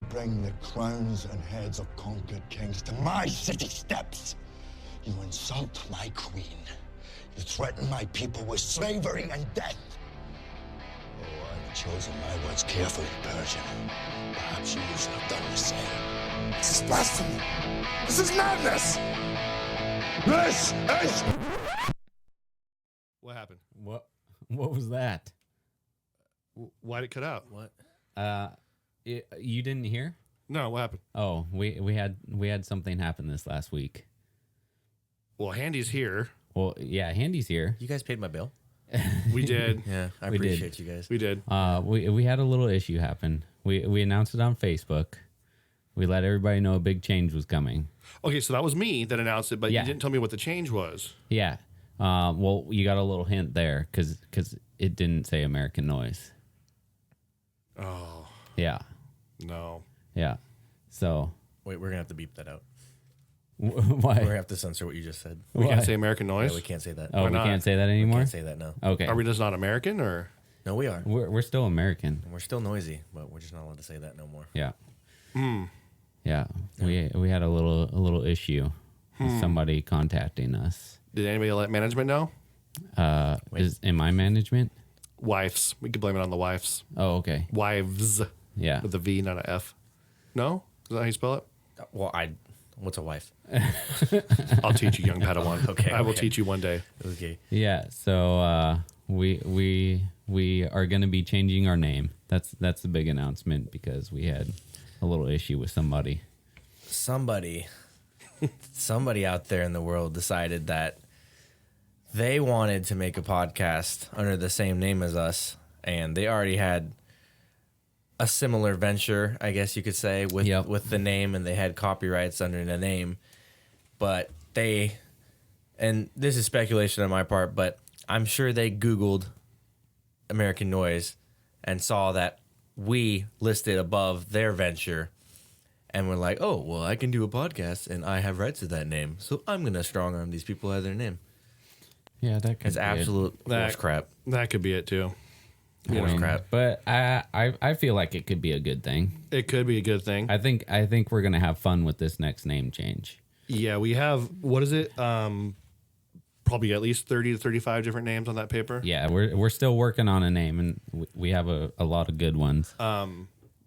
bring the crowns and heads of conquered kings to my city steps. You insult my queen. You threaten my people with slavery and death. Oh, I've chosen my words carefully, Persian. Perhaps you should have done the same. This is blasphemy. This is madness. This is... What happened? What was that? Why'd it cut out? What? You didn't hear? No, what happened? Oh, we had something happen this last week. Well, Handy's here. Well, yeah, Handy's here. You guys paid my bill? We did. Yeah, I We did. appreciate you guys. We did. We had a little issue happen. We announced it on Facebook. We let everybody know a big change was coming. Okay, so that was me that announced it, but Yeah. you didn't tell me what the change was. Yeah. Well, you got a little hint there because it didn't say American Noise. Oh, Yeah. no. Yeah. So Wait, we're going to have to beep that out. why? We're going to have to censor what you just said. We Why? can't say American Noise? Yeah, we can't say that. Oh, we not? can't say that We anymore. can't say that now. Okay. Are we just not American, or? No, we are. We're still American. And we're still noisy, but we're just not allowed to say that no more. Yeah. Yeah. We had a little issue with somebody contacting us. Did anybody let management know? Is in my management? Wives. We could blame it on the wives. Oh, okay. Wives. Yeah. With a V, not a F. No? Is that how you spell it? Well, what's a wife? I'll teach you, young Padawan. Okay, I will okay. teach you one day. Okay. Yeah. So we are going to be changing our name. That's the big announcement because we had a little issue with somebody. Somebody out there in the world decided that they wanted to make a podcast under the same name as us, and they already had a similar venture, I guess you could say, with the name, and they had copyrights under the name. But and this is speculation on my part, but I'm sure they Googled American Noise and saw that we listed above their venture. And we're like, oh, well, I can do a podcast, and I have rights to that name, so I'm going to strong arm these people out of their name. Yeah, that could It's be absolute horse crap. That could be it, too. Horse crap. But I feel like it could be a good thing. It could be a good thing. I think we're gonna have fun with this next name change. Yeah, we have, what is it? Probably at least 30 to 35 different names on that paper. Yeah, we're still working on a name, and we have a lot of good ones.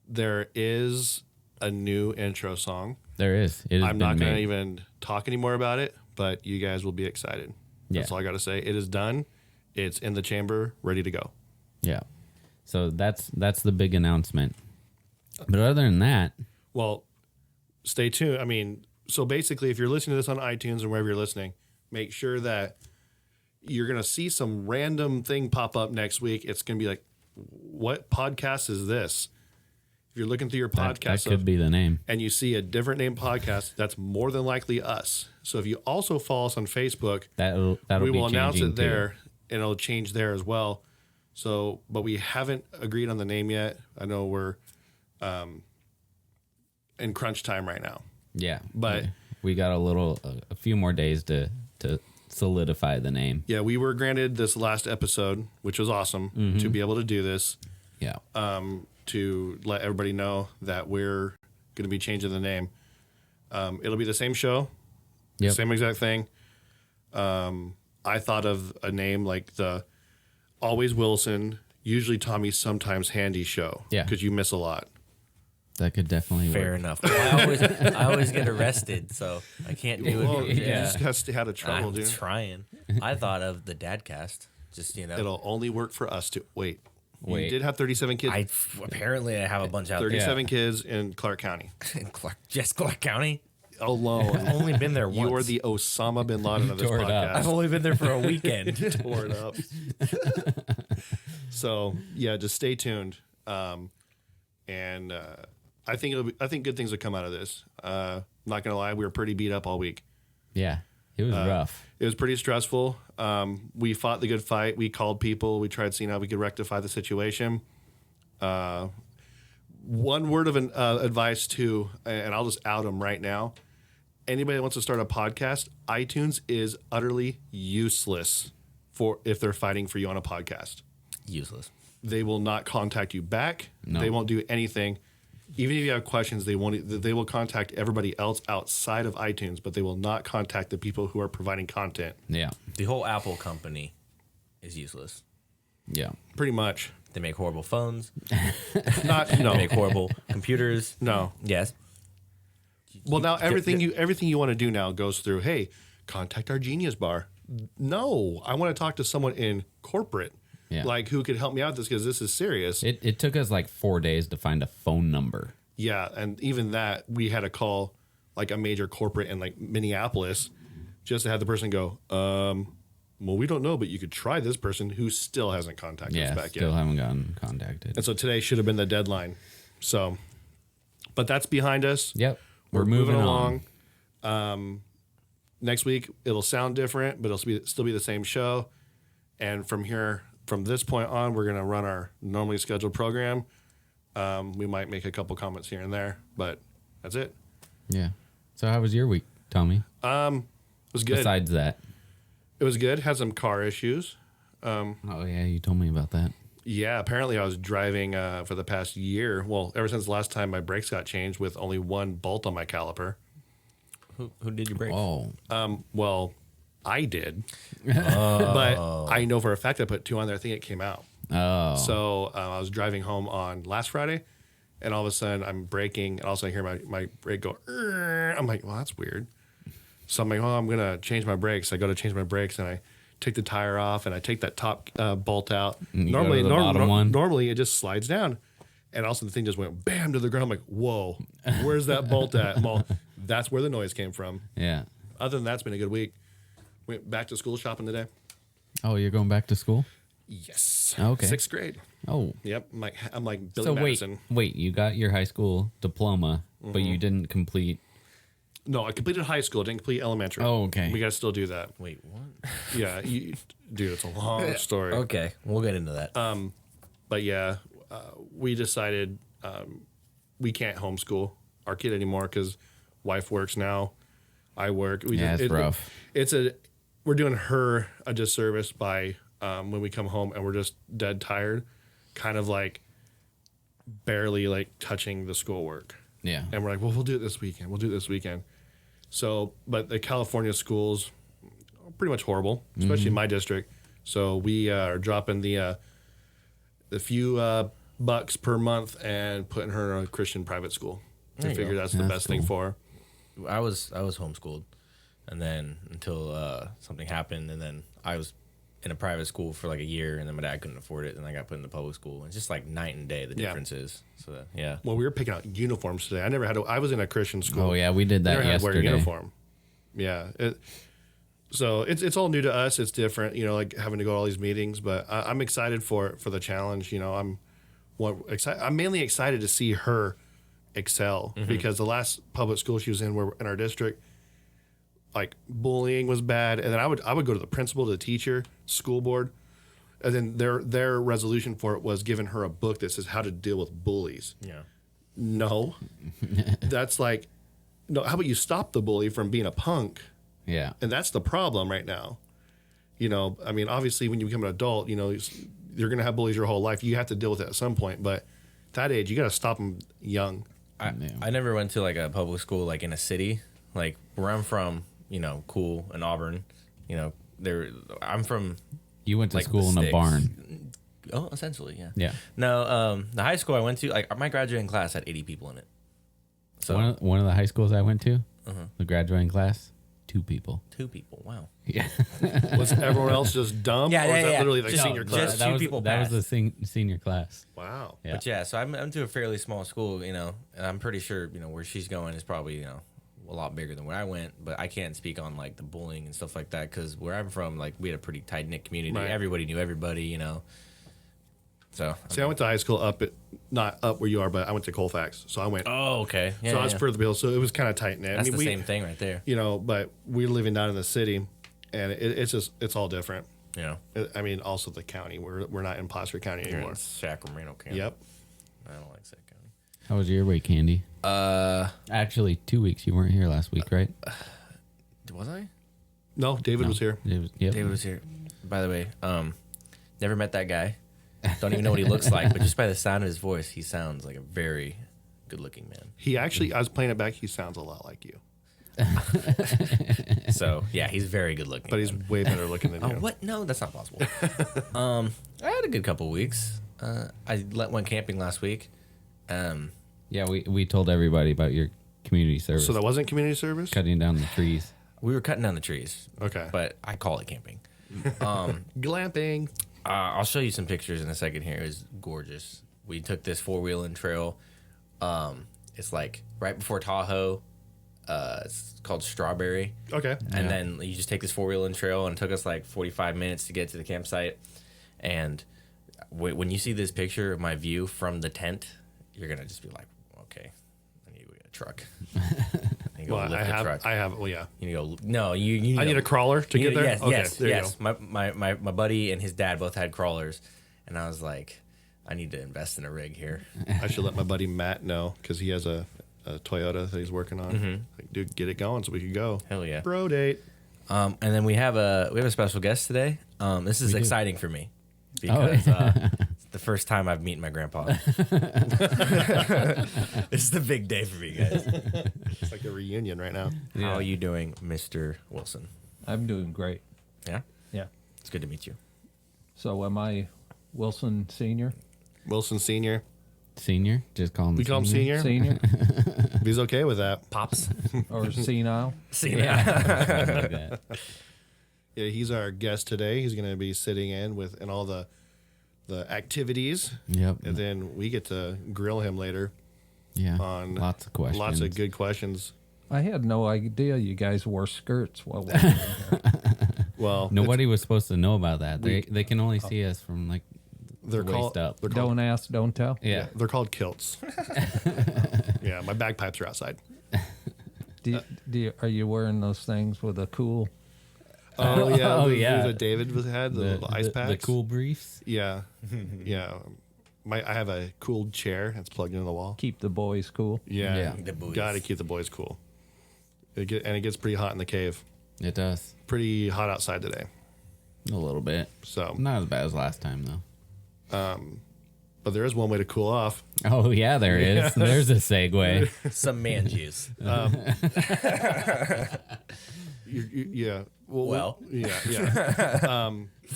There is a new intro song. There is. It has I'm been not going to made. even talk anymore about it, but you guys will be excited. That's Yeah. all I got to say. It is done. It's in the chamber, ready to go. Yeah. So that's the big announcement. But other than that, Well, stay tuned. I mean, so basically, if you're listening to this on iTunes and wherever you're listening, make sure that you're going to see some random thing pop up next week. It's going to be like, what podcast is this? If you're looking through your that podcast could be the name. and you see a different name podcast, that's more than likely us. So if you also follow us on Facebook, That'll we be will announce changing it there, too. and it'll change there as well. So, but we haven't agreed on the name yet. I know we're in crunch time right now. Yeah, But- we got a few more days to solidify the name. Yeah, we were granted this last episode, which was awesome to be able to do this, Yeah. to let everybody know that we're going to be changing the name. It'll be the same show, Yep. same exact thing. I thought of a name like the Always Wilson, usually Tommy, sometimes Handy show. Yeah. Because you miss a lot. That could definitely Fair work. enough. Well, I always get arrested, so I can't do Well, it. you just got to stay out of trouble, I'm dude. trying. I thought of the Dadcast. Just, It'll only work for us to wait. You Wait. did have 37 kids. Apparently I have a bunch out 37 kids in Clark County there. In Clark County. alone. I've only been there once. You are the Osama bin Laden of this Tore it up. I've podcast. only been there for a weekend. Tore it up. So yeah, just stay tuned. And I think I think good things will come out of this. Not gonna lie, we were pretty beat up all week. Yeah, it was rough. It was pretty stressful. We fought the good fight. We called people. We tried seeing how we could rectify the situation. One word of advice too, and I'll just out them right now. Anybody that wants to start a podcast, iTunes is utterly useless for if they're fighting for you on a podcast. Useless. They will not contact you back. No. They won't do anything. Even if you have questions, they will contact everybody else outside of iTunes, but they will not contact the people who are providing content. Yeah. The whole Apple company is useless. Yeah. Pretty much. They make horrible phones. No. They make horrible computers. No. Yes. Well, now everything you want to do now goes through, hey, contact our Genius Bar. No, I want to talk to someone in corporate, like who could help me out with this because this is serious. It took us like 4 days to find a phone number. Yeah, and even that, we had to call like a major corporate in like Minneapolis just to have the person go, well, we don't know, but you could try this person who still hasn't contacted us back still yet. haven't gotten contacted. And so today should have been the deadline. So, but that's behind us. Yep. We're moving along. Next week, it'll sound different, but it'll still be the same show. And from this point on, we're going to run our normally scheduled program. We might make a couple comments here and there, but that's it. Yeah. So how was your week, Tommy? It was good. Besides that. It was good. Had some car issues. Oh, yeah. You told me about that. Yeah, apparently I was driving for the past year. Well, ever since the last time my brakes got changed with only one bolt on my caliper. Who did your brakes? Oh. Well, I did. But I know for a fact I put 2 on there. I think it came out. Oh. So I was driving home on last Friday, and all of a sudden I'm braking, and all of a sudden I hear my brake go, "Rrr." I'm like, well, that's weird. So I'm like, well, I'm going to change my brakes. I go to change my brakes, and I take the tire off, and I take that top bolt out. Normally it just slides down. And also the thing just went bam to the ground. I'm like, whoa, where's that bolt at? Well, that's where the noise came from. Yeah. Other than that, it's been a good week. Went back to school shopping today. Oh, you're going back to school? Yes. Okay. 6th grade. Oh. Yep. I'm like Billy So Madison. wait, you got your high school diploma, but you didn't complete. No, I completed high school. Didn't complete elementary. Oh, okay. We got to still do that. Wait, what? Yeah. Dude, it's a long story. Okay, we'll get into that. But yeah, we decided we can't homeschool our kid anymore because wife works now. I work. It's rough. We're doing her a disservice by when we come home and we're just dead tired, kind of like barely like touching the schoolwork. Yeah. And we're like, well, we'll do it this weekend. So, but the California schools are pretty much horrible, especially in my district. So we are dropping the few bucks per month and putting her in a Christian private school. I figure that's the best thing for her. I was homeschooled, and then until something happened, and then I was in a private school for like a year, and then my dad couldn't afford it, and I got put in the public school. It's just like night and day the difference is. So yeah. Well, we were picking out uniforms today. I was in a Christian school. Oh yeah, we did that Never had to wear a yesterday. uniform. Yeah. So it's all new to us. It's different, like having to go to all these meetings. But I'm excited for the challenge. I'm mainly excited to see her excel because the last public school she was in, in our district, like bullying was bad, and then I would go to the principal, to the teacher, school board, and then their resolution for it was giving her a book that says how to deal with bullies. Yeah. No, that's like, no. How about you stop the bully from being a punk? Yeah. And that's the problem right now. I mean, obviously, when you become an adult, you're going to have bullies your whole life. You have to deal with it at some point. But at that age, you got to stop them young. I never went to like a public school like in a city, like where I'm from. Cool in Auburn. I'm from. You went to like, school in a barn. Oh, essentially, yeah. Yeah. No, the high school I went to, like my graduating class had 80 people in it. So One of the high schools I went to, the graduating class, 2 people. 2 people. Wow. Yeah. Was everyone else just dumb? Yeah, or was yeah, that yeah. literally like Just- senior just- class? few people that was passed. the senior class. Wow. Yeah. But yeah, so I'm to a fairly small school, and I'm pretty sure, where she's going is probably, a lot bigger than where I went, but I can't speak on like the bullying and stuff like that because where I'm from, like we had a pretty tight knit community. Right. Everybody knew everybody, So See, I went to high school not up where you are, but I went to Colfax. So I went. oh, okay, yeah, so I was yeah. further below. So it was kind of tight knit. That's the same thing right there. But we're living down in the city, and it's all different. Yeah, I mean, also the county. We're not in Placer County you're anymore. in Sacramento County. Yep. I don't like Sac County. How was your week, Candy? Actually, 2 weeks. You weren't here last week, right? Was I? No, David was here. Yep. David was here. By the way, never met that guy. Don't even know what he looks like, but just by the sound of his voice, he sounds like a very good looking man. He actually, I was playing it back. He sounds a lot like you, So yeah, he's very good looking. but he's man. way better looking than Oh, you. what? No, that's not possible. I had a good couple weeks. I went camping last week. Yeah, we told everybody about your community service. So that wasn't community service? cutting down the trees. We were cutting down the trees. Okay. But I call it camping. Glamping. I'll show you some pictures in a second here. It was gorgeous. We took this 4-wheeling trail. It's like right before Tahoe. It's called Strawberry. Okay. And then you just take this 4-wheeling trail, and it took us like 45 minutes to get to the campsite. And when you see this picture of my view from the tent, you're going to just be like, okay, I need to get a truck. I need to go Well, lift the truck. I have, well, yeah. You need to go, no, you I need a crawler to get there? Yes, Okay, yes, there you yes. My buddy and his dad both had crawlers, and I was like, I need to invest in a rig here. I should let my buddy Matt know because he has a Toyota that he's working on. Like, dude, get it going so we can go. Hell yeah. Bro date. And then we have a special guest today. This is exciting for me Oh. because it's the first time I've met my grandpa. This is the big day for me, guys. It's like a reunion right now. How are you doing, Mr. Wilson? I'm doing great. Yeah, Yeah. it's good to meet you. So am I Wilson Senior? Wilson Senior. Senior? Just call him We call him Senior. Senior He's okay with that. Pops. or senile? See Like that. Yeah, he's our guest today. He's going to be sitting in all the activities. Yep. And then we get to grill him later Yeah. on Lots of questions. Lots of good questions. I had no idea you guys wore skirts while we were in here. Well, Nobody was supposed to know about that. They can only see us from like they're waist called up. They're called, Don't ask, don't tell. Yeah. they're called kilts. Yeah, my bagpipes are outside. Are you wearing those things with a cool? Oh yeah, Oh, the, yeah. that David had the ice packs. The cool briefs. Yeah, yeah. I have a cooled chair that's plugged into the wall. Keep the boys cool. Yeah, Yeah. The boys. Got to keep the boys cool. And it gets pretty hot in the cave. It does. Pretty hot outside today. A little bit. So, Not as bad as last time though. but there is one way to cool off. Oh yeah, there is. There's a segue. Some ManJuice. Yeah. Well. Yeah.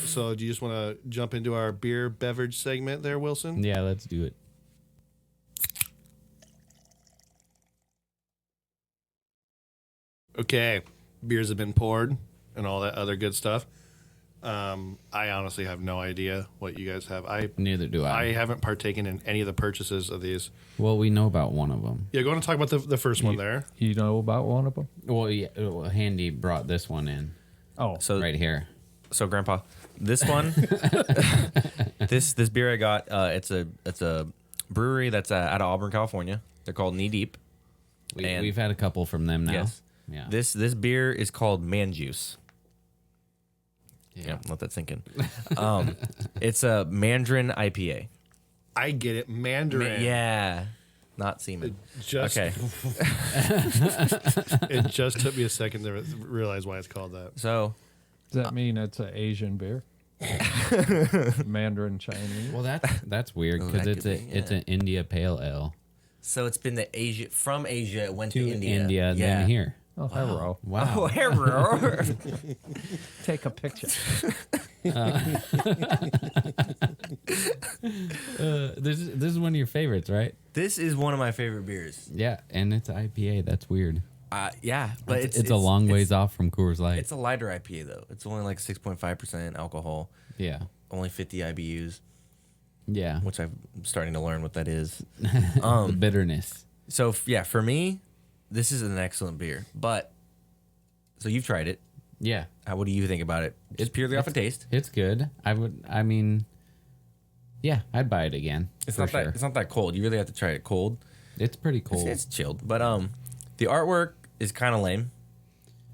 So do you just want to jump into our beer beverage segment there, Wilson? Yeah, let's do it. Okay. Beers have been poured and all that other good stuff. I honestly have no idea what you guys have. Neither do I I. haven't partaken in any of the purchases of these. Well, we know about one of them. Yeah, go on and talk about the first one there. You know about one of them? Well, yeah, Handy brought this one in Oh, So right here. So, Grandpa, this one, this beer I got, it's a brewery that's out of Auburn, California. They're called Knee Deep. And- We've had a couple from them now. Yes. Yeah. This beer is called ManJuice. Yeah. Yeah, let that sink in. It's a Mandarin IPA. I get it. Mandarin. Yeah, not semen. Just, Okay, It just took me a second to realize why it's called that. so does that mean it's an Asian beer? Mandarin Chinese? Well, that's weird Oh, because that it's could be, it's yeah. an India Pale Ale it's been the Asia from Asia. It went to to India. then here. Oh, hello. Wow. Oh, hero. Take a picture. This is one of your favorites, right? This is one of my favorite beers. Yeah, and it's IPA. That's weird. Yeah, but It's a long ways off from Coors Light. It's a lighter IPA though. It's only like 6.5% alcohol, Yeah. only 50 IBUs, Yeah. which I'm starting to learn what that is. The bitterness. So yeah, for me, this is an excellent beer. But so you've tried it. Yeah. What do you think about it? Just purely off of taste. It's good. Yeah, I'd buy it again. It's for not sure. that. It's not that cold. You really have to try it cold. It's pretty cold. It's chilled. But the artwork is kind of lame.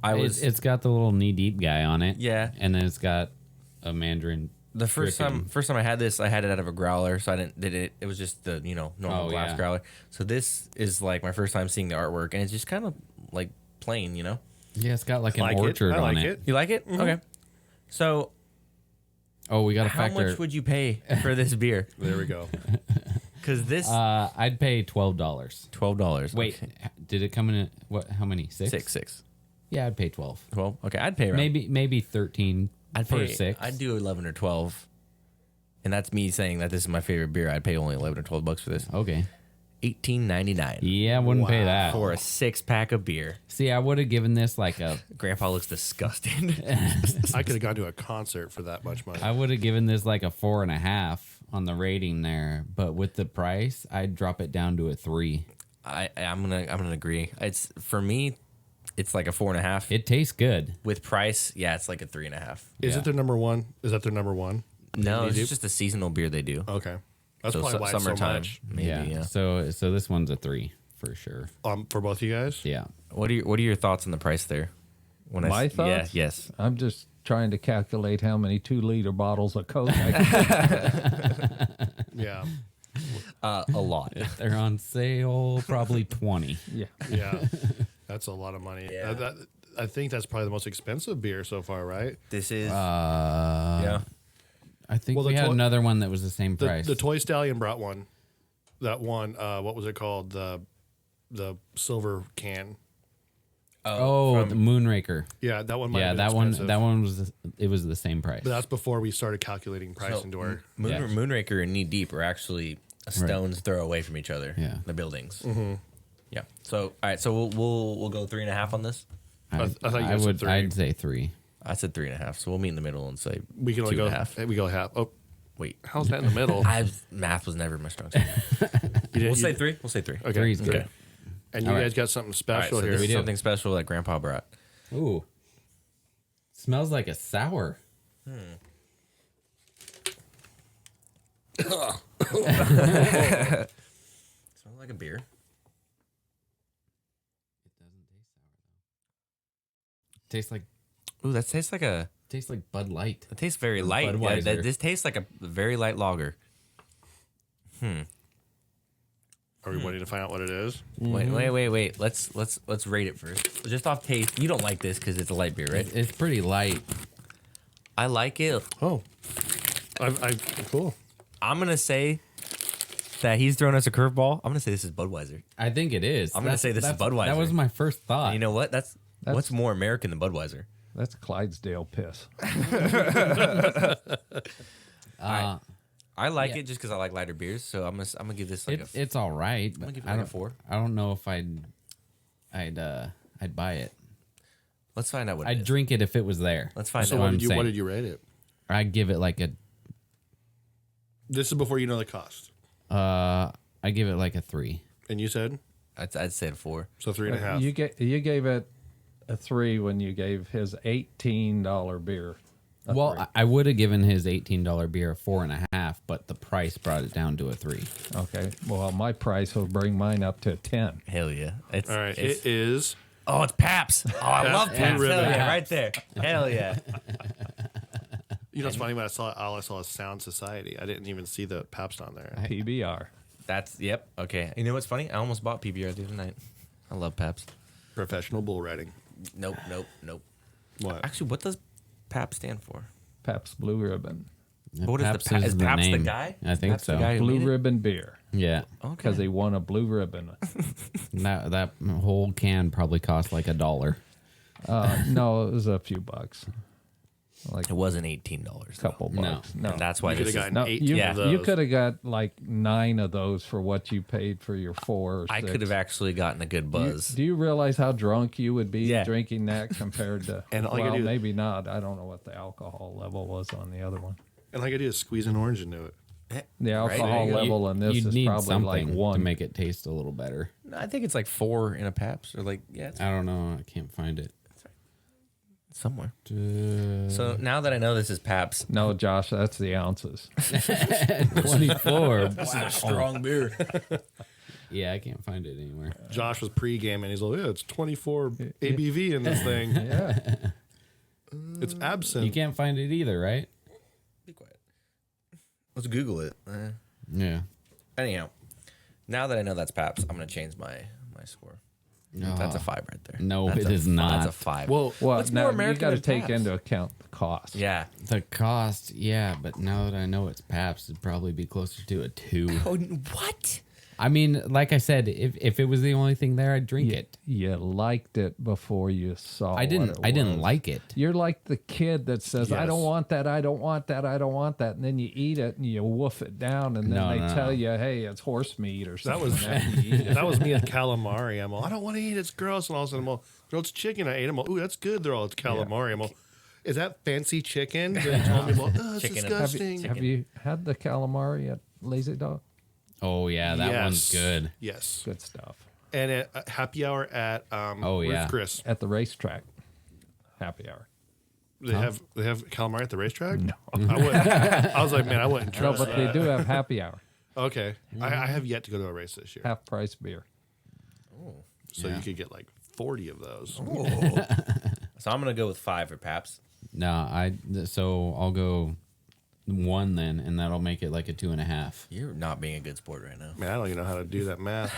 It's got the little knee deep guy on it. Yeah. And then it's got a Mandarin. The first dripping. time I had this, I had it out of a growler, so I did it. It was just the normal Oh, glass yeah. growler. So this is like my first time seeing the artwork, and it's just kind of like plain, Yeah, it's got like an Like it. orchard I on like it. it. You like it? Okay. So Oh, we got to how factor. much would you pay for this beer? There we go. Because this I'd pay $12. $12. Wait, okay. did it come in? What? How many? Six. Yeah, I'd pay 12. 12. Okay, I'd pay around. Maybe 13 I'd for pay 6. I'd do 11 or 12. And that's me saying that this is my favorite beer. I'd pay only 11 or 12 bucks for this. Okay. $18.99 Yeah, I wouldn't pay that. for a 6-pack of beer. See, I would have given this like a. Grandpa looks disgusting. I could have gone to a concert for that much money. I would have given this like a 4.5 on the rating there, but with the price, I'd drop it down to a 3. I'm gonna agree. It's for me, it's like a 4.5. It tastes good. With price, yeah, it's like a 3.5. Is it their number one? Is that their number one? No, Knee it's Deep? just a seasonal beer they do. Okay. That's So probably why it's so summertime, much. maybe. Yeah. So this one's a 3 for sure. For both of you guys? Yeah. What are your thoughts on the price there? When My Yeah, thoughts? yes. I'm just trying to calculate how many 2-liter bottles of Coke I can. Yeah. A lot. If they're on sale, probably 20. Yeah. Yeah. That's a lot of money. Yeah. I think that's probably the most expensive beer so far, right? This is I think Well, we the had toy- another one that was the same price. The Toy Stallion brought one. That one, what was it called? The silver can. the Moonraker. Yeah, that one might Yeah, have that been one. expensive. That one was. It was the same price. But that's before we started calculating price So, into our. Yeah. Moonraker and Knee Deep are actually a stone's throw away from each other. Yeah. The buildings. Mm-hmm. Yeah. So all right. So we'll go 3.5 on this. I thought you guys said 3. I'd say 3. I said 3.5. So we'll meet in the middle and say We can only go 2.5. We go half. Oh, Wait. how's that in the middle? Math was never my strong suit. We'll say 3. We'll say 3. Okay. Three's good. Okay. And you All guys right. got something All right. special So here. this is do. something special that Grandpa brought. Ooh, smells like a sour. Smells like a beer. Tastes like Ooh, that tastes like a. Bud Light. It tastes very light. Yeah, Budweiser. this tastes like a very light lager. Are we waiting to find out what it is? Wait. Let's rate it first. Just off taste. You don't like this because it's a light beer, right? It's pretty light. I like it. Oh, I cool. I'm gonna say that he's thrown us a curveball. I'm gonna say this is Budweiser. I think it is. I'm gonna say this is Budweiser. That was my first thought. And you know what? That's what's more American than Budweiser. That's Clydesdale piss. I like Yeah. it just because I like lighter beers. So I'm gonna give this like It's all right. But give it I like a don't 4. I don't know if I'd buy it. Let's find out what it I'd is. drink it if it was there. Let's find So out. what I'm did you saying. rate it? I'd give it like a. This is before you know the cost. I give it like a 3. And you said I'd say a 4. so 3.5. You gave it a 3 when you gave his $18 beer. a Well, 3. I would have given his $18 beer a 4.5, but the price brought it down to a 3. Okay. Well, my price will bring mine up to 10. Hell yeah! It's All right, It's, it is. oh, it's Pabst. Oh, I love Blue Pabst. Hell Ribbon. yeah, right there. Hell yeah. You know, it's funny when all I saw is Sound Society. I didn't even see the Pabst on there. PBR. That's yep. Okay. You know what's funny? I almost bought PBR the other night. I love Pabst. Professional bull riding. Nope. What? Actually, what does Pabst stand for? Pabst Blue Ribbon. What is Pabst the Pabst? Is the Pabst the name. guy? I think Pabst the so. guy who Blue made it? Ribbon beer. Yeah, Because he won a blue ribbon. that whole can probably cost like $1. No, it was a few bucks. Like It a wasn't $18. couple No. bucks. No. And that's why You could this have is, gotten No, 8 you, of those. you could have got like 9 of those for what you paid for your 4 or 6. I could have actually gotten a good buzz. Do you realize how drunk you would be Yeah. drinking that compared to? And all you well, gotta do- maybe not. I don't know what the alcohol level was on the other one. And all I do is squeeze an orange into it. The alcohol There you go. level in this You'd is need probably something like to 1. make it taste a little better. I think it's like 4 in a Pabst or like it's I don't know. I can't find it. somewhere. So now that I know this is Pabst, No, Josh, that's the ounces. 24. this is a strong beer. Yeah, I can't find it anywhere. Josh was pre-gaming. He's like, yeah, it's 24 ABV in this thing. Yeah. It's absinthe. You can't find it either, right? Be quiet. Let's Google it. Yeah. Anyhow, now that I know that's Pabst, I'm gonna change my score. That's a 5 right there. No, That's it is not. That's a 5. Well, Well, What's now more you American got to than take Pabst? into account the cost. Yeah. The cost, yeah, but now that I know it's Pabst, it'd probably be closer to a 2. Oh, what? I mean, like I said, if it was the only thing there, I'd drink it. You liked it before you saw. I didn't. I didn't like it. You're like the kid that says, "I Yes. don't want that. I don't want that. I don't want that," and then you eat it and you woof it down, and then No, they no, tell no. you, "Hey, it's horse meat or that something." was after you eat it. that was me at calamari. I'm all, I don't want to eat. It's gross. And all of a sudden, I'm all, girl, it's chicken. I ate them all. Ooh, that's good. They're all, it's calamari. I'm all, is that fancy chicken? They told me, well, oh, it's Chicken and- disgusting. Have you had the calamari at Lazy Dog? Oh yeah, that one's good. Yes. Good stuff. And at happy hour at Oh, yeah. Ruth Chris. At the racetrack, happy hour. They have calamari at the racetrack? No. I was like, man, I wouldn't No, trust but they that. do have happy hour, Okay. I have yet to go to a race this year. half price beer. So you could get like 40 of those. So I'm going to go with 5 for Pabst. No, so I'll go 1 then, and that'll make it like a 2.5. You're not being a good sport right now. Man, I don't even know how to do that math.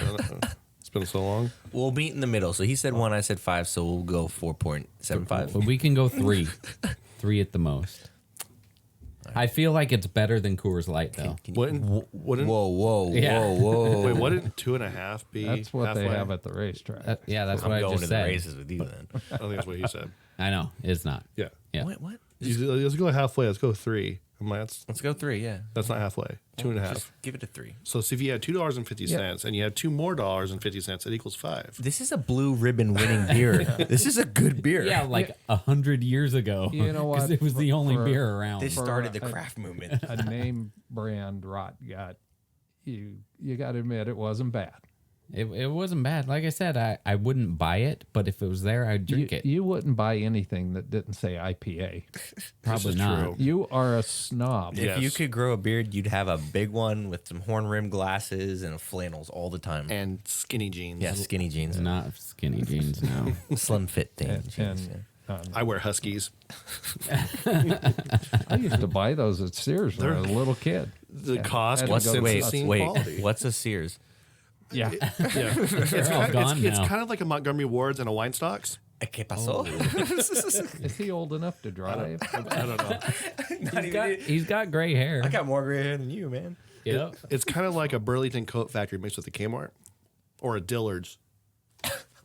It's been so long. We'll meet in the middle. So he said 1, I said 5, so we'll go 4.75. But we can go 3, 3 at the most. I feel like it's better than Coors Light though. Wouldn't, Whoa, Yeah. whoa. Wait, wouldn't 2.5 be That's what halfway? they have at the racetrack. Yeah, that's I'm what I going just to said. the races with you then. I think that's what he said. I know it's not. Yeah. Yeah. What? Let's go halfway. Let's go 3. I'm like, Let's go 3, yeah. that's not halfway. 2.5. Just give it a 3. So see if you had $2.50 and you had $2 more $2.50, it equals 5. This is a blue ribbon winning beer. This is a good beer. Yeah, like 100 years ago. You know what? Because it was the only For- beer around. This started the craft movement. A name brand rot gut. You got to admit it wasn't bad. It wasn't bad. Like I said, I wouldn't buy it, but if it was there, I'd drink it. You wouldn't buy anything that didn't say IPA. Probably is not. true. You are a snob. Yeah. If you Yes. could grow a beard, you'd have a big one with some horn rimmed glasses and flannels all the time. And skinny jeans. Yeah, skinny jeans. Not skinny jeans now. Slim fit thing. And, jeans, I wear Huskies. I used to buy those at Sears when I was a little kid. The cost, and What's go to consistency, wait, and quality. what's a Sears? Yeah. Yeah. They're all gone It's now. kind of like a Montgomery Wards and a Weinstocks. ¿Qué pasó? Is he old enough to drive? I don't know. He's got gray hair. I got more gray hair than you, man. Yep. It's kind of like a Burlington Coat Factory mixed with a Kmart or a Dillard's.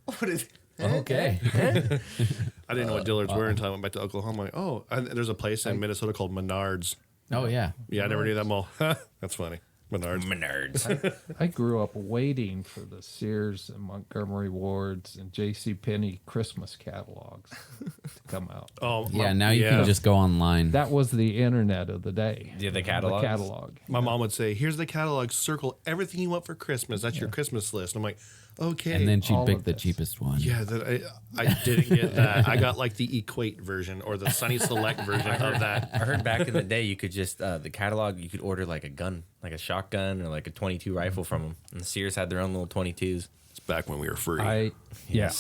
What is? Okay. I didn't know what Dillard's were until I went back to Oklahoma. Like, oh, and there's a place in Minnesota called Menards. Oh, yeah. Yeah, I never knew that mall. That's funny. Menards. Nerds. I grew up waiting for the Sears and Montgomery Wards and J.C. Penney Christmas catalogs to come out. Oh, Yeah, now you can just go online. That was the internet of the day. Yeah, the catalogs? The catalog. My mom would say, "Here's the catalog. Circle everything you want for Christmas. That's your Christmas list." I'm like, "Okay." and then she'd all pick of the this. cheapest one. yeah, I didn't get that. I got like the Equate version or the Sunny Select version of that. I heard back in the day you could just the catalog you could order like a gun, like a shotgun or like a 22 rifle from them. And Sears had their own little 22s. It's back when we were free. Yeah,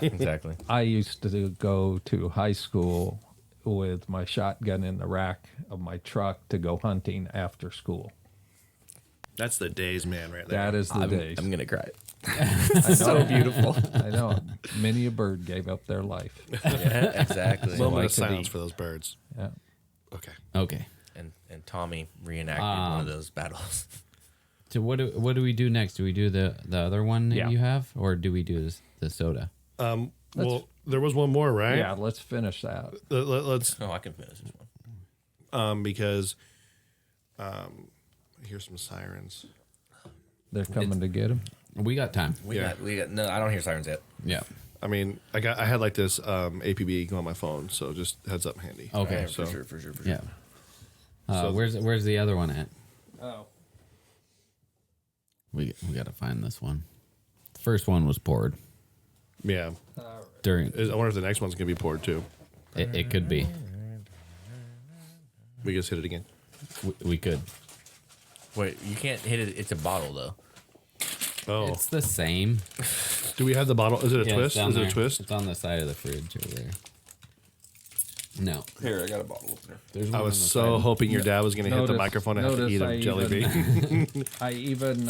exactly. I used to go to high school with my shotgun in the rack of my truck to go hunting after school. That's the days, man, right there. That is the days. I'm gonna cry. so beautiful. I know. Many a bird gave up their life. Yeah, exactly. Moment I of could silence eat. for those birds. Yeah. Okay. Okay. And Tommy reenacted one of those battles. So what do we do next? Do we do the other one that Yeah. you have, or do we do the soda? Well, there was one more, right? Yeah, let's finish that. Let's Oh, I can finish this one. because I hear some sirens. They're coming to get him. We got time. We got no. I don't hear sirens yet. Yeah. I mean, I had like this APB going on my phone, so just heads up handy. Okay. Yeah, so for sure. Yeah. So- Where's the other one at? Oh. We got to find this one. The first one was poured yeah. during. I wonder if the next one's gonna be poured too. It could be. We just hit it again. We could. Wait, you can't hit it. It's a bottle though. Oh, It's the same. do we have the bottle? Is it a Yeah, twist? it's down Is it there. a twist? It's on the side of the fridge over there. No. Here, I got a bottle opener. There's I one was on the so side. hoping your dad was gonna hit the Notice- microphone and have to notice eat I a jelly even- bean. I even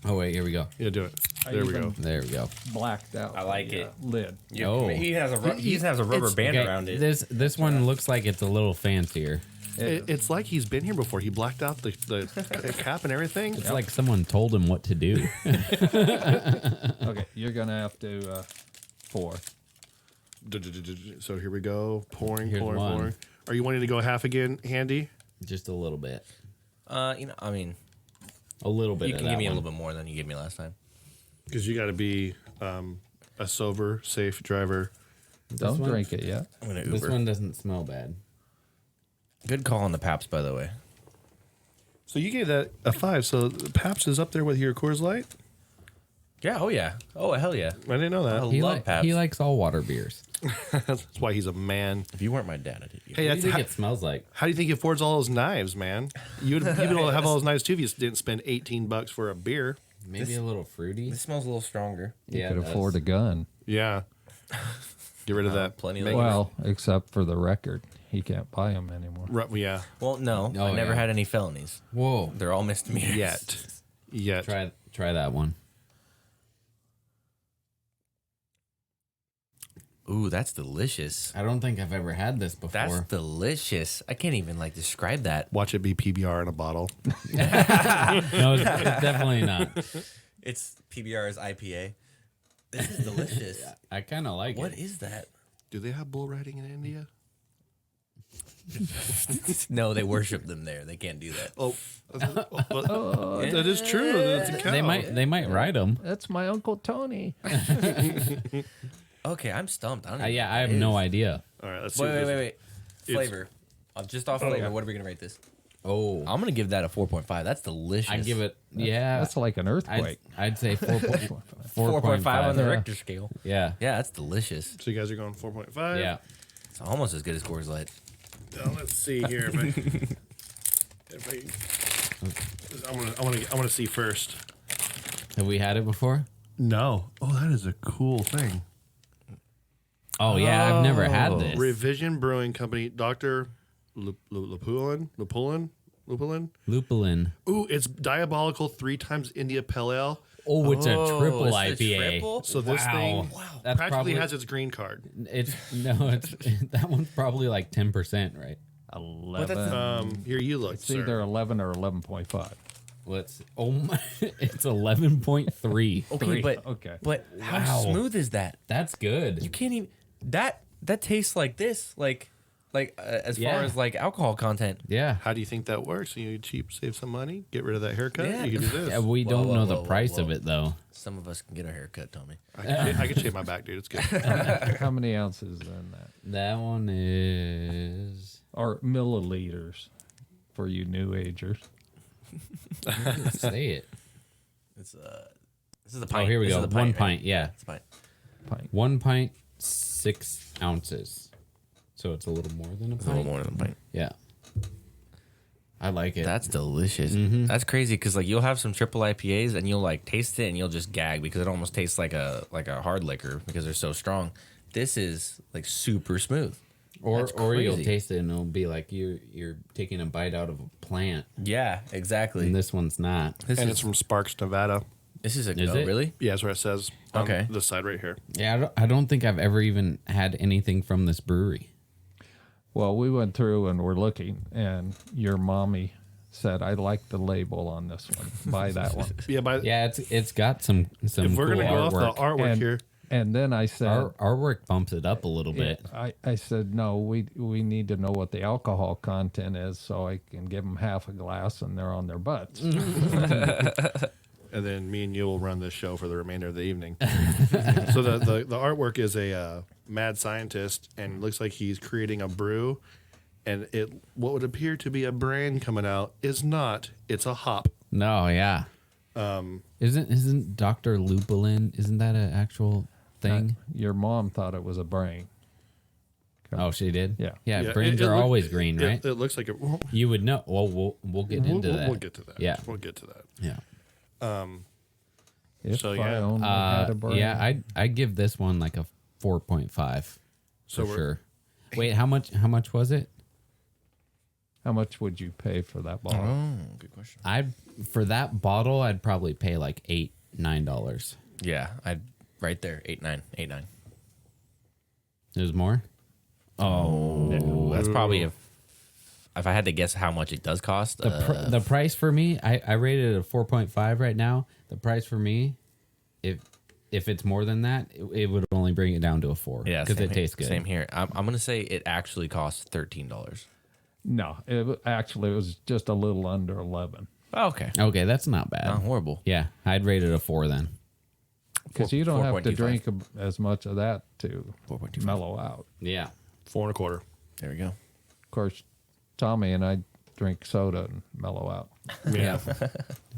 Oh wait, here we go. Yeah, do it. There we go. There we go. Blacked out. I like the, it. Lid. Oh. He has a rubber band Okay, around it. This one looks like it's a little fancier. It's like he's been here before. He blacked out the cap and everything. It's like someone told him what to do. Okay, you're gonna have to pour. So here we go. Pouring, Here's pouring, one. pouring. Are you wanting to go half again, Handy? Just a little bit. I mean, A little bit. you of can that give me a one. little bit more than you gave me last time. Because you got to be a sober, safe driver. Don't one? drink it yet. I'm gonna This Uber. one doesn't smell bad. Good call on the Pabst, by the way. So you gave that a 5. So Pabst is up there with your Coors Light? Yeah. Oh yeah. Oh hell yeah. I didn't know that. He, Love Pabst. he likes all water beers. That's why he's a man. If you weren't my dad, I'd hit you. Hey, What do that's you how, think it smells like? how do you think he affords all those knives, man? You'd be able to have all those knives too if you didn't spend $18 for a beer. Maybe a little fruity. This smells a little stronger. You Yeah, could it does. afford a gun. Yeah. Get rid of that. Plenty of Make- those. Well, except for the record, he can't buy them anymore. Yeah. Well, no, Oh, I never yeah. had any felonies. Whoa. They're all misdemeanors. Yet. Try that one. Ooh, that's delicious. I don't think I've ever had this before. That's delicious. I can't even describe that. Watch it be PBR in a bottle. No, it's definitely not. It's PBR's IPA. This is delicious. I kind of like What it. is that? Do they have bull riding in India? No, they worship them there. They can't do that. Oh, that is true. That's a cow. They might ride them. That's my Uncle Tony. Okay, I'm stumped. I don't even Yeah, know I what have it no is. idea. All right, let's see. Wait. Flavor. Just off flavor, yeah. what are we going to rate this? Oh, I'm going to give that a 4.5. That's delicious. I'd give it. Yeah, That's like an earthquake. I'd say 4.5 on the Yeah. Richter scale. Yeah, Yeah, that's delicious. So you guys are going 4.5. yeah. It's almost as good as Coors Light. Now, let's see here. I want to see first. Have we had it before? No. Oh, that is a cool thing. Oh yeah, I've never had this. Revision Brewing Company, Dr. Lupulin. Lupulin. Ooh, it's Diabolical 3 times India Pale Ale. Oh, it's a triple it's a IPA. triple? So this thing That's practically probably has its green card. It's that one's probably like 10%, right? 11. Here you look, It's sir. either 11 or 11.5. Let's. Oh my! It's 11.3. Okay, Okay. but how Wow. smooth is that? That's good. You can't even that tastes like this, as Yeah. far as alcohol content. Yeah. How do you think that works? You cheap, save some money, get rid of that haircut. Yeah. You can do this. Yeah, we Whoa, don't whoa, know the whoa, price whoa. of it though. Some of us can get our hair cut, Tommy. I can shave my back, dude. It's good. How many ounces in that? That one is. Or milliliters for you new agers. Say it. It's this is a Oh, pint. here we This go. is a One right? pint. Yeah, It's a pint. Pint. 1 pint, 6 ounces. So it's a little more than a It's a little pint. more than a pint. Yeah. I like it. That's delicious. That's crazy because you'll have some triple IPAs and you'll taste it and you'll just gag because it almost tastes like a hard liquor because they're so strong. This is super smooth. or That's you'll crazy. taste it and it'll be like you're taking a bite out of a plant, Yeah, exactly. and this one's not. This And is it's from Sparks, Nevada. this is a Is it? really? Yeah, that's what it says on Okay. this side right here. Yeah, I don't think I've ever even had anything from this brewery. Well, we went through and we're looking, and your mommy said, I like the label on this one. Buy that one. Yeah, Yeah, it's got some if cool we're going to go off artwork. the artwork and, here, and then I said, Our artwork bumps it up a little bit. I said, no, we need to know what the alcohol content is so I can give them half a glass and they're on their butts. and then me and you will run this show for the remainder of the evening. So the artwork is a mad scientist, and it looks like he's creating a brew, and what would appear to be a brand coming out is not. It's a hop. No, yeah. Isn't Dr. Lupulin? Isn't that an actual thing? Your mom thought it was a brain. Oh, she did. Yeah. Yeah. Brains are always green, right? It looks like it. You would know. Well, we'll get into that. We'll get to that. Yeah. We'll get to that. Yeah. If So, I yeah. only had a brain. Yeah. I'd give this one like a 4.5 So for we're- sure. Wait, how much was it? How much would you pay for that bottle? Oh, good question. For that bottle, I'd probably pay like $8-9. Yeah, I right there, 8.9, 8.9. There's more. Oh, that's probably if I had to guess how much it does cost. The price for me, I rated it a 4.5 right now. The price for me, if it's more than that, it would only bring it down to a 4. Yeah, because it same tastes good. Same here. I'm gonna say it actually costs $13. No, it was just a little under 11. Oh, okay, Okay, that's not bad. not horrible. Yeah, I'd rate it a 4 then. Because you don't have to 4.25. drink as much of that to 4.25. mellow out. Yeah. 4.25. There we go. Of course, Tommy and I drink soda and mellow out. Yeah.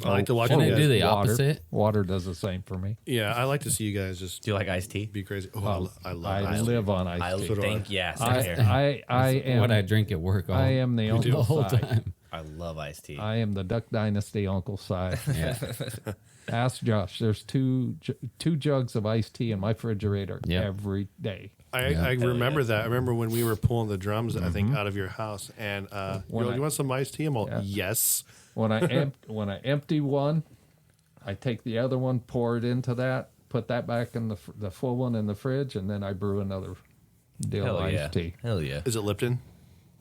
I like to watch Shouldn't you it guys. do the Water- opposite? Water does the same for me. Yeah, I like to see you guys just Do you like iced tea? be crazy. Oh, I love I iced tea. live on I iced tea. think yeah. Same I, here. I am What I drink at work all, I am the the Uncle whole Si. time. I love iced tea. I am the Duck Dynasty Uncle Si. Yeah. Ask Josh. There's two jugs of iced tea in my refrigerator Yep. every day. I remember that. I remember when we were pulling the drums, I think, out of your house, and you're like, you want some iced tea? I'm all, Yeah. yes. When I empty one, I take the other one, pour it into that, put that back in the full one in the fridge, and then I brew another deal Hell of yeah. iced tea. Hell yeah. Is it Lipton?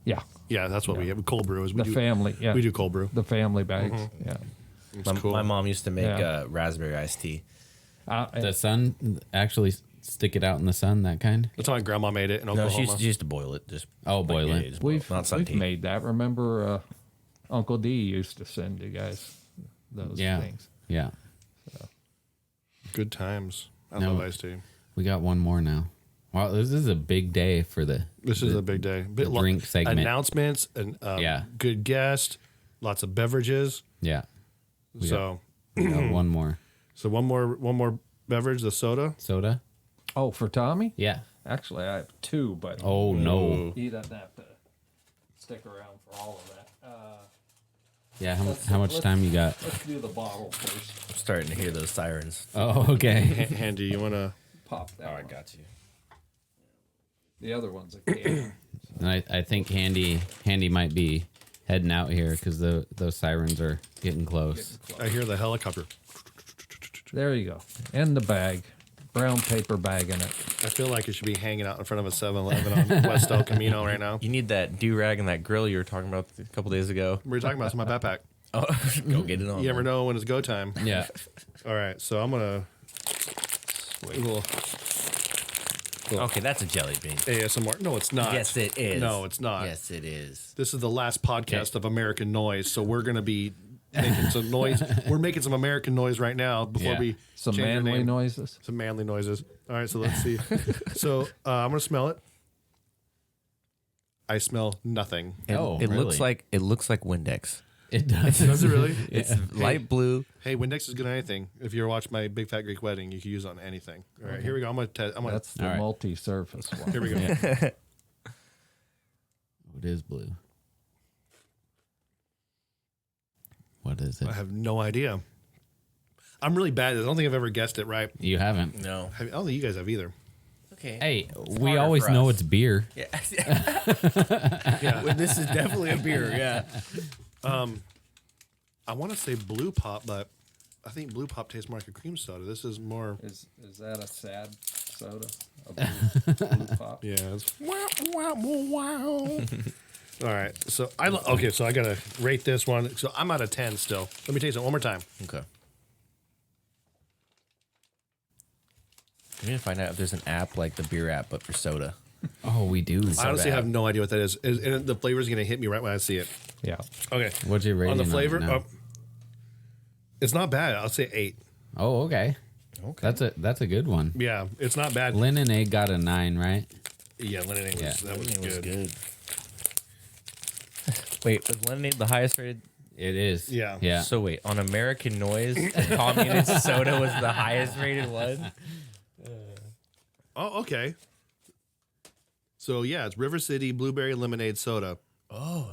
Yeah, Yeah, that's what we have. Cold brew is we the do. family. Yeah, We do cold brew. the family bags. Yeah. My mom used to make Yeah. raspberry iced tea. The sun, actually stick it out in the sun, that kind? That's how my grandma made it in No, Oklahoma. she used to boil it. Just Oh, boil it. just We've not sun tea. made that. Remember, Uncle D used to send you guys those Yeah. things. Yeah. Good times. I No. love iced tea. We got one more now. Wow, this is a big day for the. This is a big day. Bit lo- drink segment. Announcements and Yeah. good guest, lots of beverages. Yeah. So We got one more. so one more beverage, the soda. Soda? Oh, for Tommy? Yeah. Actually, I have two, but Oh, no. he doesn't have to stick around for all of that. Yeah, how much time you got? Let's do the bottle first. I'm starting to hear those sirens. Oh, okay. Handy, you want to? Pop that. Oh, I one. got you. The other one's a can. And I think Handy might be heading out here because those sirens are getting close. I hear the helicopter. There you go. And the bag. Brown paper bag in it. I feel like it should be hanging out in front of a 7-Eleven on West El Camino right now. You need that do-rag and that grill you were talking about a couple days ago. We were talking about it's in my backpack. Oh, go get it on. You never know when it's go time. Yeah. All right, so I'm gonna little Okay, that's a jelly bean. ASMR. No, it's not. Yes, it is. No, it's not. Yes, it is. This is the last podcast of American Noise, so we're gonna be making some noise. We're making some American noise right now before Yeah. we Some change our manly name. noises. Some manly noises. All right, so let's see. So I'm gonna smell it. I smell nothing. It, Oh, it really? looks like Windex. It does. Does it really? It's light blue. Hey, Windex is good on anything. If you ever watched my Big Fat Greek Wedding, you can use it on anything. All right, here we go. I'm gonna. That's the All right. multi-surface one. Here we go. It is blue. What is it? I have no idea. I'm really bad at this. I don't think I've ever guessed it right. You haven't. No. I don't think you guys have either. Okay. Hey, we harder always for know us. it's beer. Yeah. Well, this is definitely a beer. Yeah. I want to say Blue Pop, but I think Blue Pop tastes more like a cream soda. This is more. Is that a sad soda? A blue pop? Yeah. It's wow. All right. So okay. So I gotta rate this one. So I'm out of 10 still. Let me taste it one more time. Okay. I'm gonna find out if there's an app like the beer app, but for soda. Oh, we do. I honestly bad. have no idea what that is. And the flavor is gonna hit me right when I see it. Yeah. Okay. What's your rating On the on it flavor, now? it's not bad. I'll say 8. Oh, okay. Okay. That's a good one. Yeah, it's not bad. Lynn and Egg got a 9, right? Yeah, lemonade was, Yeah. that was good. Wait, was lemonade the highest rated? It is. Yeah. Yeah. So wait, on American Noise, communist soda was the highest rated one. Oh, okay. So yeah, it's River City Blueberry Lemonade Soda.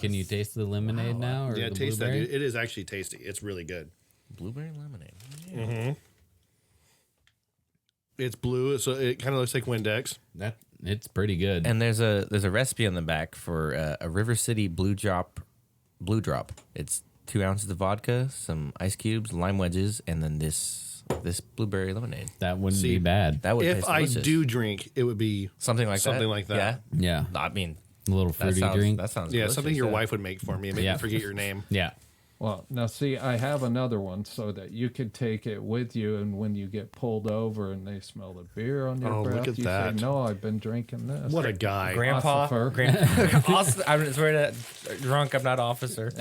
Can you taste the lemonade now? Or Yeah, the taste that. blueberry? It is actually tasty. It's really good. Blueberry lemonade. It's blue, so it kind of looks like Windex. It's pretty good. And there's a recipe on the back for a River City Blue Drop. It's 2 ounces of vodka, some ice cubes, lime wedges, and then this this blueberry lemonade. That wouldn't See, be bad. That would If taste I delicious. do drink, it would be something like that. Yeah. Yeah. I mean, A little that fruity sounds, drink. that sounds Yeah, delicious, something your yeah. wife would make for me and make Yeah. me forget your name. Yeah. Well, now see, I have another one so that you could take it with you, and when you get pulled over and they smell the beer on your Oh, look breath, at you that. say, "No, I've been drinking this." What a guy. Grandpa. Officer. I'm swear to drunk. I'm not officer.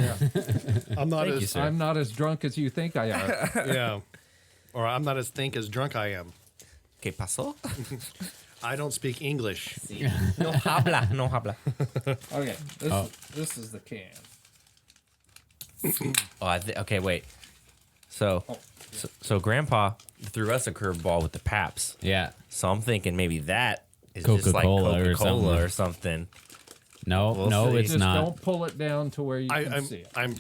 I'm not Thank you, as sir. I'm not as drunk as you think I am. yeah. Or I'm not as think as drunk I am. ¿Qué pasó? I don't speak English. No habla. No habla. Okay, this is the can. Oh, okay, wait. So Grandpa threw us a curveball with the Pabst. Yeah. So I'm thinking maybe that is just like Coca-Cola Coca-Cola or or something. No, We'll no, see. it's Just not. don't pull it down to where you can see it. I'm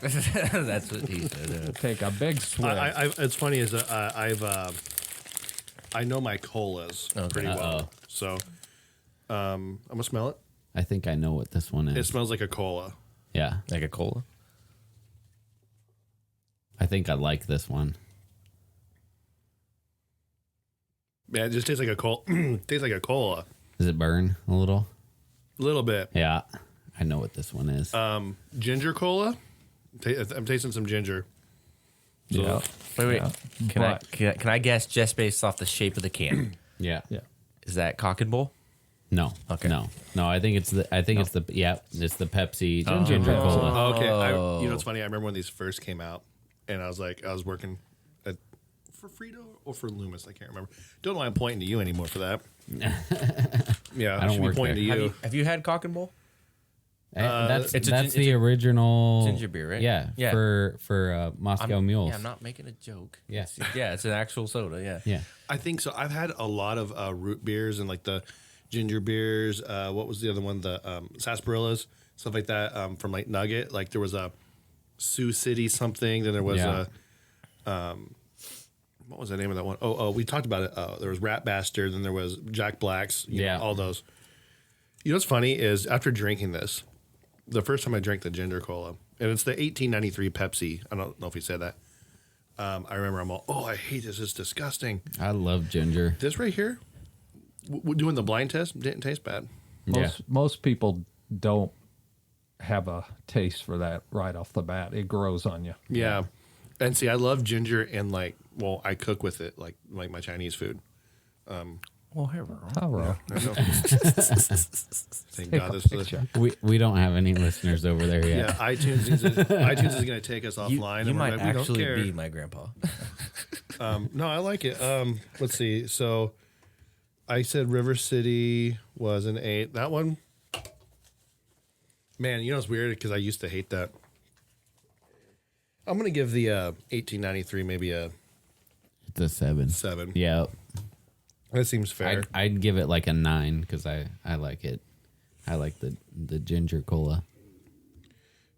That's what he said. Take a big swig. it's funny is that I know my colas pretty well. Uh-oh. So I'm gonna smell it. I think I know what this one is. It smells like a cola. Yeah. Like a cola? I think I like this one. Yeah, it just tastes like a cola. Tastes like a cola. Does it burn a little? A little bit. Yeah. I know what this one is. Ginger cola. I'm tasting some ginger. yeah. Wait. Yeah. Can I guess just based off the shape of the can? yeah. Yeah. Is that Cock and Bull? No. Okay. No. I think it's the it's the Pepsi ginger cola. Okay. You know what's funny? I remember when these first came out, and I was working for Frito or for Loomis. I can't remember. Don't know why I'm pointing to you anymore for that. Yeah, I don't should work be pointing there. to you. Have you had Cock and Bull? That's it's the original ginger beer, right? Yeah. Yeah. For Moscow Mules. Yeah, I'm not making a joke. Yeah. It's an actual soda. Yeah. Yeah. I think so. I've had a lot of root beers and like the ginger beers. What was the other one? The sarsaparillas, stuff like that. From like Nugget. Like there was a Sioux City something. Then there was what was the name of that one? Oh, we talked about it. There was Rat Bastard. Then there was Jack Black's. You know, all those. You know what's funny is after drinking this, the first time I drank the ginger cola, and it's the 1893 Pepsi. I don't know if he said that. I remember I'm all, I hate this. It's disgusting. I love ginger. This right here, doing the blind test, didn't taste bad. Most people don't have a taste for that right off the bat. It grows on you. Yeah. And see, I love ginger and I cook with it like my Chinese food. Well, here we Oh, well. I know. Thank Take God a this is. picture. We don't have any listeners over there Yeah, yet. iTunes is going to take us offline. You and we're might like, we don't actually care. be my grandpa. No, I like it. Let's see. So I said River City was an 8. That one, man, you know it's weird because I used to hate that. I'm gonna give the 1893 maybe a It's a 7. 7. Yeah. That seems fair. I'd give it like a 9 because I like it. I like the ginger cola.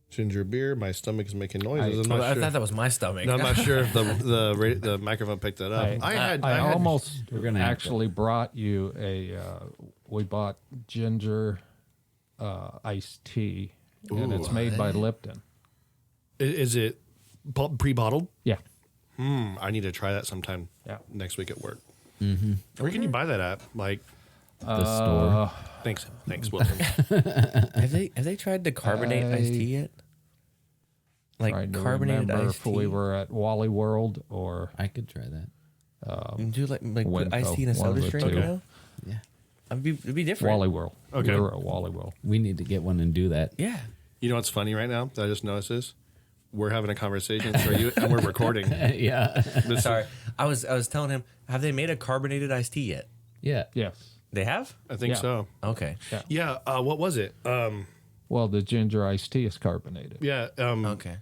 Ginger beer. My stomach is making noises. I thought that was my stomach. No, I'm not sure if the microphone picked that up. I had almost We're gonna have actually brought you we bought ginger iced tea, and it's made by Lipton. Is it pre-bottled? Yeah. I need to try that sometime. Yeah. Next week at work. Mm-hmm. Where can you buy that at? Like, The store. thanks, Wilson. Have they tried to carbonate iced tea yet? Like Trying to carbonated remember iced if tea. we were at Wally World or I could try that. You do like put Winco, iced tea in a one of soda the stream, two. you know? Yeah. It'd be different. Wally World. Okay. We were at Wally World. We need to get one and do that. Yeah. You know what's funny right now that I just noticed is we're having a conversation and we're recording. Yeah. Sorry. I was telling him, have they made a carbonated iced tea yet? Yeah. Yes. They have? I think Yeah. so. Okay. Yeah. What was it? Well, the ginger iced tea is carbonated. Yeah. Okay.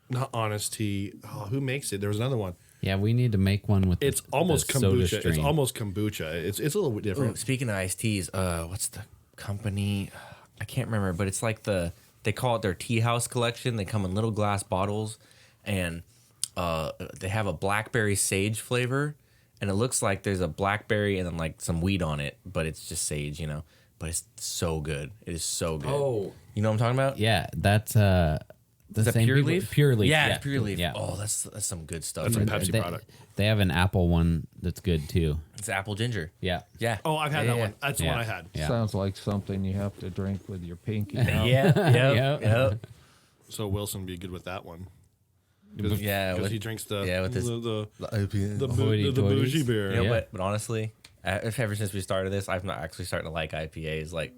Not Honest Tea. Oh, who makes it? There was another one. Yeah, we need to make one with It's the almost soda kombucha. It's stream. almost kombucha. It's a little bit Ooh, different. speaking of iced teas, what's the company? I can't remember, but it's like they call it their tea house collection. They come in little glass bottles, and they have a blackberry sage flavor, and it looks like there's a blackberry and then like some weed on it, but it's just sage, you know. But it's so good. It is so good. Oh. You know what I'm talking about? Yeah, that's the Is that same Pure people- Leaf? Pure Leaf. Yeah, it's Pure Leaf. Yeah. Oh, that's some good stuff. That's a right there. Pepsi product. They have an apple one that's good too. It's apple ginger. Yeah. Yeah. Oh, I've had Yeah, that yeah. one. That's the one I had. Yeah. Sounds like something you have to drink with your pinky. Yeah. out. Yep. Yep. So Wilson would be good with that one. Yeah, Because with- he drinks the yeah, with his- the The Hoity-toities. bougie beer. You know, Yeah. but honestly, ever since we started this, I've not actually starting to like IPAs. Like,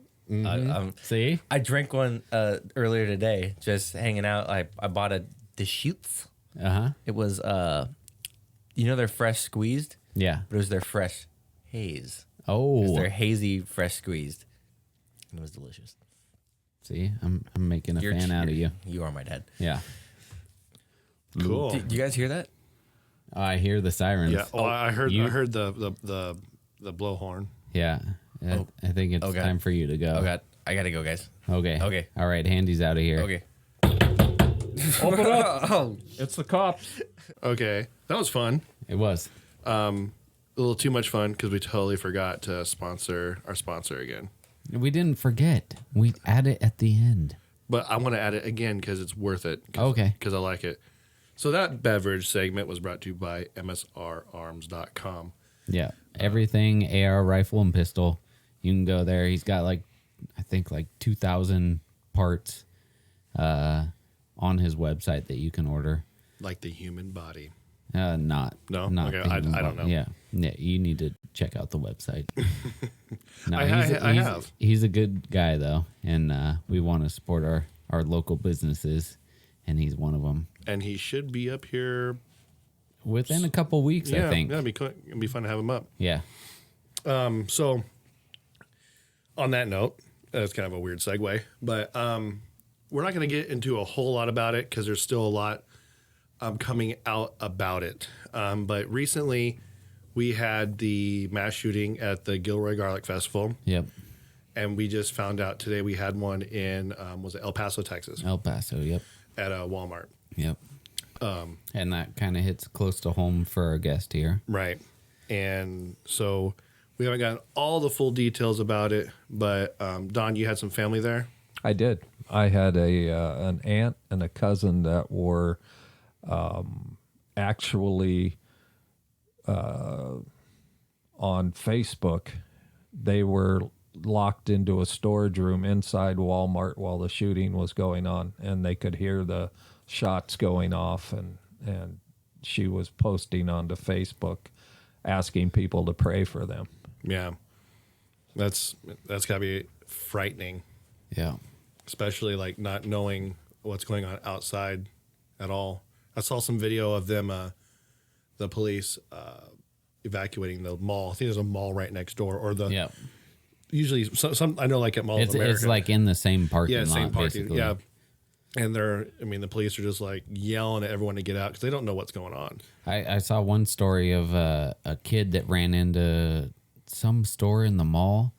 See? I drank one earlier today, just hanging out. I bought a Deschutes. Uh-huh. It was they're fresh squeezed, Yeah. but it was their fresh haze. It Oh. was their hazy fresh squeezed, and it was delicious. See? I'm making a fan out of you. You are my dad. Yeah. Cool. Do you guys hear that? I hear the sirens. Yeah. Oh, I heard. you- I heard the blowhorn. Yeah. I think it's Okay. time for you to go. Oh God, I gotta go, guys. Okay. Okay. All right. Handy's out of here. Okay. Open up. Oh, It's the cops. Okay, that was fun. It was. A little too much fun because we totally forgot to sponsor our sponsor again. We didn't forget. We add it at the end. But I want to add it again because it's worth it. Okay. Because I like it. So that beverage segment was brought to you by MSRarms.com. Yeah. Everything AR rifle and pistol. You can go there. He's got I think 2,000 parts on his website that you can order. Like the human body. Not. No? Not Okay, the I human don't body. know. Yeah. Yeah. You need to check out the website. No, I have. He's a good guy though, and we want to support our local businesses, and he's one of them. And he should be up here. Within a couple weeks, Yeah, I think. it'd be fun to have him up. Yeah. So, on that note, that's kind of a weird segue, but we're not going to get into a whole lot about it because there's still a lot coming out about it. But recently, we had the mass shooting at the Gilroy Garlic Festival, Yep. and we just found out today we had one in was it El Paso, Texas, El Paso. Yep. at a Walmart. Yep. And that kind of hits close to home for our guest here. Right. And so we haven't gotten all the full details about it, but Don, you had some family there. I did. I had an aunt and a cousin that were actually on Facebook. They were locked into a storage room inside Walmart while the shooting was going on, and they could hear the shots going off, and she was posting onto Facebook asking people to pray for them. Yeah. That's gotta be frightening, Yeah. especially like not knowing what's going on outside at all. I saw some video of them, the police evacuating the mall. I think there's a mall right next door, or the Yep. usually some I know like at Mall of It's America. like in the same parking yeah, lot, same parking. basically. Yeah, and the police are just like yelling at everyone to get out because they don't know what's going on. I saw one story of a kid that ran into some store in the mall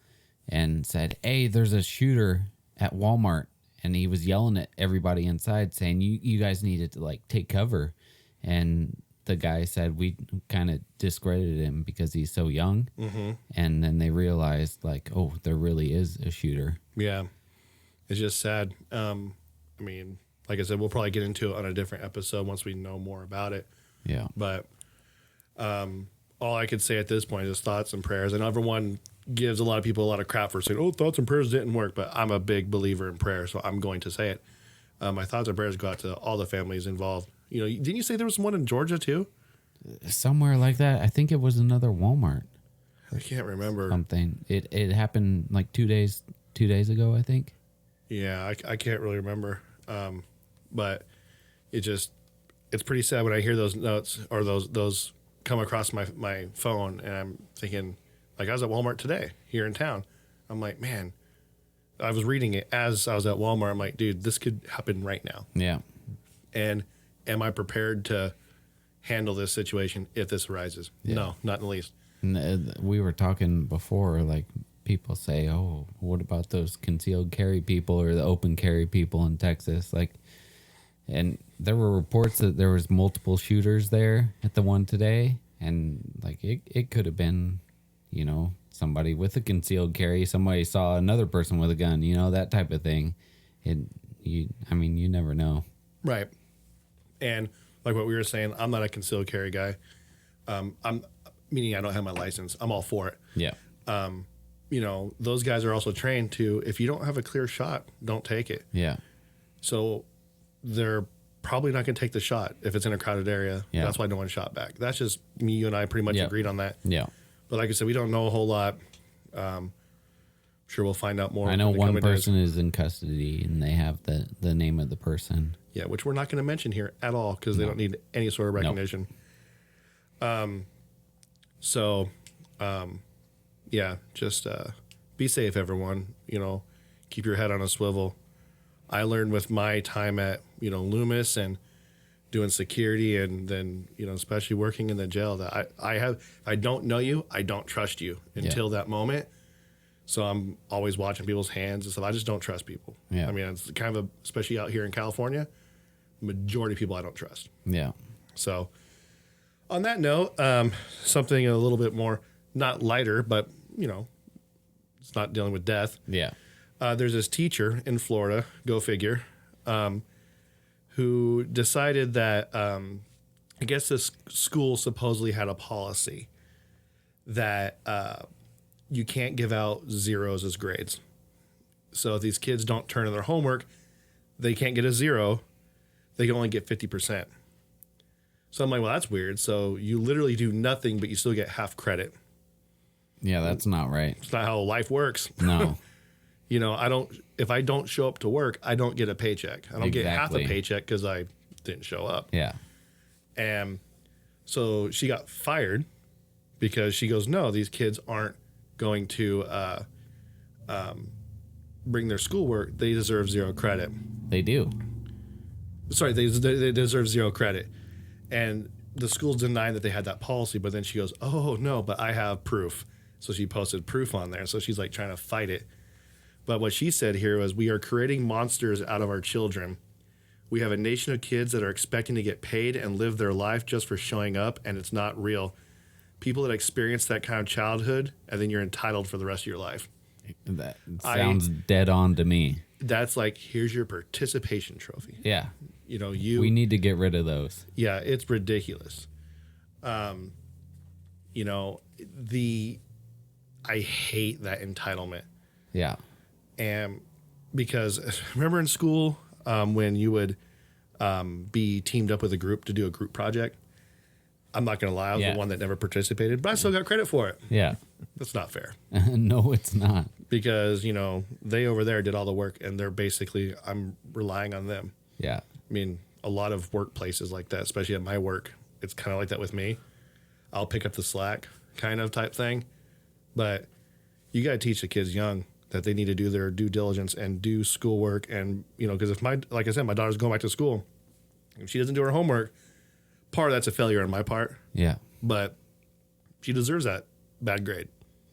and said, "Hey, there's a shooter at Walmart," and he was yelling at everybody inside, saying, "You guys needed to like take cover," and the guy said we kind of discredited him because he's so young, and then they realized like, oh, there really is a shooter. Yeah, it's just sad. I mean, like I said, we'll probably get into it on a different episode once we know more about it. Yeah, But all I could say at this point is thoughts and prayers. And everyone gives a lot of people a lot of crap for saying, "Oh, thoughts and prayers didn't work." But I'm a big believer in prayer, so I'm going to say it. My thoughts and prayers go out to all the families involved. You know, didn't you say there was one in Georgia too? somewhere like that. I think it was another Walmart. I can't remember. Something. It happened like 2 days ago, I think. Yeah, I can't really remember. But it's pretty sad when I hear those notes or those come across my phone, and I'm thinking, like, I was at Walmart today here in town. I'm like, man, I was reading it as I was at Walmart. I'm like, dude, this could happen right now. Yeah. And am I prepared to handle this situation if this arises? Yeah. No, not in the least. And we were talking before, like people say, "Oh, what about those concealed carry people or the open carry people in Texas?" Like, and there were reports that there was multiple shooters there at the one today, and like it could have been, somebody with a concealed carry. Somebody saw another person with a gun, that type of thing. You never know. Right. And like what we were saying, I'm not a concealed carry guy. I'm meaning I don't have my license. I'm all for it. Yeah. You know, those guys are also trained to, if you don't have a clear shot, don't take it. Yeah. So they're probably not going to take the shot if it's in a crowded area. Yeah. That's why no one shot back. That's just me, you and I pretty much Yeah. agreed on that. Yeah. But like I said, we don't know a whole lot. Sure, we'll find out more. I know in the one coming days. person is in custody and they have the name of the person. Yeah, which we're not going to mention here at all because they don't need any sort of recognition. Yeah, just be safe, everyone. You know, keep your head on a swivel. I learned with my time at, you know, Loomis and doing security and then, you know, especially working in the jail that I don't know you, I don't trust you until that moment. So I'm always watching people's hands and stuff. I just don't trust people. Yeah. I mean, it's kind of especially out here in California, majority of people I don't trust. Yeah. So on that note, something a little bit more, not lighter, but, you know, it's not dealing with death. Yeah. There's this teacher in Florida, go figure, who decided that I guess this school supposedly had a policy that you can't give out zeros as grades. So if these kids don't turn in their homework, they can't get a 0. They can only get 50%. So I'm like, well, that's weird. So you literally do nothing, but you still get half credit. Yeah, that's not right. It's not how life works. No. You know, if I don't show up to work, I don't get a paycheck. I don't get half a paycheck because I didn't show up. Yeah. And so she got fired because she goes, no, these kids aren't going to bring their schoolwork. They deserve 0 credit. They do. Sorry, they deserve 0 credit. And the school denied that they had that policy, but then she goes, oh, no, but I have proof. So she posted proof on there. So she's like trying to fight it. But what she said here was, we are creating monsters out of our children. We have a nation of kids that are expecting to get paid and live their life just for showing up, and it's not real. People that experience that kind of childhood, and then you're entitled for the rest of your life. That sounds dead on to me. That's like, here's your participation trophy. Yeah. You know, We need to get rid of those. Yeah, it's ridiculous. You know, I hate that entitlement. Yeah. And because remember in school when you would be teamed up with a group to do a group project? I'm not going to lie, I was the one that never participated, but I still got credit for it. Yeah. That's not fair. No, it's not. Because, you know, they over there did all the work and they're basically, I'm relying on them. Yeah. I mean, a lot of workplaces like that, especially at my work, it's kind of like that with me. I'll pick up the slack kind of type thing. But you got to teach the kids young that they need to do their due diligence and do schoolwork. And, you know, because like I said, my daughter's going back to school. If she doesn't do her homework, part of that's a failure on my part. Yeah. But she deserves that bad grade.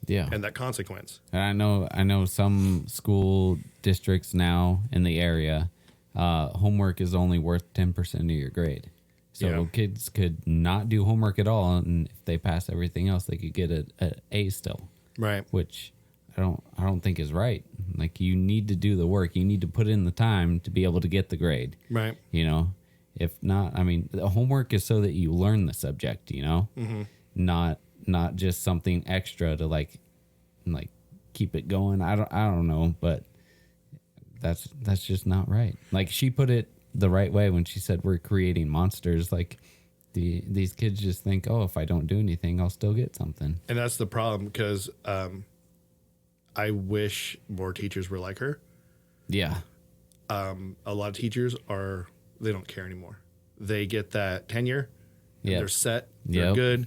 Yeah. And that consequence. And I know some school districts now in the area, homework is only worth 10% of your grade. So kids could not do homework at all, and if they pass everything else, they could get an A still. Right. Which I don't think is right. Like, you need to do the work. You need to put in the time to be able to get the grade. Right. You know, if not, I mean, the homework is so that you learn the subject. You know, not just something extra to like keep it going. I don't know, but that's just not right. Like, she put it the right way when she said we're creating monsters. Like, these kids just think, oh, if I don't do anything, I'll still get something. And that's the problem, because I wish more teachers were like her. Yeah. A lot of teachers they don't care anymore. They get that tenure. Yeah. They're set. They're good.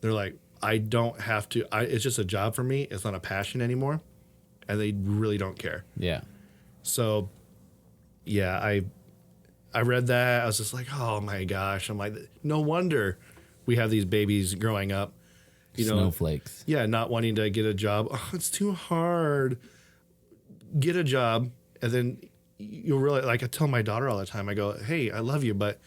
They're like, I don't have to. It's just a job for me. It's not a passion anymore. And they really don't care. Yeah. So, yeah, I read that. I was just like, oh my gosh. I'm like, no wonder we have these babies growing up. You know, snowflakes. Yeah, not wanting to get a job. Oh, it's too hard. Get a job, and then you'll really, like, I tell my daughter all the time, I go, hey, I love you, but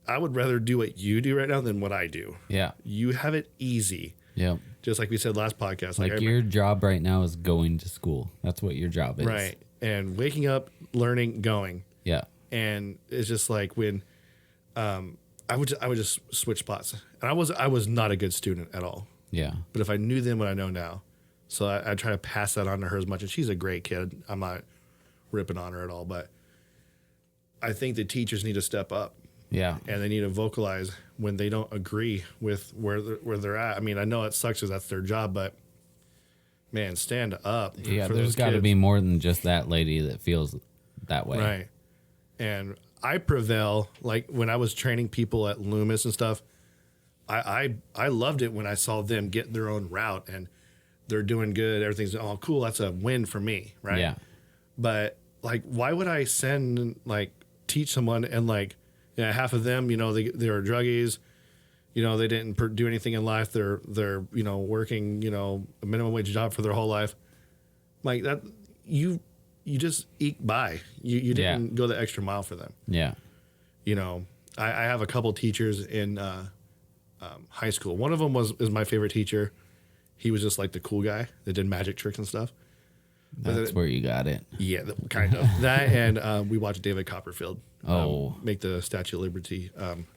I would rather do what you do right now than what I do. Yeah. You have it easy. Yep. Just like we said last podcast. Like your job right now is going to school. That's what your job is. Right. And waking up, learning, going. Yeah. And it's just like when I would just switch spots. And I was not a good student at all. Yeah. But if I knew then what I know now, so I try to pass that on to her as much. And she's a great kid. I'm not ripping on her at all, but I think the teachers need to step up. Yeah. And they need to vocalize when they don't agree with where they're at. I mean, I know it sucks because that's their job, but man, stand up. Yeah, for there's those got to kids. be more than just that lady that feels that way. Right. And I prevail, like when I was training people at Loomis and stuff, I loved it when I saw them get their own route and they're doing good. Everything's all cool. That's a win for me. Right. Yeah. But like, why would I teach someone and half of them, they were druggies, they didn't do anything in life. They're working, a minimum wage job for their whole life. Like that, you just eke by. You didn't go the extra mile for them. Yeah. I have a couple teachers in high school. One of them is my favorite teacher. He was just like the cool guy that did magic tricks and stuff. That's where you got it. Yeah, kind of. That and we watched David Copperfield make the Statue of Liberty,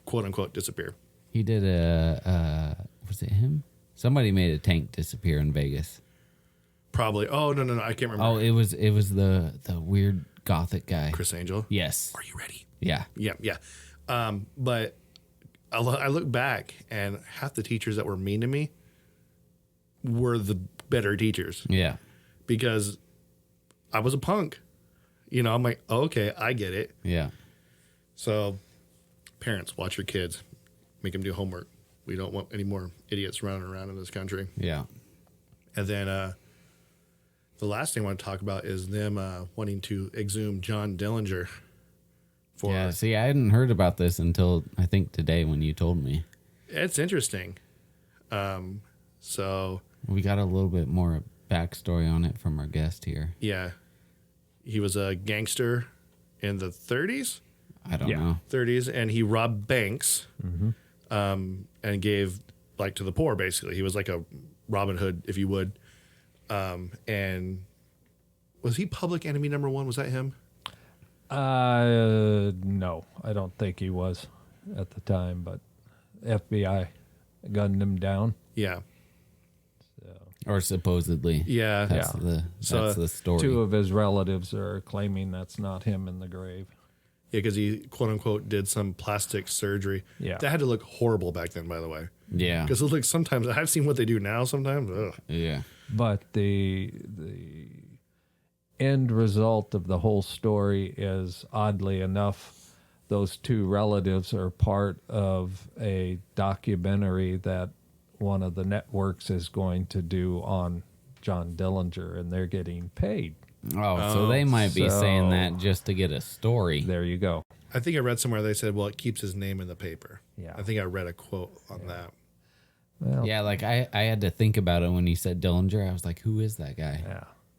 quote unquote, disappear. He did was it him? Somebody made a tank disappear in Vegas. Probably. Oh, no, I can't remember. Oh, it was the weird gothic guy. Chris Angel. Yes. Are you ready? Yeah. Yeah. But I look back and half the teachers that were mean to me were the better teachers Yeah. because I was a punk. I'm like, oh, okay, I get it. Yeah. So parents, watch your kids. Make them do homework. We don't want any more idiots running around in this country. Yeah. And then the last thing I want to talk about is them wanting to exhume John Dillinger. Yeah. See, I hadn't heard about this until I think today when you told me. It's interesting. So We got a little bit more backstory on it from our guest here. yeah, he was a gangster in the 30s, I don't know. and he robbed banks, and gave to the poor. Basically, he was like a Robin Hood, if you would. And was he public enemy number one? Was that him? No, I don't think he was at the time, but FBI gunned him down. Yeah. Or supposedly. Yeah. That's the story. Two of his relatives are claiming that's not him in the grave. Yeah, because he, quote unquote, did some plastic surgery. Yeah. That had to look horrible back then, by the way. Yeah. Because it looks sometimes, I've seen what they do now sometimes. Ugh. Yeah. But the end result of the whole story is, oddly enough, those two relatives are part of a documentary that one of the networks is going to do on John Dillinger, and they're getting paid. Oh, so they might be So- saying that just to get a story. There you go. I think I read somewhere they said, well, it keeps his name in the paper. Yeah. I think I read a quote on that. Well, Yeah, like I had to think about it when you said Dillinger. I was like, who is that guy?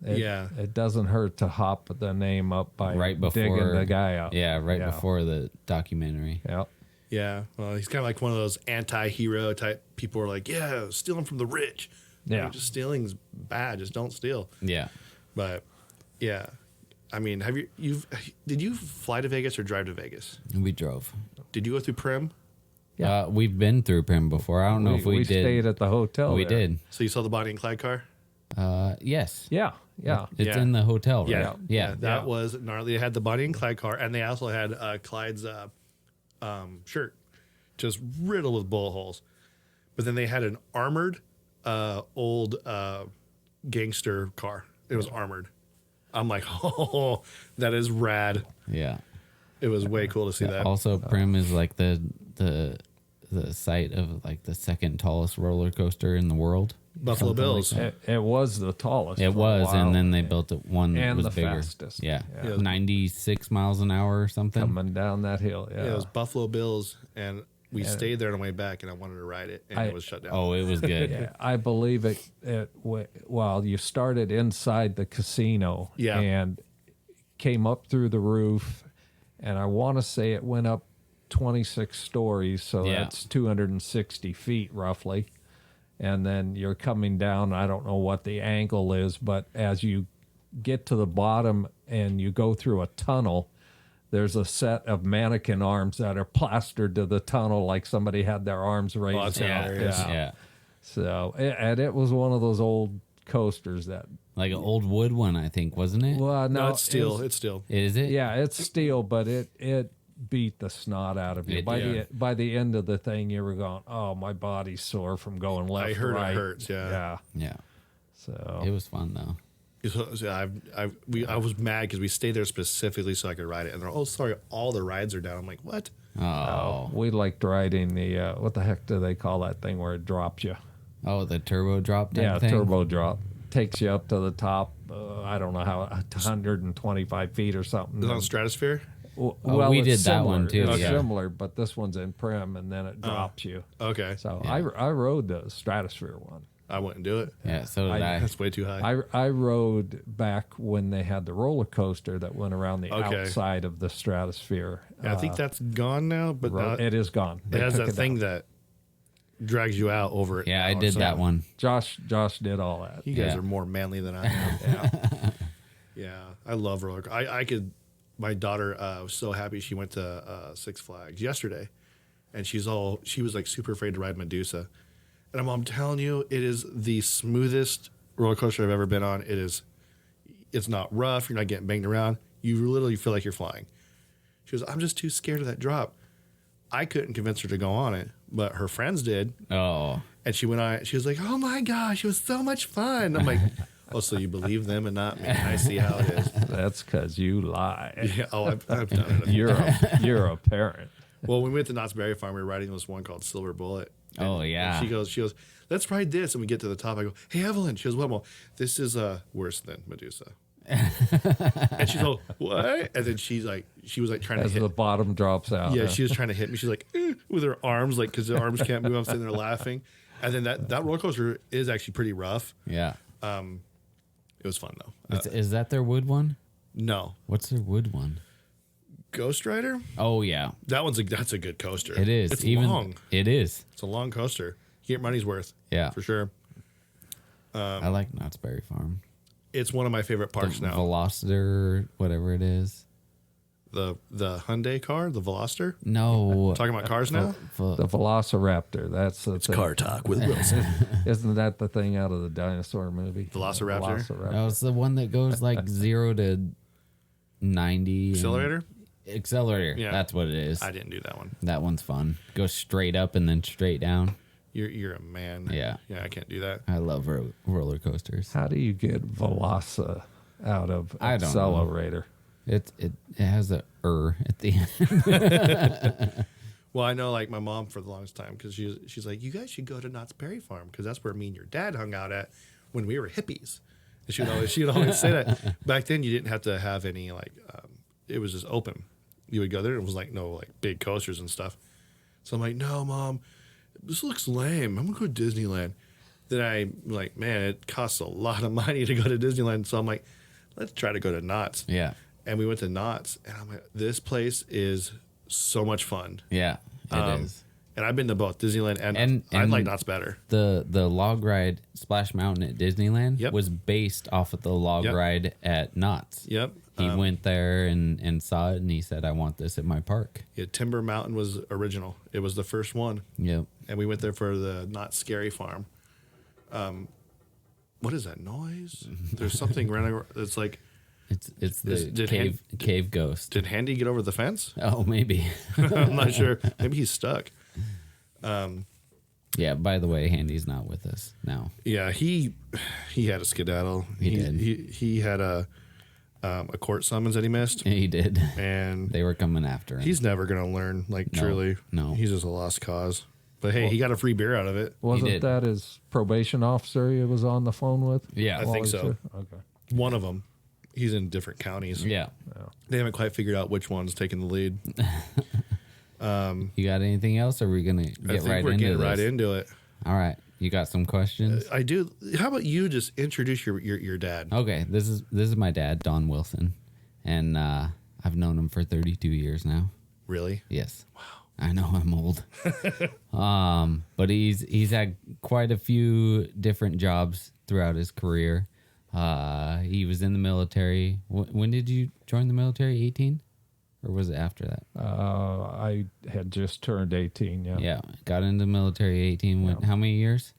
yeah. It doesn't hurt to hop the name up by Right before digging the guy up. Yeah, right Yeah. before the documentary. Yeah. Yeah. Well, he's kind of like one of those anti-hero type people who are like, yeah, stealing from the rich. Yeah. Just stealing's bad. Just don't steal. Yeah. But yeah. I mean, did you fly to Vegas or drive to Vegas? We drove. Did you go through Prim? Yeah. We've been through Prim before. I don't know if we did. stayed at the hotel. We there. did. So you saw the Bonnie and Clyde car? Yes. Yeah. Yeah. It's Yeah. in the hotel, right? Yeah. Yeah. That was gnarly. They had the Bonnie and Clyde car, and they also had Clyde's shirt, just riddled with bullet holes. But then they had an armored old gangster car. It was armored. I'm like, oh, that is rad. Yeah. It was way cool to see that. Also, Prim is like the site of like the second tallest roller coaster in the world. Buffalo Something like Bills. that. It was the tallest. It for a was, while. and then they built it one that And was the bigger. fastest. Yeah. Yeah. 96 miles an hour or something. coming down that hill. Yeah. Yeah, it was Buffalo Bills, and we stayed there on the way back, and I wanted to ride it, and it was shut down. Oh, it was good. Yeah, I believe well, you started inside the casino Yeah. and came up through the roof, and I want to say it went up 26 stories, so Yeah. that's 260 feet roughly. And then you're coming down, I don't know what the angle is, but as you get to the bottom and you go through a tunnel, there's a set of mannequin arms that are plastered to the tunnel like somebody had their arms raised. that's up. hilarious. Yeah. So, and it was one of those old coasters that, Like an old wood one, I think, wasn't it? well, No, it's steel. was- It's steel. Is it? yeah, it's steel, but it beat the snot out of you. It By the end of the thing, you were going, "Oh, my body's sore from going left I heard right." it hurts. Yeah. Yeah. So It was fun though. So I was mad because we stayed there specifically so I could ride it, and they're oh sorry, all the rides are down. I'm like, what? Oh. we liked riding the what the heck do they call that thing where it drops you? Oh, the turbo drop type thing? Turbo drop takes you up to the top. I don't know how 125 feet or something. Is it on Stratosphere? Well, we it's did that similar. one too, It's yeah. similar, but this one's in prim, and then it drops you. Okay, So I rode the Stratosphere one. I wouldn't do it. Yeah, so did I. That's way too high. I rode back when they had the roller coaster that went around the Okay. outside of the Stratosphere. Yeah, I think that's gone now, but now It is gone. it They has took that thing down. that drags you out over it. Yeah, I now, did so that one. Josh did all that. You guys Yeah. are more manly than I am. Yeah, I love roller. I could. My daughter was so happy she went to Six Flags yesterday, and she was like super afraid to ride Medusa, and I'm telling you, it is the smoothest roller coaster I've ever been on. It's not rough. You're not getting banged around. You literally feel like you're flying. She goes, I'm just too scared of that drop. I couldn't convince her to go on it, but her friends did. Oh. And she went on it. She was like, oh my gosh, it was so much fun. I'm like, oh, so you believe them and not me. I see how it is. That's because you lie. Yeah, I've done it. You're a parent. Well, when we went to Knott's Berry Farm, we were riding this one called Silver Bullet. Oh, yeah. And she goes, let's ride this. And we get to the top. I go, hey, Evelyn. She goes, what? Well, this is worse than Medusa. And she's like, what? And then she was like trying to As hit. the bottom drops out. Yeah, huh? she was trying to hit me. She's like, with her arms, like, because the arms can't move. I'm sitting there laughing. And then that roller coaster is actually pretty rough. Yeah. It was fun, though. Is that their wood one? No. What's their wood one? Ghost Rider? Oh, yeah. That's a good coaster. It is. It's Even long. It is. It's a long coaster. You get money's worth. Yeah. For sure. I like Knott's Berry Farm. It's one of my favorite The parks now. Velociter, whatever it is. The Hyundai car, the Veloster. No. Talking about cars now. The Velociraptor. That's the thing. Talk with Wilson. Isn't that the thing out of the dinosaur movie? Velociraptor? That was the one that goes like 0 to 90. Accelerator. Accelerator. Yeah. That's what it is. I didn't do that one. That one's fun. Goes straight up and then straight down. You're a man. Yeah. Yeah, I can't do that. I love roller coasters. How do you get Veloci out of I don't know. Accelerator? It has a at the end. Well, I know, like my mom for the longest time, because she's like, you guys should go to Knott's Berry Farm because that's where me and your dad hung out at when we were hippies. And she'd always say that. Back then, you didn't have to have any it was just open. You would go there, and it was like no like big coasters and stuff. So I'm like, no, Mom, this looks lame. I'm gonna go to Disneyland. Then I'm like, man, it costs a lot of money to go to Disneyland. So I'm like, let's try to go to Knott's. Yeah. And we went to Knott's, and I'm like, this place is so much fun. Yeah. It is. And I've been to both Disneyland and I and like Knott's better. The log ride Splash Mountain at Disneyland Yep. was based off of the log Yep. ride at Knott's. Yep. He went there and saw it, and he said, I want this at my park. Yeah, Timber Mountain was original. It was the first one. Yep. And we went there for the Not Scary Farm. What is that noise? There's something running. It's like, It's the Did cave ghost. did Handy get over the fence? Oh, maybe. I'm not sure. Maybe he's stuck. Yeah, by the way, Handy's not with us now. Yeah, he had a skedaddle. He did. He had a court summons that he missed, He did. and They were coming after him. he's never gonna learn. Like No, truly, no. he's just a lost cause. But hey, he got a free beer out of it. Wasn't did. that his probation officer he was on the phone with? Yeah. I think While he so. was there? Okay. One of them. He's in different counties. Yeah. They haven't quite figured out which one's taking the lead. You got anything else, or are we going to I get think right we're into getting this? right into it. All right. You got some questions? I do. How about you just introduce your dad? Okay. This is my dad, Don Wilson. And I've known him for 32 years now. Really? Yes. Wow. I know I'm old. But he's had quite a few different jobs throughout his career. He was in the military. When did you join the military? 18? or was it after that? I had just turned 18. Yeah. Yeah, got into the military 18. Went how many years?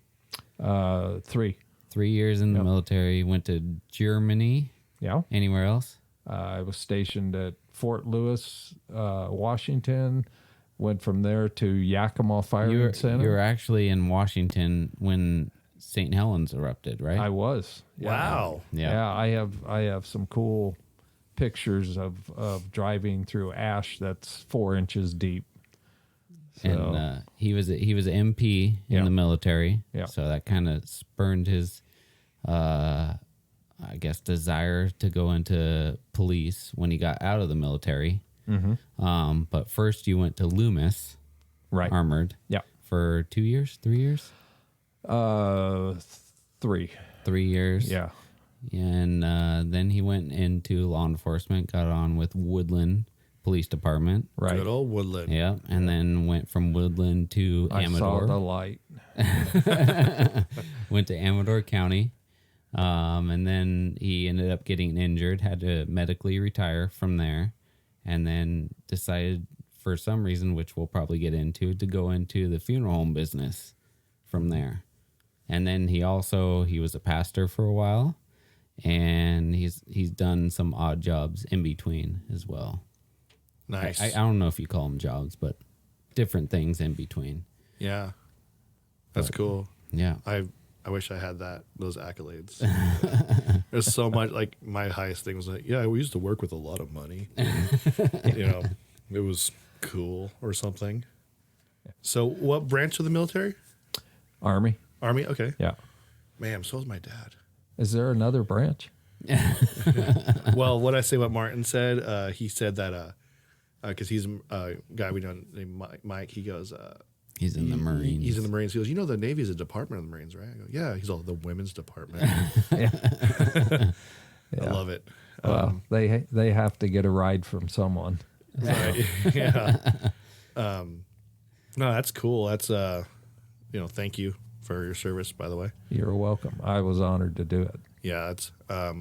3. 3 years in the military. Went to Germany. Yeah. Anywhere else? I was stationed at Fort Lewis, Washington. Went from there to Yakima Firing Center. You were actually in Washington when St. Helens erupted, right? I was. Yeah. Wow. Yeah. I have some cool pictures of driving through ash that's 4 inches deep. So, And he was an MP in the military. Yeah. So that kind of spurned his, I guess, desire to go into police when he got out of the military. Mm-hmm. But first you went to Loomis, right. armored. Yeah. For 2 years, 3 years? 3. 3 years. Yeah. And then he went into law enforcement, got on with Woodland Police Department. Right. Good old Woodland. Yeah. And then went from Woodland to I Amador. saw the light. Went to Amador County. And then he ended up getting injured, had to medically retire from there, and then decided for some reason, which we'll probably get into, to go into the funeral home business from there. And then he was a pastor for a while, and he's done some odd jobs in between as well. Nice. I don't know if you call them jobs, but different things in between. Yeah. That's cool. Yeah. I wish I had those accolades. There's so much, like, my highest thing was like, yeah, we used to work with a lot of money. It was cool or something. So what branch of the military? Army. Army? Okay. Yeah. Man, so is my dad. Is there another branch? Well, what Martin said, he said that, because he's a guy we know named Mike, he goes, He's in the Marines. He's in the Marines. He goes, the Navy is a department of the Marines, right? I go, yeah. He's all the women's department. I love it. Well, they have to get a ride from someone. Right. Yeah. No, that's cool. That's thank you for your service, by the way. You're welcome. I was honored to do it. Yeah, it's I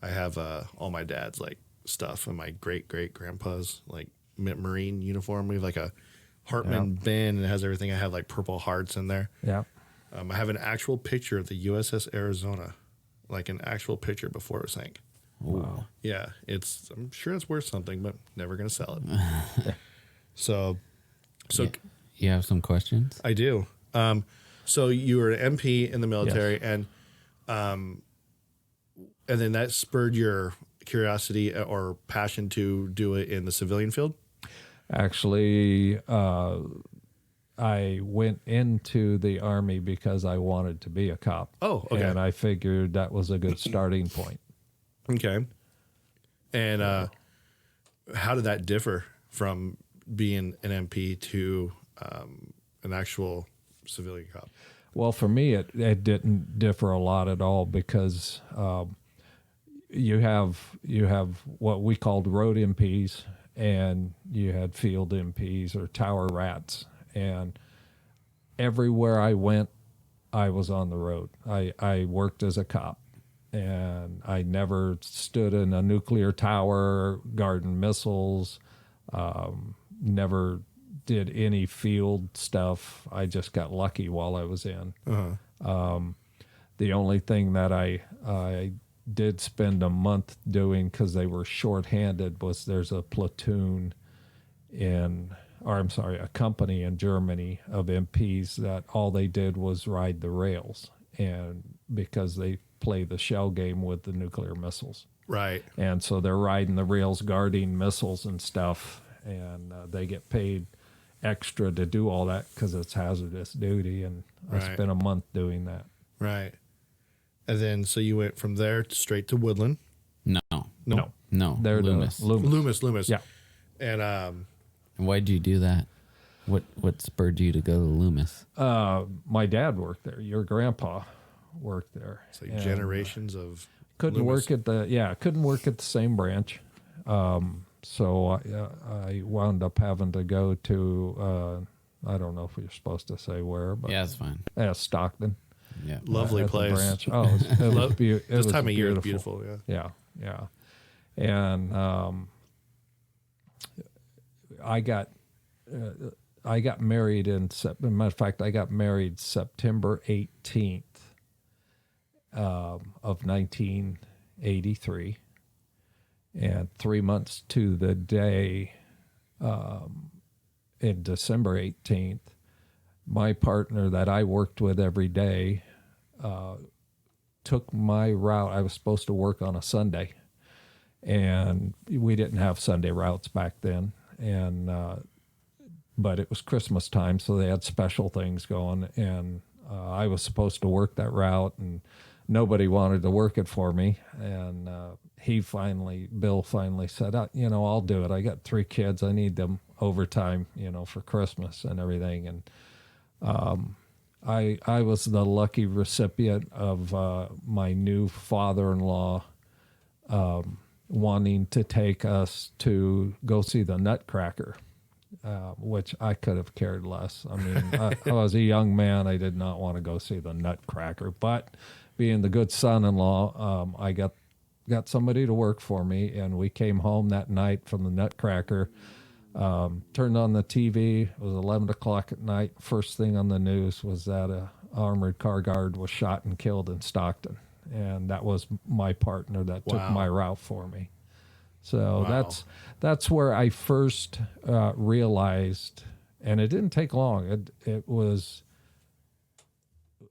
have all my dad's like stuff and my great grandpa's like Marine uniform. We have like a Hartman bin, and it has everything. I have like Purple Hearts in there. Yeah. I have an actual picture of the USS Arizona, like an actual picture before it sank. Wow. Yeah, I'm sure it's worth something, but never gonna sell it. So You have some questions? I do. So you were an MP in the military, Yes. and then that spurred your curiosity or passion to do it in the civilian field. Actually, I went into the Army because I wanted to be a cop. Oh, okay. And I figured that was a good starting point. Okay. And how did that differ from being an MP to an actual civilian cop? Well, for me, it didn't differ a lot at all because you have what we called road MPs, and you had field MPs or tower rats. And everywhere I went, I was on the road. I worked as a cop, and I never stood in a nuclear tower, guarding missiles, never did any field stuff. I just got lucky while I was in. The only thing that I did spend a month doing, because they were shorthanded, was there's a platoon a company in Germany of MPs that all they did was ride the rails, and because they play the shell game with the nuclear missiles. Right. And so they're riding the rails, guarding missiles and stuff, and they get paid extra to do all that because it's hazardous duty, and I Right. spent a month doing that. Right. And then, so you went from there straight to Woodland. No. They're Loomis. the Loomis. Loomis. Yeah. And And why'd you do that? What spurred you to go to Loomis? My dad worked there. Your grandpa worked there. it's like And, generations of couldn't Loomis. work at the same branch. So I wound up having to go to I don't know if you're supposed to say where, but Yeah, that's fine. Stockton. Yeah. Lovely at the place. branch. Oh, it was This time of year is beautiful. Yeah. Yeah. And I got married matter of fact, I got married September 18th of 1983, and 3 months to the day, in December 18th, my partner that I worked with every day took my route. I was supposed to work on a Sunday, and we didn't have Sunday routes back then, and but it was Christmas time, so they had special things going, and I was supposed to work that route, and nobody wanted to work it for me, and Bill finally said, I'll do it. I got 3 kids. I need them overtime, for Christmas and everything, and I was the lucky recipient of my new father-in-law wanting to take us to go see the Nutcracker, which I could have cared less. I mean, I was a young man. I did not want to go see the Nutcracker, but being the good son-in-law, I got somebody to work for me, and we came home that night from the Nutcracker. Turned on the TV. It was 11 o'clock at night. First thing on the news was that a armored car guard was shot and killed in Stockton, and that was my partner that took my route for me. So that's where I first realized, and it didn't take long. It was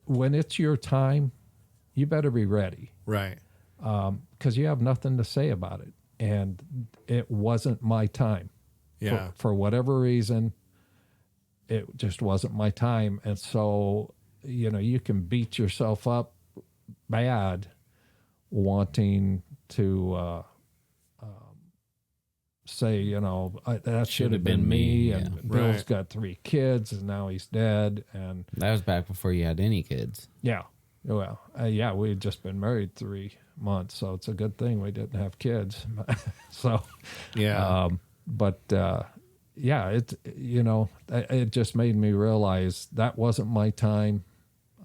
when it's your time, you better be ready, Right. because you have nothing to say about it, and it wasn't my time. Yeah. For whatever reason, it just wasn't my time. And so, you can beat yourself up bad wanting to say, that should have been me. And Bill's got 3 kids, and now he's dead. And That was back before you had any kids. yeah. Well, we had just been married 3 months, so it's a good thing we didn't have kids. So, Yeah. But it just made me realize that wasn't my time.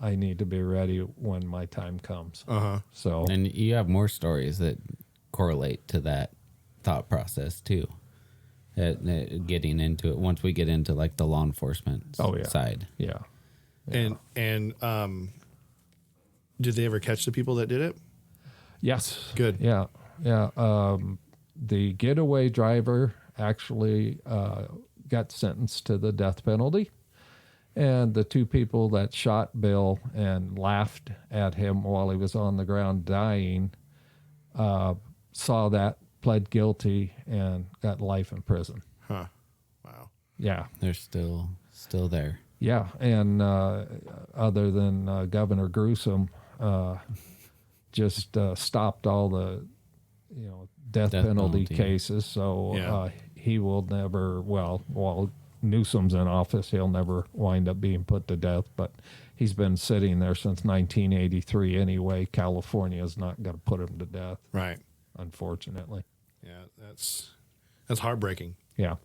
I need to be ready when my time comes. So, And you have more stories that correlate to that thought process too. Getting into it once we get into like the law enforcement side. yeah. And did they ever catch the people that did it? Yes. Good. Yeah. The getaway driver actually got sentenced to the death penalty. And the 2 people that shot Bill and laughed at him while he was on the ground dying saw that, pled guilty, and got life in prison. Huh. Wow. Yeah. They're still there. Yeah. And other than Governor Gruesome just stopped all the death penalty cases. So he will never, while Newsom's in office, he'll never wind up being put to death. But he's been sitting there since 1983 anyway. California's not going to put him to death. Right. Unfortunately. Yeah. That's heartbreaking. Yeah.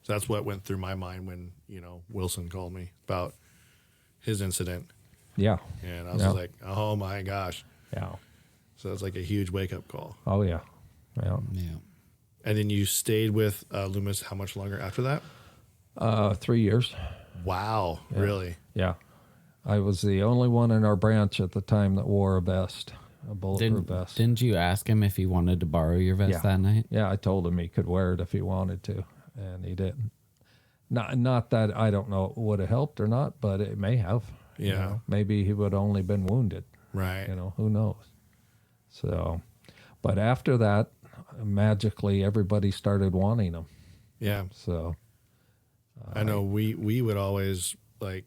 So that's what went through my mind when, Wilson called me about his incident. Yeah. And I was just like, oh my gosh. Yeah. So that's like a huge wake up call. Oh, yeah. Yeah. Yeah. And then you stayed with Loomis how much longer after that? 3 years. Wow. Really? Yeah. I was the only one in our branch at the time that wore a vest, a bulletproof vest. Didn't you ask him if he wanted to borrow your vest that night? Yeah, I told him he could wear it if he wanted to, and he didn't. Not that I don't know it would have helped or not, but it may have. Yeah. Maybe he would have only been wounded. Right. Who knows? So, but after that, magically everybody started wanting them. Yeah. So I know we would always like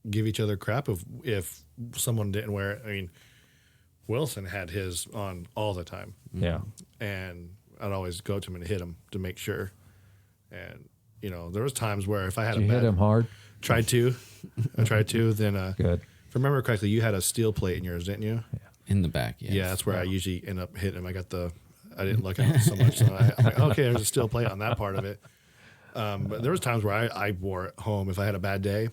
give each other crap if someone didn't wear it. I mean, Wilson had his on all the time. Yeah. And I'd always go to him and hit him to make sure. And, there was times where if I had Did you hit him hard? I tried to, then Good. if I remember correctly, you had a steel plate in yours, didn't you? Yeah. In the back, yes. Yeah, that's where I usually end up hitting him. I didn't look at it so much. So I'm like, okay, there's a steel plate on that part of it. But there was times where I wore it home. If I had a bad day,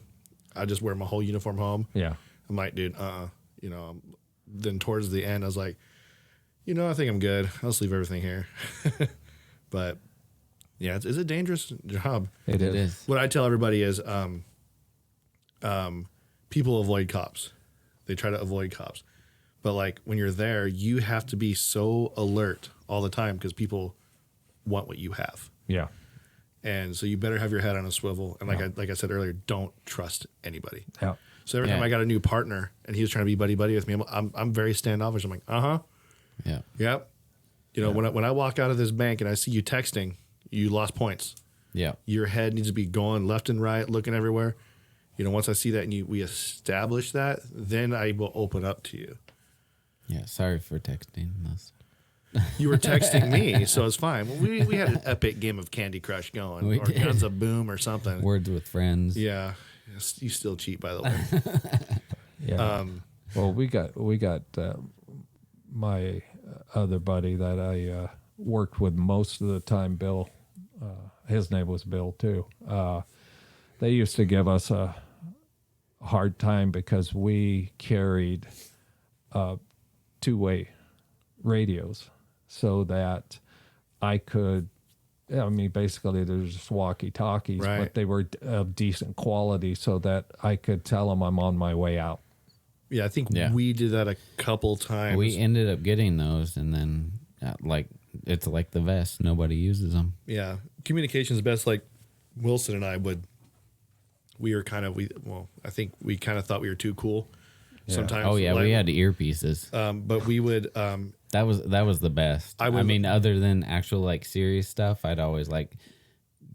I just wear my whole uniform home. Yeah. I'm like, dude, then towards the end, I was like, I think I'm good. I'll just leave everything here. But Yeah, it's a dangerous job. It It is. is. What I tell everybody is people avoid cops. They try to avoid cops. But like when you're there, you have to be so alert all the time because people want what you have. Yeah. And so you better have your head on a swivel. And like I said earlier, don't trust anybody. Yeah. So every time Yeah. I got a new partner and he was trying to be buddy with me, I'm very standoffish. I'm like, Yeah. yep. You know, when I walk out of this bank and I see you texting, you lost points. Yeah. Your head needs to be going left and right, looking everywhere. You know, once I see that and we establish that, then I will open up to you. Yeah. Sorry for texting us. You were texting me, so it's fine. Well, we had an epic game of Candy Crush going, We or did. Guns of Boom, or something. Words with friends. Yeah, you still cheat, by the way. Yeah. Well, we got my other buddy that I worked with most of the time, Bill. His name was Bill too. They used to give us a hard time because we carried two-way radios, so that I could. I mean, basically, they're just walkie-talkies, Right. but they were of decent quality, so that I could tell them I'm on my way out. Yeah, I think Yeah. we did that a couple times. We ended up getting those, and then like it's like the vest. Nobody uses them. Yeah, communication's best. Like Wilson and I we were kind of I think we kind of thought we were too cool. Sometimes. Oh yeah, like, we had earpieces. but we would. That was the best. I I, would- mean, other than actual like serious stuff, I'd always like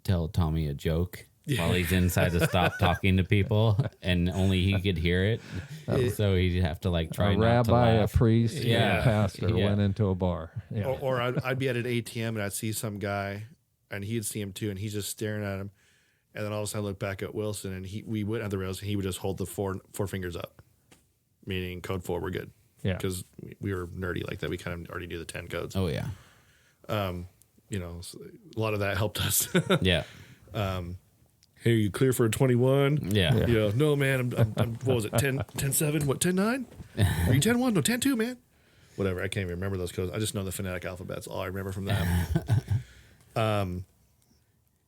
tell Tommy a joke while he's inside to stop talking to people, and only he could hear it. So he'd have to like try A not to rabbi, a laugh. priest, and Yeah. a pastor Yeah. went into a bar. Yeah. Or I'd be at an ATM and I'd see some guy, and he'd see him too, and he's just staring at him. And then all of a sudden I look back at Wilson, and we went on the rails, and he would just hold the four fingers up, meaning code 4, we're good. Yeah. Because we were nerdy like that. We kind of already knew the 10 codes. Oh yeah, You know, so a lot of that helped us. yeah, Hey, you clear for a 21? yeah. You know, no, man, I'm what was it, 10-7? What, 10-9? Are you 10-1? No, 10-2, man. Whatever, I can't even remember those codes. I just know the phonetic alphabet's all I remember from that.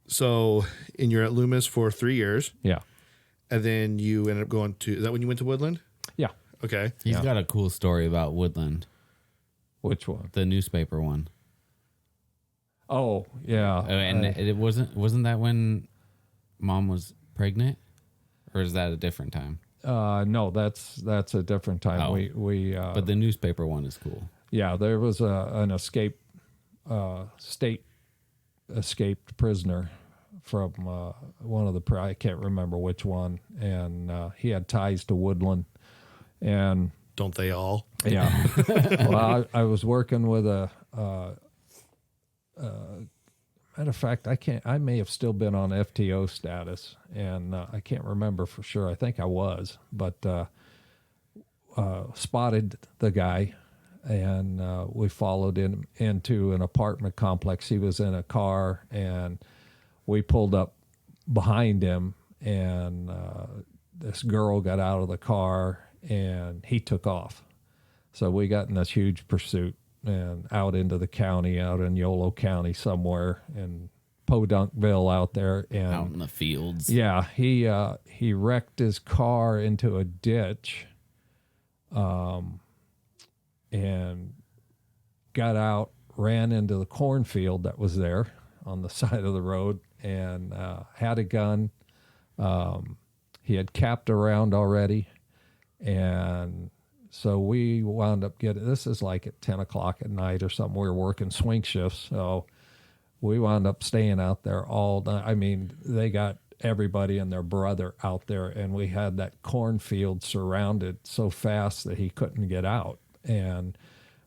So, and you're at Loomis for 3 years, Yeah. and then you ended up going to, is that when you went to Woodland? Yeah. Okay. He's got a cool story about Woodland, Which one? the newspaper one. Oh, yeah. And it wasn't that when Mom was pregnant, or is that a different time? No, that's a different time. Oh. We But the newspaper one is cool. yeah, there was an state escaped prisoner from one of the I can't remember which one, and he had ties to Woodland, and Don't they all? yeah. Well, I was working with a matter of fact, I may have still been on FTO status, and I can't remember for sure. I think I was, but spotted the guy, and we followed him into an apartment complex. He was in a car, and we pulled up behind him, and this girl got out of the car, and he took off. So we got in this huge pursuit and out into the county, out in Yolo County somewhere, in Podunkville out there. And Out in the fields. yeah, he wrecked his car into a ditch, and got out, ran into the cornfield that was there on the side of the road, and had a gun. He had capped around already, and so we wound up getting, this is like at 10 o'clock at night or something. We were working swing shifts, so we wound up staying out there all night. I mean, they got everybody and their brother out there, and we had that cornfield surrounded so fast that he couldn't get out. And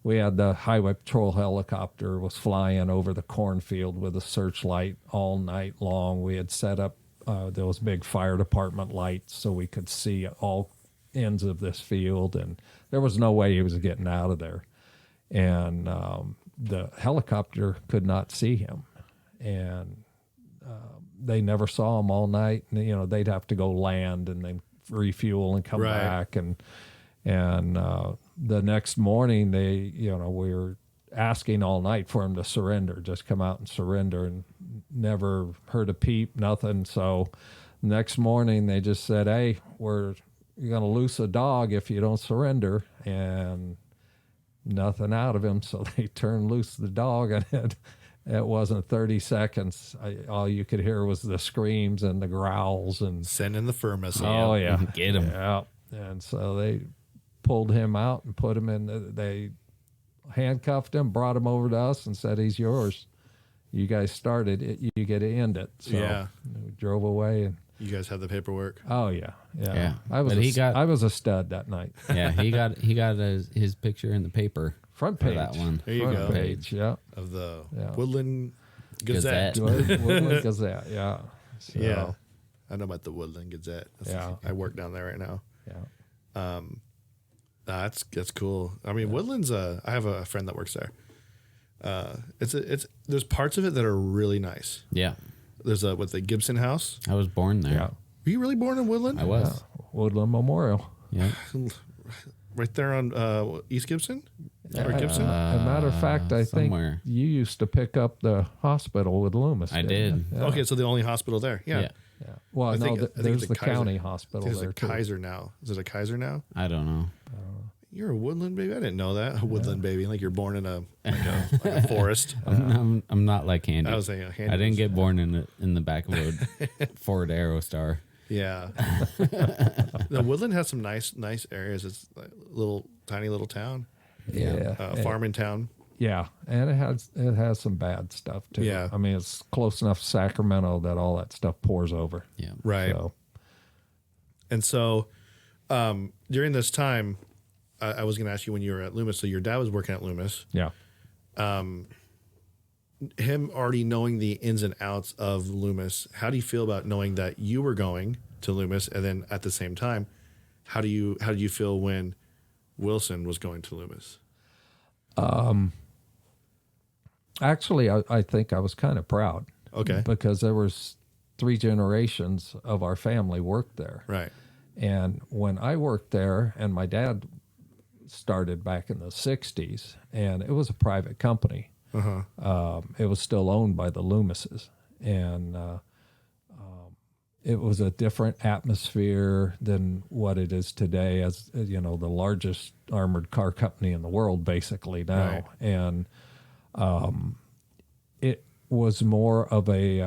we had the highway patrol helicopter was flying over the cornfield with a searchlight all night long. We had set up those big fire department lights so we could see all ends of this field, and there was no way he was getting out of there. And the helicopter could not see him, and they never saw him all night. And, you know, they'd have to go land and then refuel and come Right. back. And the next morning, we were asking all night for him to surrender, just come out and surrender, and never heard a peep, nothing. So next morning they just said, hey, you're going to loose a dog if you don't surrender, and nothing out of him. So they turned loose the dog, and it wasn't 30 seconds. All you could hear was the screams and the growls. And Send in the fur missile. oh, yeah. Get him. Yeah. And so they pulled him out and put him in. They handcuffed him, brought him over to us, and said, he's yours. You guys started it. You get to end it. So Yeah. we drove away. And You guys have the paperwork. oh, yeah. Yeah. Yeah. I was But I was a stud that night. Yeah, he got his picture in the paper. Front for page. that one. There you Front go. page. Yeah. Of the Yeah. Woodland Gazette. Gazette. Woodland Gazette. Yeah. So, Yeah. I know about the Woodland Gazette. Yeah. I work down there right now. Yeah. That's cool. I mean, Woodland's I have a friend that works there. It's there's parts of it that are really nice. Yeah, There's the Gibson House. I was born there. Yeah. Were you really born in Woodland? I was. Woodland Memorial. Yeah. Right there on East Gibson or Gibson. As a matter of fact, I somewhere. think you used to pick up the hospital with Loomis. I didn't did. you? Yeah. Okay, so the only hospital there. Yeah. Yeah. Yeah. Well, I no, think there's it's the Kaiser. county I hospital think there's there a too. Kaiser now. Is it a Kaiser now? I don't know. You're a Woodland baby. I didn't know that. A Woodland baby, like you're born in like a forest. I'm not like Handy. I was saying, Handy I didn't was- get born in the back of a Ford Aerostar. Yeah. The Woodland has some nice areas. It's like tiny little town, Yeah. farming town. Yeah, and it has some bad stuff too. Yeah. I mean, it's close enough to Sacramento that all that stuff pours over. Yeah. Right. So, And so during this time, I was going to ask you when you were at Loomis. So your dad was working at Loomis. yeah. Him already knowing the ins and outs of Loomis, how do you feel about knowing that you were going to Loomis, and then at the same time, how did you feel when Wilson was going to Loomis? Actually, I think I was kind of proud. Okay. Because there was 3 generations of our family worked there. Right. And when I worked there, and my dad started back in the 60s, and it was a private company. It was still owned by the Loomises. And it was a different atmosphere than what it is today, as you know, the largest armored car company in the world basically now. Right. And it was more of a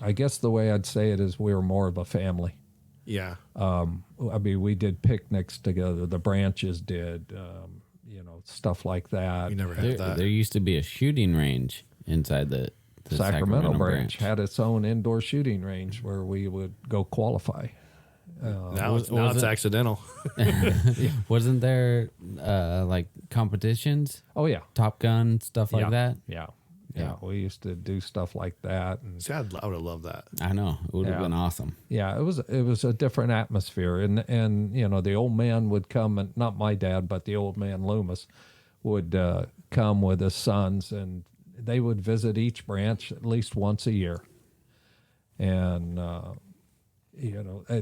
I guess the way I'd say it is we were more of a family. Yeah. I mean, we did picnics together. The branches did, stuff like that. You never had that. There used to be a shooting range inside the Sacramento branch had its own indoor shooting range where we would go qualify. Now it's it- accidental. Wasn't there like competitions, Oh yeah, Top Gun, stuff like yeah. that? Yeah. Yeah. Yeah, we used to do stuff like that, and See, I would have loved that. I know. It would have Yeah. been awesome. yeah, it was a different atmosphere, and the old man would come, and not my dad, but the old man Loomis would come with his sons, and they would visit each branch at least once a year, and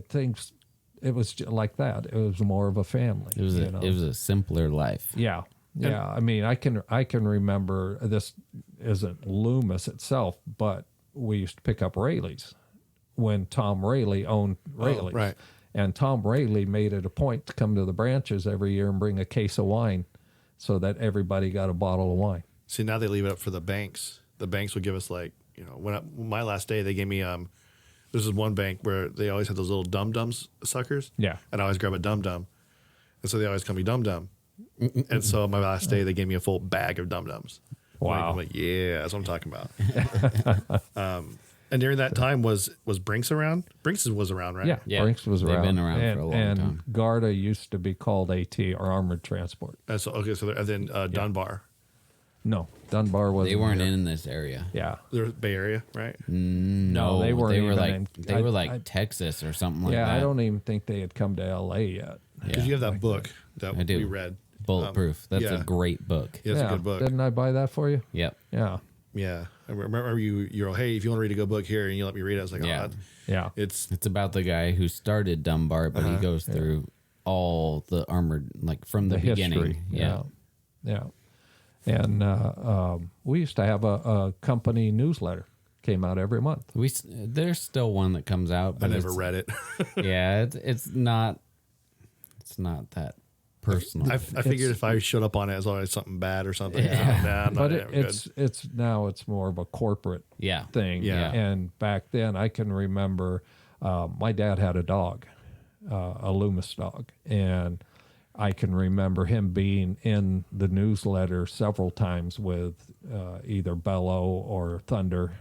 things. It was like that. It was more of a family. It was you know? it was a simpler life. Yeah. Yeah. I mean, I can remember, this isn't Loomis itself, but we used to pick up Rayleighs when Tom Rayleigh owned Rayleigh's. right. And Tom Rayleigh made it a point to come to the branches every year and bring a case of wine so that everybody got a bottle of wine. See, now they leave it up for the banks. The banks would give us when my last day, they gave me this is one bank where they always had those little dum-dums suckers. Yeah. And I always grab a dum-dum. And so they always call me dum-dum. And so my last day, they gave me a full bag of dum-dums. Wow. I'm like, yeah, that's what I'm talking about. And during that time, was Brinks around? Brinks was around, right? Yeah. Yeah, Brinks was they've around. been around for a long and time. Garda used to be called AT, or Armored Transport. And so and then Dunbar. No, Dunbar wasn't. They weren't there. in this area. Yeah. They're Bay Area, right? No, they weren't They were even like in- they were I- like I- Texas or something like Yeah, that. I don't even think they had come to LA yet. Because you have that book that I do. we read. Bulletproof. That's yeah. a great book. Yeah, it's a good book. Didn't I buy that for you? Yep. Yeah. Yeah. I remember you're hey, if you want to read a good book here, and you let me read it. I was like, Yeah. Yeah. it's It's about the guy who started Dunbar, but he goes through all the armored, like from the beginning. history. Yeah. Yeah. And we used to have a company newsletter. Came out every month. There's still one that comes out, I but never read it. yeah, it's not that personal. I figured if I showed up on it, it was always something bad or something. Nah, I'm not But it's more of a corporate thing. Yeah. And back then, I can remember my dad had a dog, a Loomis dog, and I can remember him being in the newsletter several times with either Bellow or Thunder,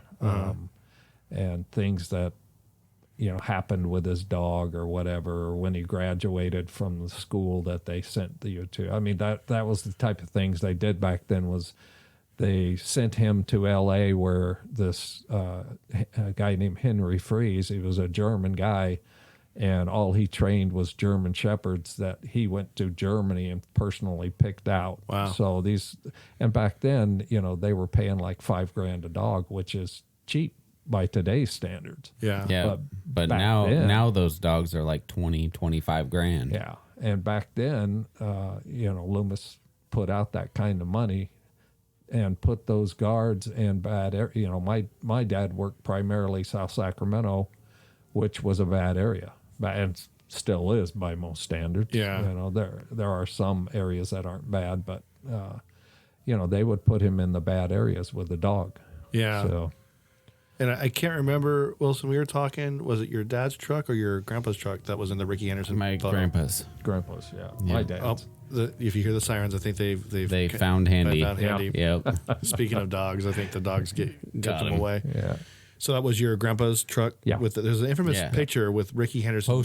and things that happened with his dog or whatever, or when he graduated from the school that they sent you to. I mean, that was the type of things they did back then. Was they sent him to L.A. where this a guy named Henry Fries, he was a German guy, and all he trained was German Shepherds that he went to Germany and personally picked out. Wow. So and back then, they were paying like $5,000 a dog, which is cheap by today's standards. Yeah. But back now then- now those dogs are like 25 grand. Yeah. And back then, Loomis put out that kind of money and put those guards in bad area. My dad worked primarily South Sacramento, which was a bad area, and still is by most standards. Yeah. There are some areas that aren't bad, but they would put him in the bad areas with the dog. Yeah. So And I can't remember, Wilson, we were talking, was it your dad's truck or your grandpa's truck that was in the Ricky Anderson My photo? grandpa's. grandpa's, Yeah. my dad's. Oh, if you hear the sirens, I think They found Handy. Found Handy. Yep. Speaking of dogs, I think the dogs Got kept them him. away. Yeah. So that was your grandpa's truck? Yeah. There's an infamous Yeah. picture with Ricky Henderson.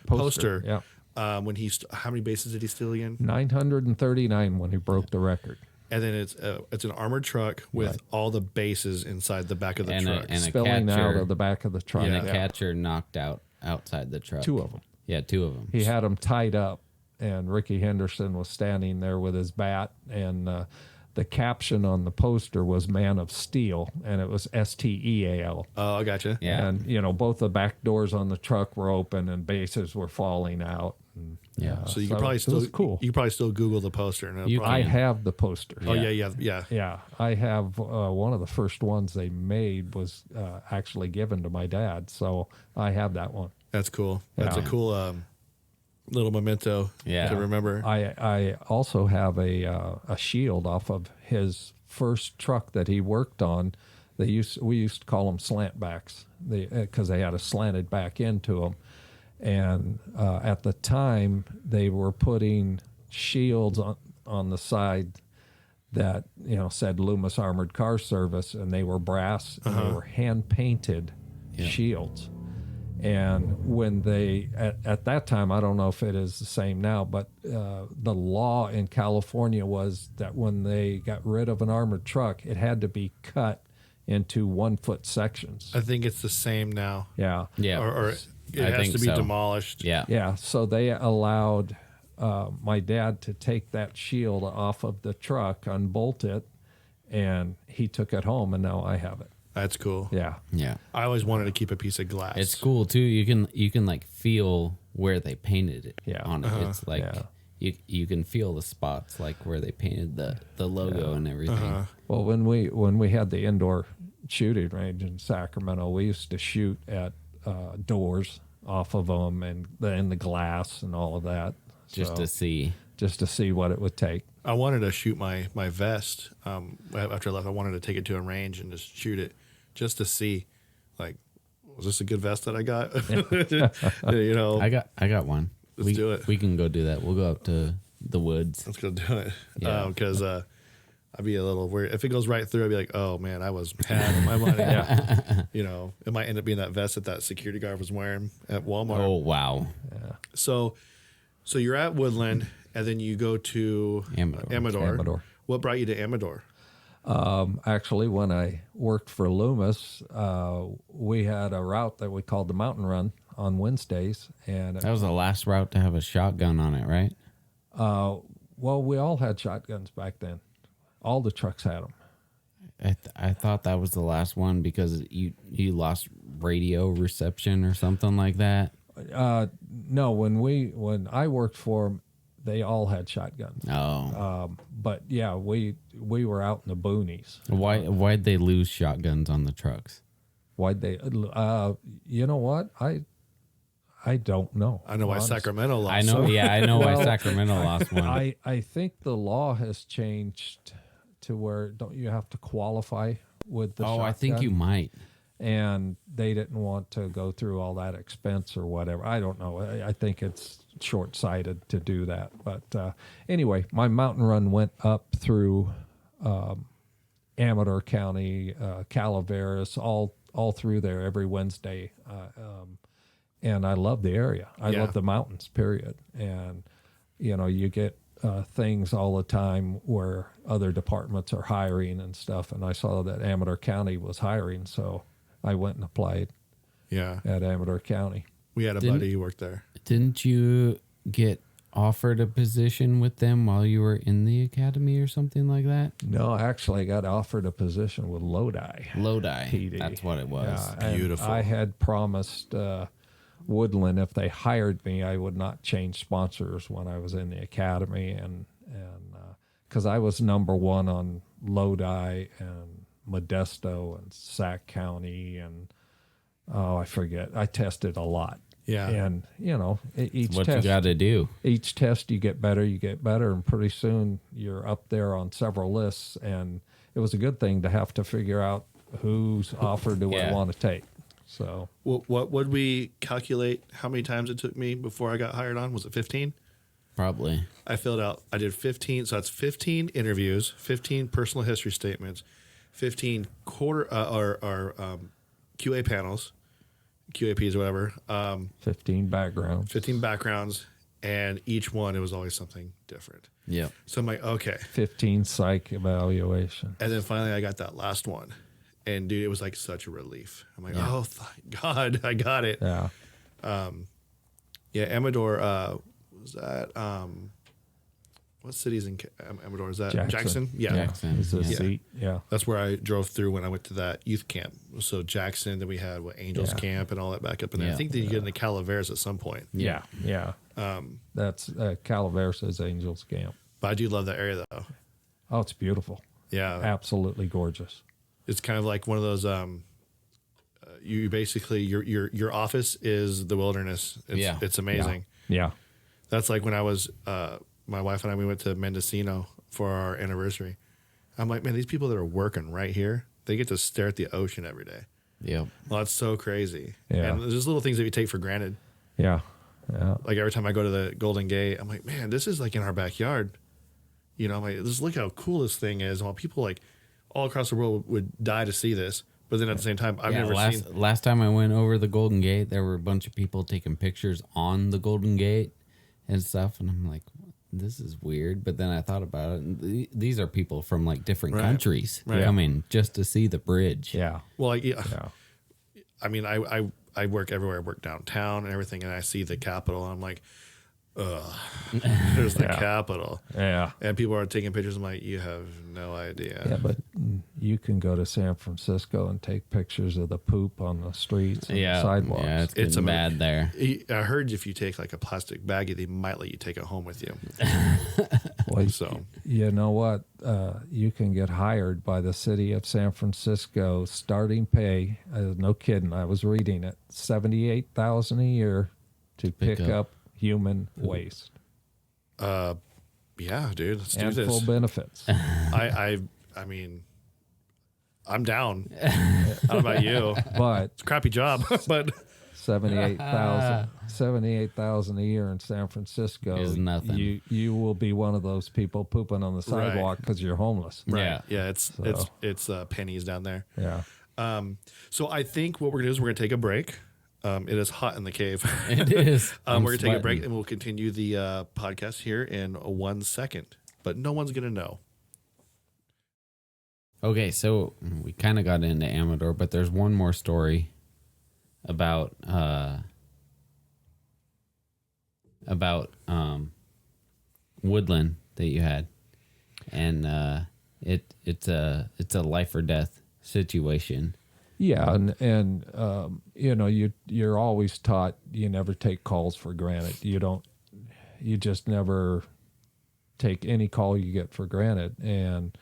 Poster. Yeah. When how many bases did he steal again? 939 when he broke the record. And then it's an armored truck with all the bases inside the back of the truck. And a Spilling out catcher, of the back of the truck. and Yeah. a catcher knocked out outside the truck. 2 of them. Yeah, 2 of them. He had them tied up, and Ricky Henderson was standing there with his bat, and the caption on the poster was "Man of Steel," and it was STEAL. Oh, I gotcha. Yeah. And both the back doors on the truck were open, and bases were falling out. And, Yeah. So you could probably it still was cool. You could probably still Google the poster. And it'll You probably- I have the poster. Oh yeah. Yeah, I have one of the first ones they made was actually given to my dad, so I have that one. That's cool. That's Yeah. a cool little memento Yeah. to remember. I also have a shield off of his first truck that he worked on. We used to call them slant backs because they had a slanted back into them. And at the time, they were putting shields on the side that said Loomis Armored Car Service, and they were brass and they were hand painted shields. And when they at that time, I don't know if it is the same now, but the law in California was that when they got rid of an armored truck, it had to be cut into 1-foot sections. I think it's the same now. Yeah. Yeah. Or it I has think to be so. demolished. Yeah. Yeah, so they allowed my dad to take that shield off of the truck, unbolt it, and he took it home, and now I have it. That's cool. Yeah, Yeah. I always wanted to keep a piece of glass. It's cool too. You can like feel where they painted it on it. It's like you can feel the spots like where they painted the logo and everything. Well, when we had the indoor shooting range in Sacramento, we used to shoot at doors off of them and in the glass and all of that, Just So, to see what it would take. I wanted to shoot my vest after I left. I wanted to take it to a range and just shoot it, just to see, like, was this a good vest that I got? I got one. Let's do it. We can go do that. We'll go up to the woods. Let's go do it. Yeah. Because I'd be a little worried. If it goes right through, I'd be like, oh, man, I was had my money. It might end up being that vest that security guard was wearing at Walmart. Oh wow. So you're at Woodland, and then you go to Amador. Amador. What brought you to Amador? Actually, when I worked for Loomis, we had a route that we called the Mountain Run on Wednesdays, and That was the last route to have a shotgun on it, right? well, we all had shotguns back then. All the trucks had them. I thought that was the last one because you lost radio reception or something like that. No, when I worked for 'em, they all had shotguns. Oh, But yeah, we were out in the boonies. why'd they lose shotguns on the trucks? Why'd they? You know what? I don't know. I know why honestly. Sacramento lost. I know. some. Yeah, I know why Well, Sacramento lost one. I think the law has changed to where don't you have to qualify with the I think shotgun? you might. And they didn't want to go through all that expense or whatever. I don't know. I think it's short-sighted to do that. But anyway, my mountain run went up through Amador County, Calaveras, all through there every Wednesday. And I love the area. I Yeah. love the mountains, period. And, you get things all the time where other departments are hiring and stuff. And I saw that Amador County was hiring, so I went and applied Yeah. at Amador County. We had a Didn't- buddy who worked there. Didn't you get offered a position with them while you were in the academy or something like that? No, actually, I got offered a position with Lodi. Lodi. PD. That's what it was. Yeah, and Beautiful. I had promised Woodland if they hired me, I would not change sponsors when I was in the academy, and because I was number one on Lodi and Modesto and Sac County and I forget. I tested a lot. Yeah. And each What test you got to do. each test you get better, and pretty soon you're up there on several lists. And it was a good thing to have to figure out whose offer do I Yeah. want to take. So What would we calculate how many times it took me before I got hired on? Was it 15? Probably. I did 15. So that's 15 interviews, 15 personal history statements, 15 QA panels, QAPs or whatever, 15 backgrounds. 15 backgrounds, and each one, it was always something different. Yep. So I'm like, okay. 15 psych evaluation. And then finally I got that last one. And dude, it was like such a relief. I'm like, oh, thank God, I got it. Yeah. Yeah, Amador, was that, what city's in Amador? Is that Jackson? Yeah. Jackson. Is this Yeah. seat? Yeah. That's where I drove through when I went to that youth camp. So Jackson, then we had Angels Yeah. Camp and all that back up in there. I Yeah. think that you get into Calaveras at some point. Yeah. Yeah. That's Calaveras Angels Camp. But I do love that area though. Oh, it's beautiful. Yeah. Absolutely gorgeous. It's kind of like one of those, you basically, your office is the wilderness. It's amazing. Yeah. That's like when I was, my wife and I, we went to Mendocino for our anniversary. I'm like, man, these people that are working right here, they get to stare at the ocean every day. Yep. Well, that's so crazy. Yeah. And there's just little things that we take for granted. Yeah. Yeah. Like every time I go to the Golden Gate, I'm like, man, this is like in our backyard. I'm like, just look how cool this thing is. While people like all across the world would die to see this. But then at the same time, I've never seen. Last time I went over the Golden Gate, there were a bunch of people taking pictures on the Golden Gate and stuff. And I'm like, this is weird. But then I thought about it. And these are people from like different countries coming just to see the bridge. Yeah. Well, Yeah. I mean, I work everywhere. I work downtown and everything. And I see the Capitol. And I'm like, ugh, there's the Capitol. Yeah. And people are taking pictures. I'm like, you have no idea. Yeah, but you can go to San Francisco and take pictures of the poop on the streets and the sidewalks. Yeah, it's getting bad there. I heard if you take like a plastic baggie, they might let you take it home with you. Well, So you know what? You can get hired by the city of San Francisco. Starting pay, no kidding. I was reading it, $78,000 a year to pick up human waste yeah, dude, let's do and this. full benefits. I mean, I'm down. I don't know about you. But It's a crappy job, but $78,000 a year in San Francisco Is nothing. You will be one of those people pooping on the Right. sidewalk because you're homeless. Yeah. yeah, it's pennies down there. Yeah. So I think what we're gonna do is we're gonna take a break. It is hot in the cave. It is. We're gonna take a break sweating. and we'll continue the podcast here in 1 second. But no one's gonna know. Okay, so we kind of got into Amador, but there's one more story about Woodland that you had, and it's a life or death situation. Yeah, and you're always taught you never take calls for granted. You just never take any call you get for granted. And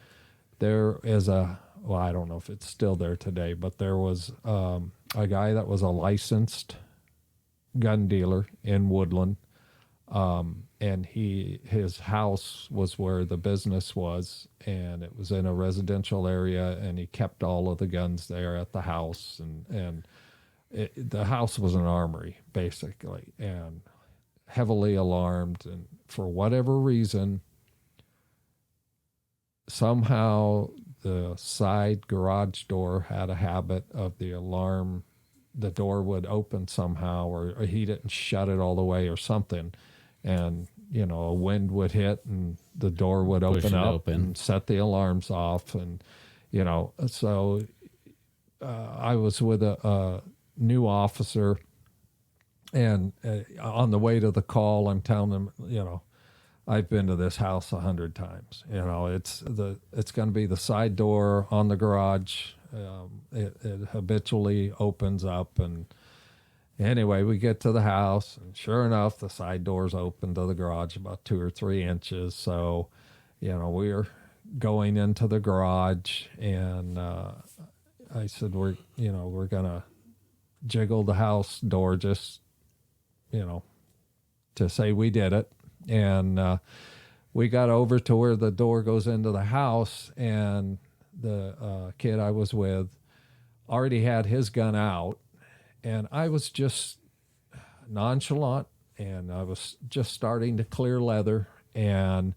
there is well, I don't know if it's still there today, but there was a guy that was a licensed gun dealer in Woodland. And his house was where the business was, and it was in a residential area, and he kept all of the guns there at the house. And the house was an armory, basically, and heavily alarmed. And for whatever reason, somehow the side garage door had a habit of the alarm. The door would open somehow, or he didn't shut it all the way or something. And, a wind would hit and the door would open up and set the alarms off. And, so I was with a new officer, and on the way to the call, I'm telling him, I've been to this house 100 times. It's going to be the side door on the garage. It habitually opens up. And anyway, we get to the house, and sure enough, the side door's open to the garage about 2 or 3 inches. So, we're going into the garage, and I said, we're going to jiggle the house door just, to say we did it. And we got over to where the door goes into the house, and the kid I was with already had his gun out, and I was just nonchalant, and I was just starting to clear leather, and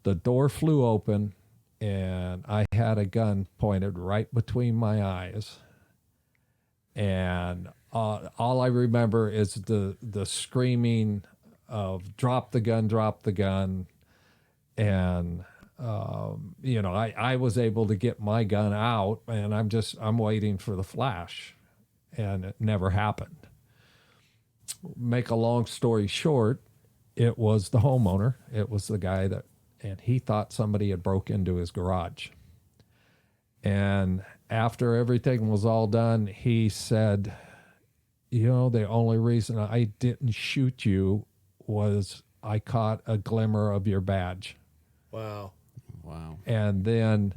the door flew open, and I had a gun pointed right between my eyes. And all I remember is the screaming of drop the gun. And, I was able to get my gun out, and I'm waiting for the flash, and it never happened. Make a long story short, it was the homeowner. It was the guy and he thought somebody had broke into his garage. And after everything was all done, he said, the only reason I didn't shoot you was I caught a glimmer of your badge. Wow. And then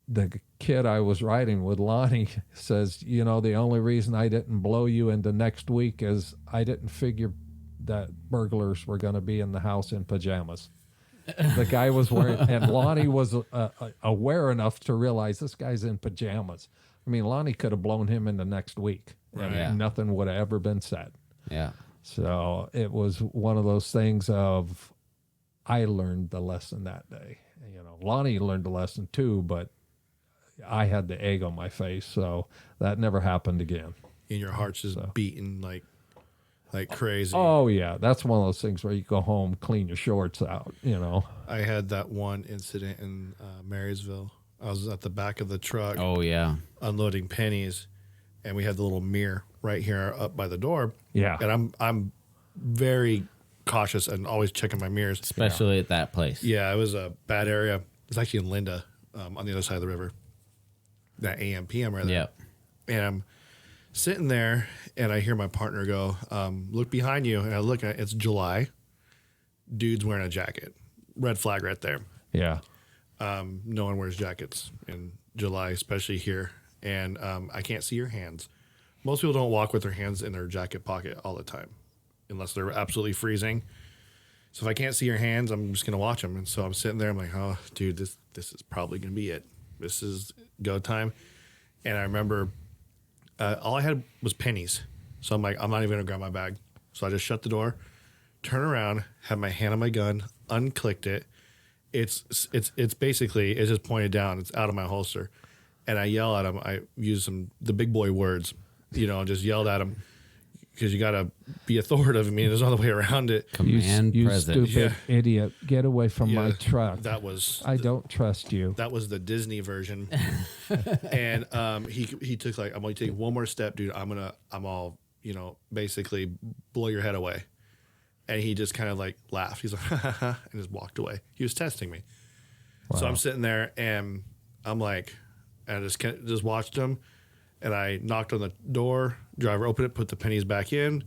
the kid I was riding with, Lonnie, says, the only reason I didn't blow you into next week is I didn't figure that burglars were going to be in the house in pajamas. The guy was wearing, and Lonnie was aware enough to realize this guy's in pajamas. I mean, Lonnie could have blown him into next week, and nothing would have ever been said. Yeah. So it was one of those things of, I learned the lesson that day. Lonnie learned the lesson too, but I had the egg on my face, so that never happened again. And your heart's just beating like crazy. Oh yeah, that's one of those things where you go home, clean your shorts out. I had that one incident in Marysville. I was at the back of the truck. Oh yeah, unloading pennies, and we had the little mirror right here up by the door. Yeah, and I'm very cautious and always checking my mirrors, especially at that place. Yeah, it was a bad area. It's actually in Linda, on the other side of the river. That AM PM right there. Yeah, and I'm sitting there, and I hear my partner go, "Look behind you." And I look at it, it's July. Dude's wearing a jacket. Red flag right there. Yeah. No one wears jackets in July, especially here. And I can't see your hands. Most people don't walk with their hands in their jacket pocket all the time, unless they're absolutely freezing. So if I can't see your hands, I'm just going to watch them. And so I'm sitting there, I'm like, oh, dude, this is probably going to be it. This is go time. And I remember all I had was pennies. So I'm like, I'm not even going to grab my bag. So I just shut the door, turn around, have my hand on my gun, unclicked it. It's basically, it's just pointed down. It's out of my holster. And I yell at him. I use the big boy words, just yelled at him. Because you got to be authoritative. I mean, there's no other way around it. Command you present. stupid idiot. Get away from my truck. I don't trust you. That was the Disney version. And he took I'm going to take one more step, dude. I'm all, basically blow your head away. And he just kind of laughed. He's like, and just walked away. He was testing me. Wow. So I'm sitting there, and I'm like, and I just watched him. And I knocked on the door, driver opened it, put the pennies back in,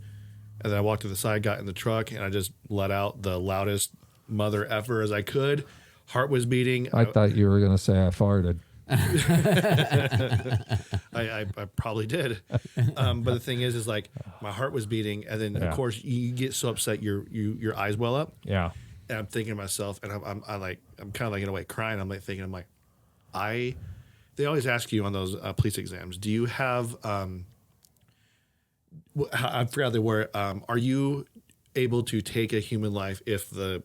and then I walked to the side, got in the truck, and I just let out the loudest mother effer as I could. Heart was beating. I thought you were going to say I farted. I probably did. But the thing is like my heart was beating, and then of course you get so upset your eyes well up. Yeah. And I'm thinking to myself, and I'm kind of like in a way crying. I'm like thinking, they always ask you on those police exams, do you have I forgot the word. Are you able to take a human life if the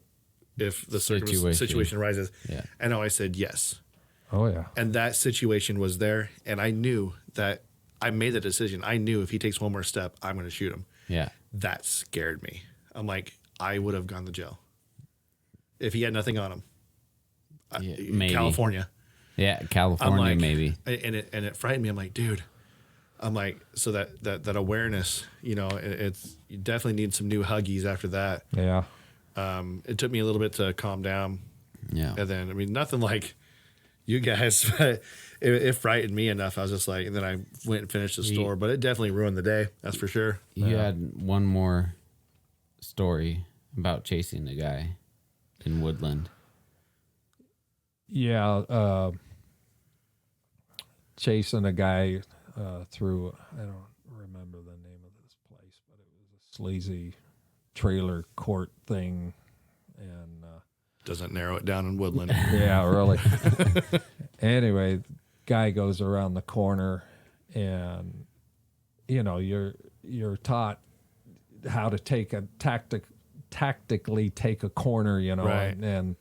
situation arises? Yeah. And I always said yes. Oh, yeah. And that situation was there, and I knew that I made the decision. I knew if he takes one more step, I'm going to shoot him. Yeah. That scared me. I'm like, I would have gone to jail if he had nothing on him. Maybe. California. Yeah, California, like, maybe. And it frightened me. I'm like, dude. I'm like, so that awareness, you definitely need some new huggies after that. Yeah. It took me a little bit to calm down. Yeah. And then, I mean, nothing like you guys, but it frightened me enough. I was just like, and then I went and finished the store, but it definitely ruined the day. That's for sure. You had one more story about chasing a guy in Woodland. Yeah. Chasing a guy through, I don't remember the name of this place, but it was a sleazy trailer court thing. And Doesn't narrow it down in Woodland. yeah, really. Anyway, guy goes around the corner, and you're taught how to take a tactically take a corner, Right. and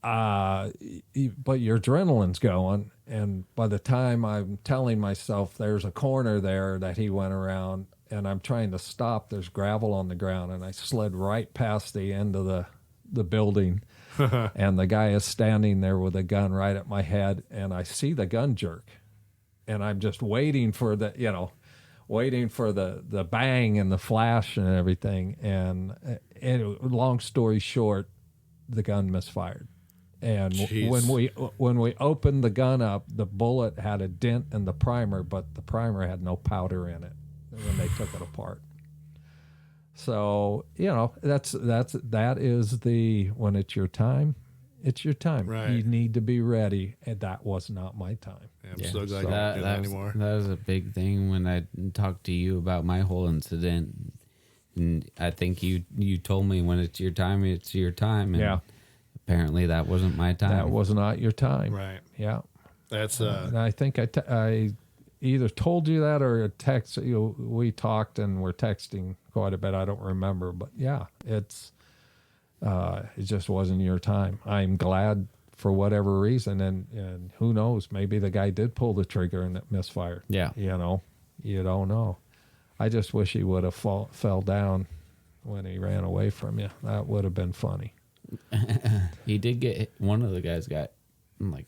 but your adrenaline's going, and by the time I'm telling myself there's a corner there that he went around, and I'm trying to stop, there's gravel on the ground, and I slid right past the end of the building, and the guy is standing there with a gun right at my head, and I see the gun jerk, and I'm just waiting for the bang and the flash and everything, and long story short, the gun misfired. And Jeez. when we opened the gun up, the bullet had a dent in the primer, but the primer had no powder in it when they took it apart. So that is when it's your time, it's your time. Right. You need to be ready, and that was not my time. Yeah, I'm so glad you don't do that anymore. That was a big thing when I talked to you about my whole incident. And I think you told me when it's your time, it's your time. And Yeah. apparently that wasn't my time. That was not your time. Right. Yeah. That's And I think I either told you that or a text. We talked and we're texting quite a bit. I don't remember, but yeah, it just wasn't your time. I'm glad for whatever reason, and who knows? Maybe the guy did pull the trigger and it misfired. Yeah. You don't know. I just wish he would have fell down when he ran away from you. That would have been funny. He did get one of the guys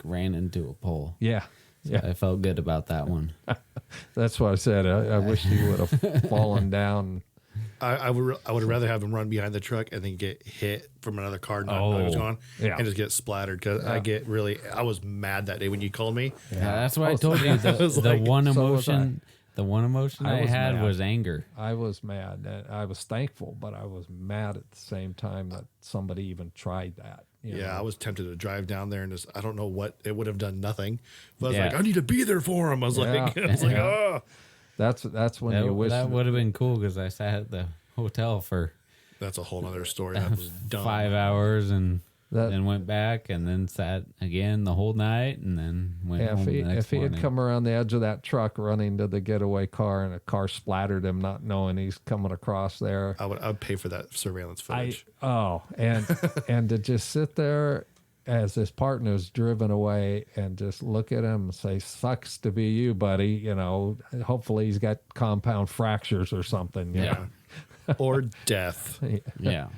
ran into a pole. Yeah. So I felt good about that one. That's what I said. I wish he would have fallen down. I would rather have him run behind the truck and then get hit from another car not know what's going on, yeah. and just get splattered, because I was mad that day when you called me. Yeah, that's what I told you. The one emotion I had mad. was anger. I was mad. I was thankful, but I was mad at the same time that somebody even tried that. Yeah, I was tempted to drive down there and just, I don't know what, it would have done nothing. But I was Yeah. like, I need to be there for him. I was like, oh. That's when you wish That would have been cool because I sat at the hotel for That's a whole other story. That was dumb. 5 hours and That- then went back and then sat again the whole night and then went home the next if he had morning. come around the edge of that truck running to the getaway car and a car splattered him, not knowing he's coming across there. I'd pay for that surveillance footage. And to just sit there as his partner's driven away and just look at him and say, "Sucks to be you, buddy." Hopefully he's got compound fractures or something. Yeah. Or death. Yeah.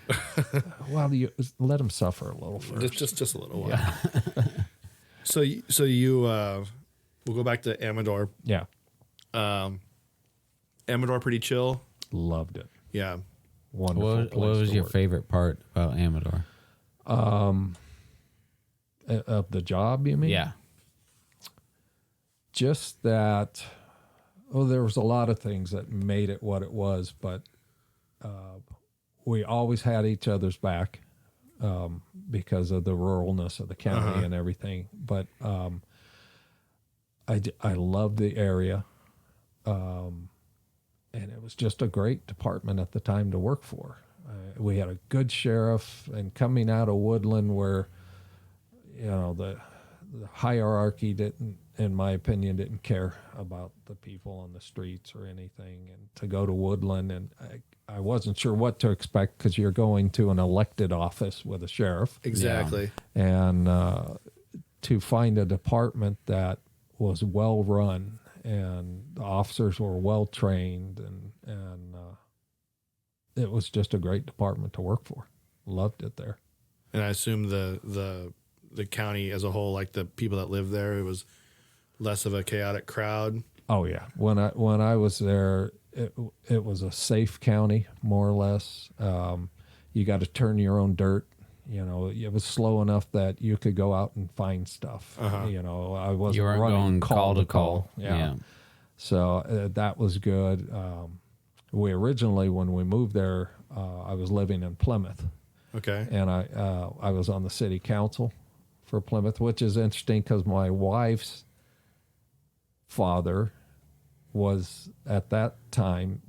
Well, you let him suffer a little first. Just a little while. So you we'll go back to Amador. Yeah, Amador pretty chill. loved it. Yeah. Wonderful. What place was to your work. favorite part about Amador? Of the job? You mean? Yeah. Just that. Oh, there was a lot of things that made it what it was, but we always had each other's back. because of the ruralness of the county and everything. But I loved the area, and it was just a great department at the time to work for. We had a good sheriff, and coming out of Woodland, where the hierarchy didn't, in my opinion, didn't care about the people on the streets or anything, and to go to Woodland, and I wasn't sure what to expect because you're going to an elected office with a sheriff. Exactly. And to find a department that was well run and the officers were well trained, and it was just a great department to work for. Loved it there. And I assume the county as a whole, like the people that live there, it was less of a chaotic crowd. Oh yeah, when I was there, it was a safe county, more or less. You got to turn your own dirt. It was slow enough that you could go out and find stuff. I wasn't You weren't running going call to call. Yeah. So that was good. We originally, when we moved there, I was living in Plymouth. Okay. And I was on the city council for Plymouth, which is interesting because my wife's father was, at that time,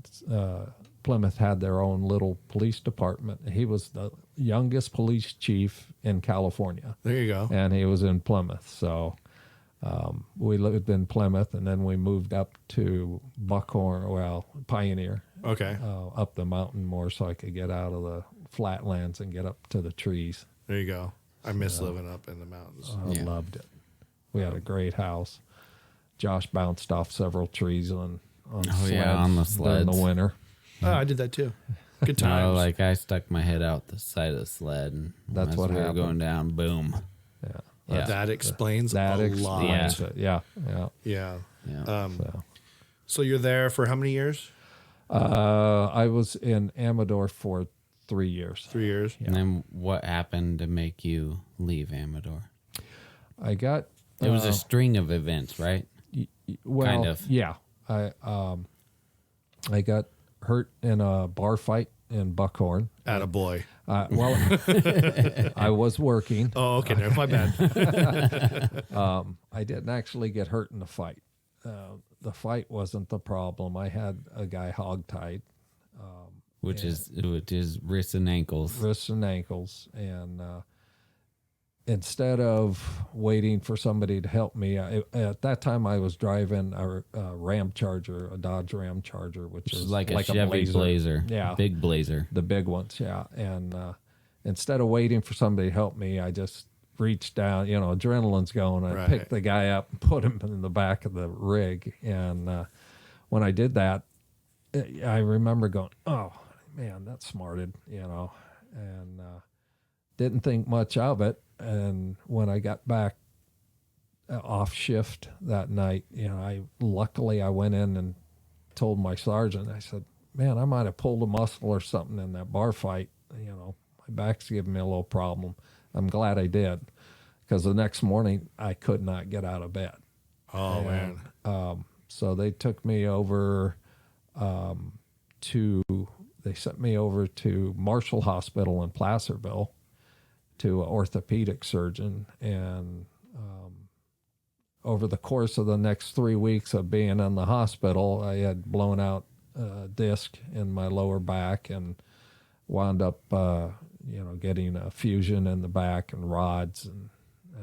Plymouth had their own little police department. He was the youngest police chief in California. There you go. And he was in Plymouth. So we lived in Plymouth, and then we moved up to Pioneer. Okay. Up the mountain more so I could get out of the flatlands and get up to the trees. There you go. I miss living up in the mountains. I loved it. We had a great house. Josh bounced off several trees on on the during the sleds. winter. Oh, I did that too. Good No, times. like I stuck my head out the side of the sled, and That's as what we were happened. going down. Boom. Yeah. Yeah. That explains That a explains lot. it. Yeah. Yeah. Yeah. So you're there for how many years? I was in Amador for 3 years. 3 years. And then what happened to make you leave Amador? I got It was a string of events, right? well, kind of. Yeah. I got hurt in a bar fight in Buckhorn. Attaboy. Well, I was working. Oh, okay. No, my bad. I didn't actually get hurt in the fight. The fight wasn't the problem. I had a guy hogtied, Which is wrists and ankles. wrists and ankles, and instead of waiting for somebody to help me, at that time I was driving a Ram Charger, a Dodge Ram Charger, which is like a Chevy Blazer. Yeah. Big Blazer. The big ones, yeah. And instead of waiting for somebody to help me, I just reached down, adrenaline's going. I Right. picked the guy up and put him in the back of the rig. And when I did that, I remember going, oh, man, that smarted, and didn't think much of it. And when I got back off shift that night, luckily I went in and told my sergeant, I said, man, I might have pulled a muscle or something in that bar fight. My back's giving me a little problem. I'm glad I did, because the next morning I could not get out of bed. Oh, man. So they took me over they sent me over to Marshall Hospital in Placerville to an orthopedic surgeon. And over the course of the next 3 weeks of being in the hospital, I had blown out a disc in my lower back and wound up, getting a fusion in the back and rods and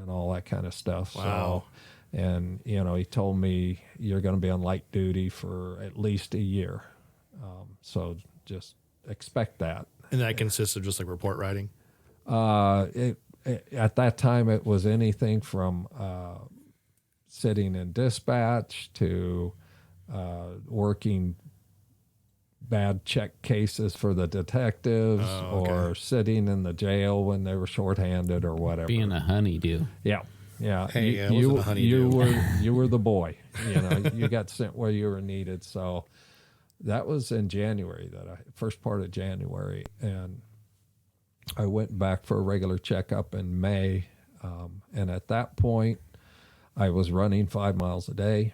all that kind of stuff. Wow. So, and, he told me you're going to be on light duty for at least a year. So just expect that. And that consists of just like report writing? At that time, it was anything from sitting in dispatch to working bad check cases for the detectives, or sitting in the jail when they were shorthanded or whatever. Being a honeydew. Yeah. Hey, I wasn't a honeydew. You were the boy. You got sent where you were needed. So that was in January, first part of January, and I went back for a regular checkup in May, and at that point, I was running 5 miles a day.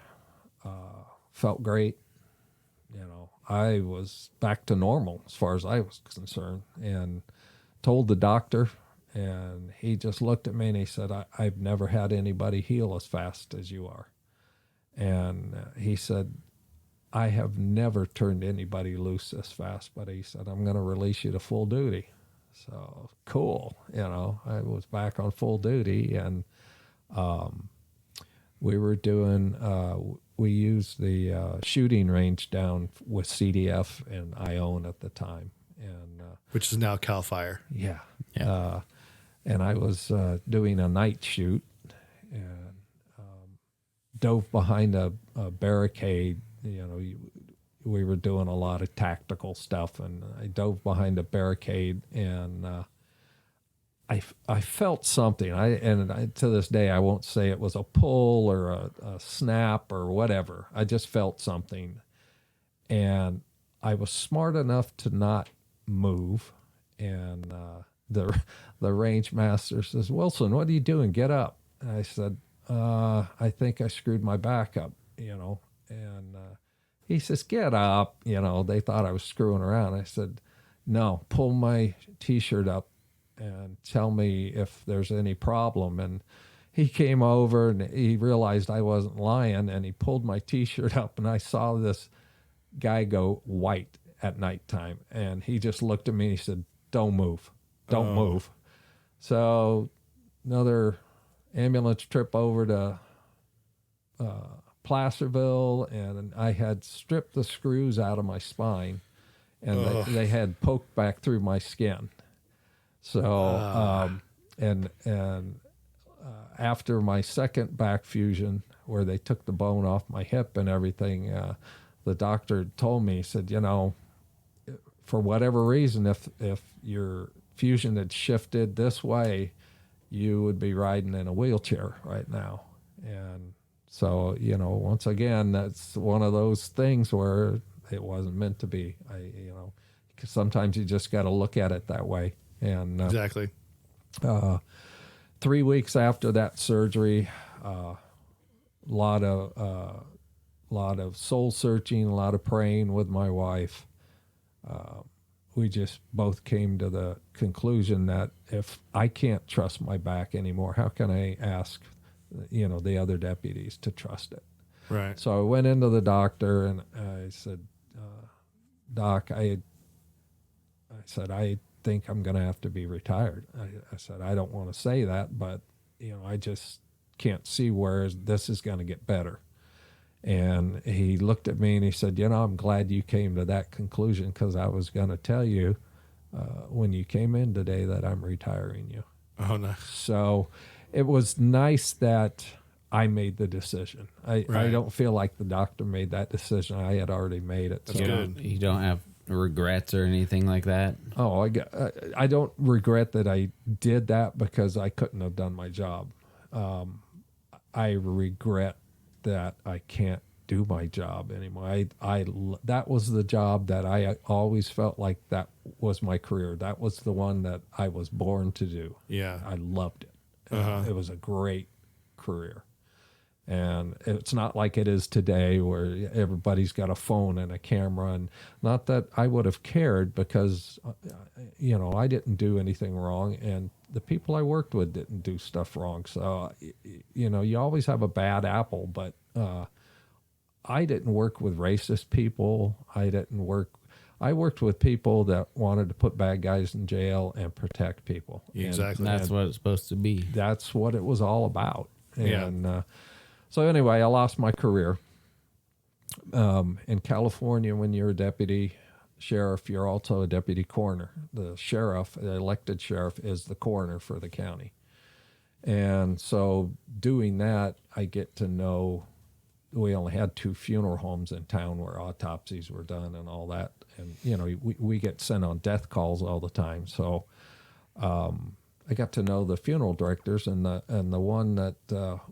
Felt great. I was back to normal as far as I was concerned, and told the doctor, And he just looked at me and he said, I've never had anybody heal as fast as you are. And he said, I have never turned anybody loose this fast, but he said, I'm going to release you to full duty. So cool. I was back on full duty, and we were doing, we used the shooting range down with CDF and Ione at the time. And which is now Cal Fire. yeah. Yeah. And I was doing a night shoot and dove behind a barricade. We were doing a lot of tactical stuff, and I dove behind a barricade, and I felt something. To this day, I won't say it was a pull or a snap or whatever. I just felt something, and I was smart enough to not move. And the range master says, "Wilson, what are you doing? Get up." And I said, "I think I screwed my back up," and he says, "Get up." They thought I was screwing around. I said, "No, pull my T-shirt up and tell me if there's any problem." And he came over and he realized I wasn't lying, and he pulled my T-shirt up, and I saw this guy go white at nighttime. And he just looked at me and he said, "Don't move. Don't move." So another ambulance trip over to Placerville, and I had stripped the screws out of my spine, and they had poked back through my skin. So, after my second back fusion, where they took the bone off my hip and everything, the doctor told me, he said, for whatever reason, if your fusion had shifted this way, you would be riding in a wheelchair right now. And so, once again, that's one of those things where it wasn't meant to be. Because sometimes you just got to look at it that way. And Exactly. 3 weeks after that surgery, lot of soul searching, a lot of praying with my wife. We just both came to the conclusion that if I can't trust my back anymore, how can I ask, the other deputies to trust it? Right. So I went into the doctor and I said, "Doc, I think I'm going to have to be retired." I said, "I don't want to say that, but I just can't see where this is going to get better." And he looked at me and he said, "I'm glad you came to that conclusion, because I was going to tell you when you came in today that I'm retiring you." Oh, no. So it was nice that I made the decision. I don't feel like the doctor made that decision. I had already made it. That's So, good. You don't have regrets or anything like that? Oh, I don't regret that I did that, because I couldn't have done my job. I regret that I can't do my job anymore. That was the job that I always felt like that was my career. That was the one that I was born to do. Yeah. I loved it. It was a great career. And it's not like it is today where everybody's got a phone and a camera. And not that I would have cared, because, I didn't do anything wrong. And the people I worked with didn't do stuff wrong. So, you always have a bad apple. But I didn't work with racist people. I worked with people that wanted to put bad guys in jail and protect people. Exactly. That's what it's supposed to be. That's what it was all about. Yeah. And so anyway, I lost my career. In California, when you're a deputy sheriff, you're also a deputy coroner. The elected sheriff, is the coroner for the county. And so doing that, I get to know, we only had 2 funeral homes in town where autopsies were done and all that. And, we get sent on death calls all the time. So I got to know the funeral directors, and the one that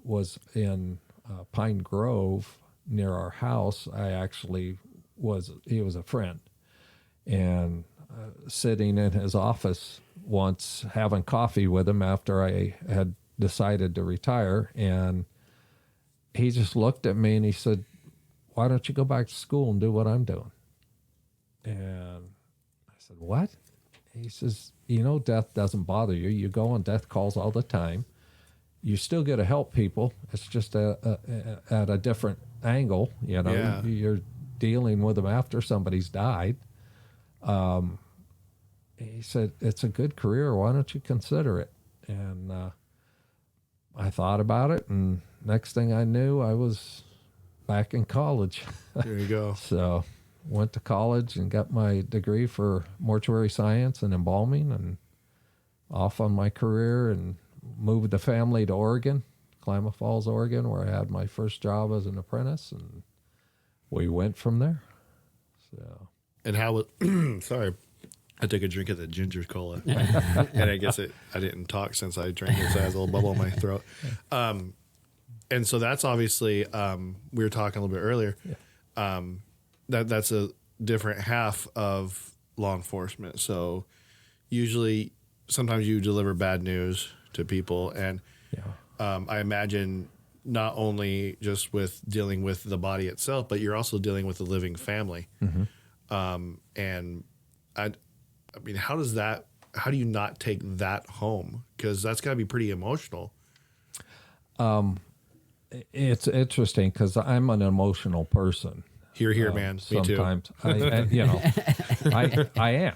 was in Pine Grove near our house, he was a friend. And sitting in his office once having coffee with him after I had decided to retire, and he just looked at me and he said, "Why don't you go back to school and do what I'm doing?" And I said, "What?" He says, death doesn't bother you. You go on death calls all the time. You still get to help people. It's just at a different angle. Yeah. You're dealing with them after somebody's died. He said, it's a good career. Why don't you consider it? And I thought about it, and next thing I knew, I was back in college. There you go. So went to college and got my degree for mortuary science and embalming, and off on my career, and moved the family to Oregon, Klamath Falls, Oregon, where I had my first job as an apprentice, and we went from there. So. And how was, sorry, I took a drink of the ginger cola, and I guess I didn't talk since I drank it, so I had a little bubble in my throat. And so that's obviously, we were talking a little bit earlier, that's a different half of law enforcement. So usually, sometimes you deliver bad news to people, and I imagine not only just with dealing with the body itself, but you're also dealing with the living family. And I mean, how do you not take that home? Because that's got to be pretty emotional. It's interesting because I'm an emotional person. Here, man. Me too. Sometimes I am.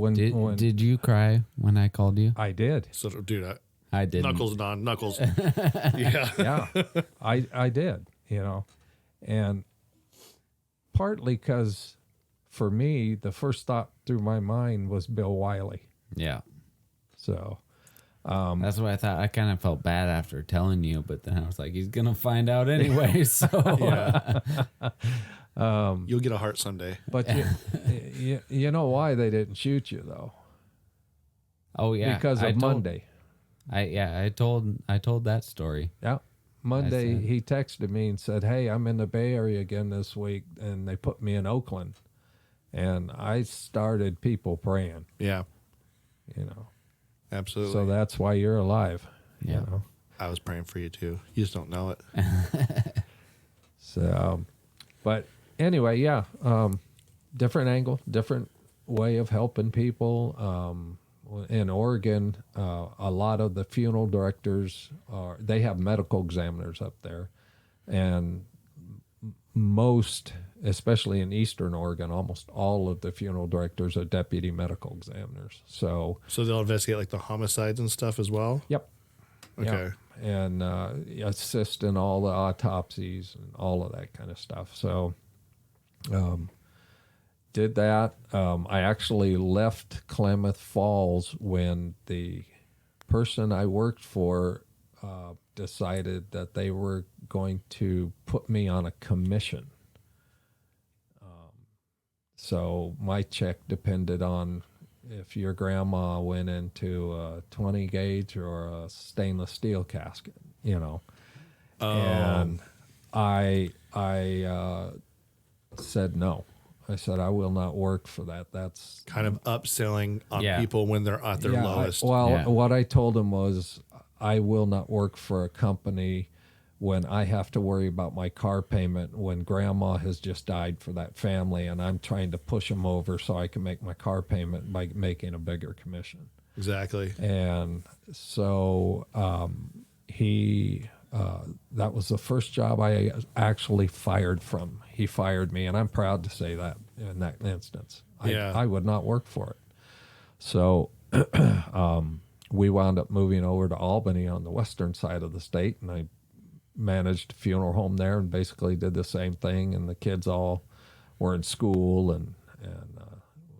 When Did you cry when I called you? I did. So, dude, I didn't. Knuckles, Don, Knuckles. Yeah. Yeah, I did. And partly because for me, the first thought through my mind was Bill Wiley. Yeah. So that's what I thought. I kind of felt bad after telling you, but then I was like, he's going to find out anyway. So You'll get a heart someday. But you know why they didn't shoot you though? Oh yeah, because of Monday. I told that story. Yeah. Monday, said- he texted me and said, "Hey, I'm in the Bay Area again this week," and they put me in Oakland. And I started people praying, Yeah, absolutely. So that's why you're alive. Yeah. I was praying for you too. You just don't know it. So, but anyway, different angle, different way of helping people. In Oregon, a lot of the funeral directors they have medical examiners up there, and most, especially in Eastern Oregon, almost all of the funeral directors are deputy medical examiners. So they'll investigate like the homicides and stuff as well. Yep. Okay. Yeah. And assist in all the autopsies and all of that kind of stuff. So did that. I actually left Klamath Falls when the person I worked for decided that they were going to put me on a commission. So my check depended on if your grandma went into a 20 gauge or a stainless steel casket, And I said no. I said, I will not work for that. That's Kind of upselling on Yeah. people when they're at their lowest. What I told him was, I will not work for a company when I have to worry about my car payment when grandma has just died for that family, and I'm trying to push them over so I can make my car payment by making a bigger commission. Exactly. And so that was the first job I actually fired from. He fired me, and I'm proud to say that in that instance. I would not work for it. So we wound up moving over to Albany on the western side of the state, and I managed a funeral home there and basically did the same thing. And the kids all were in school, and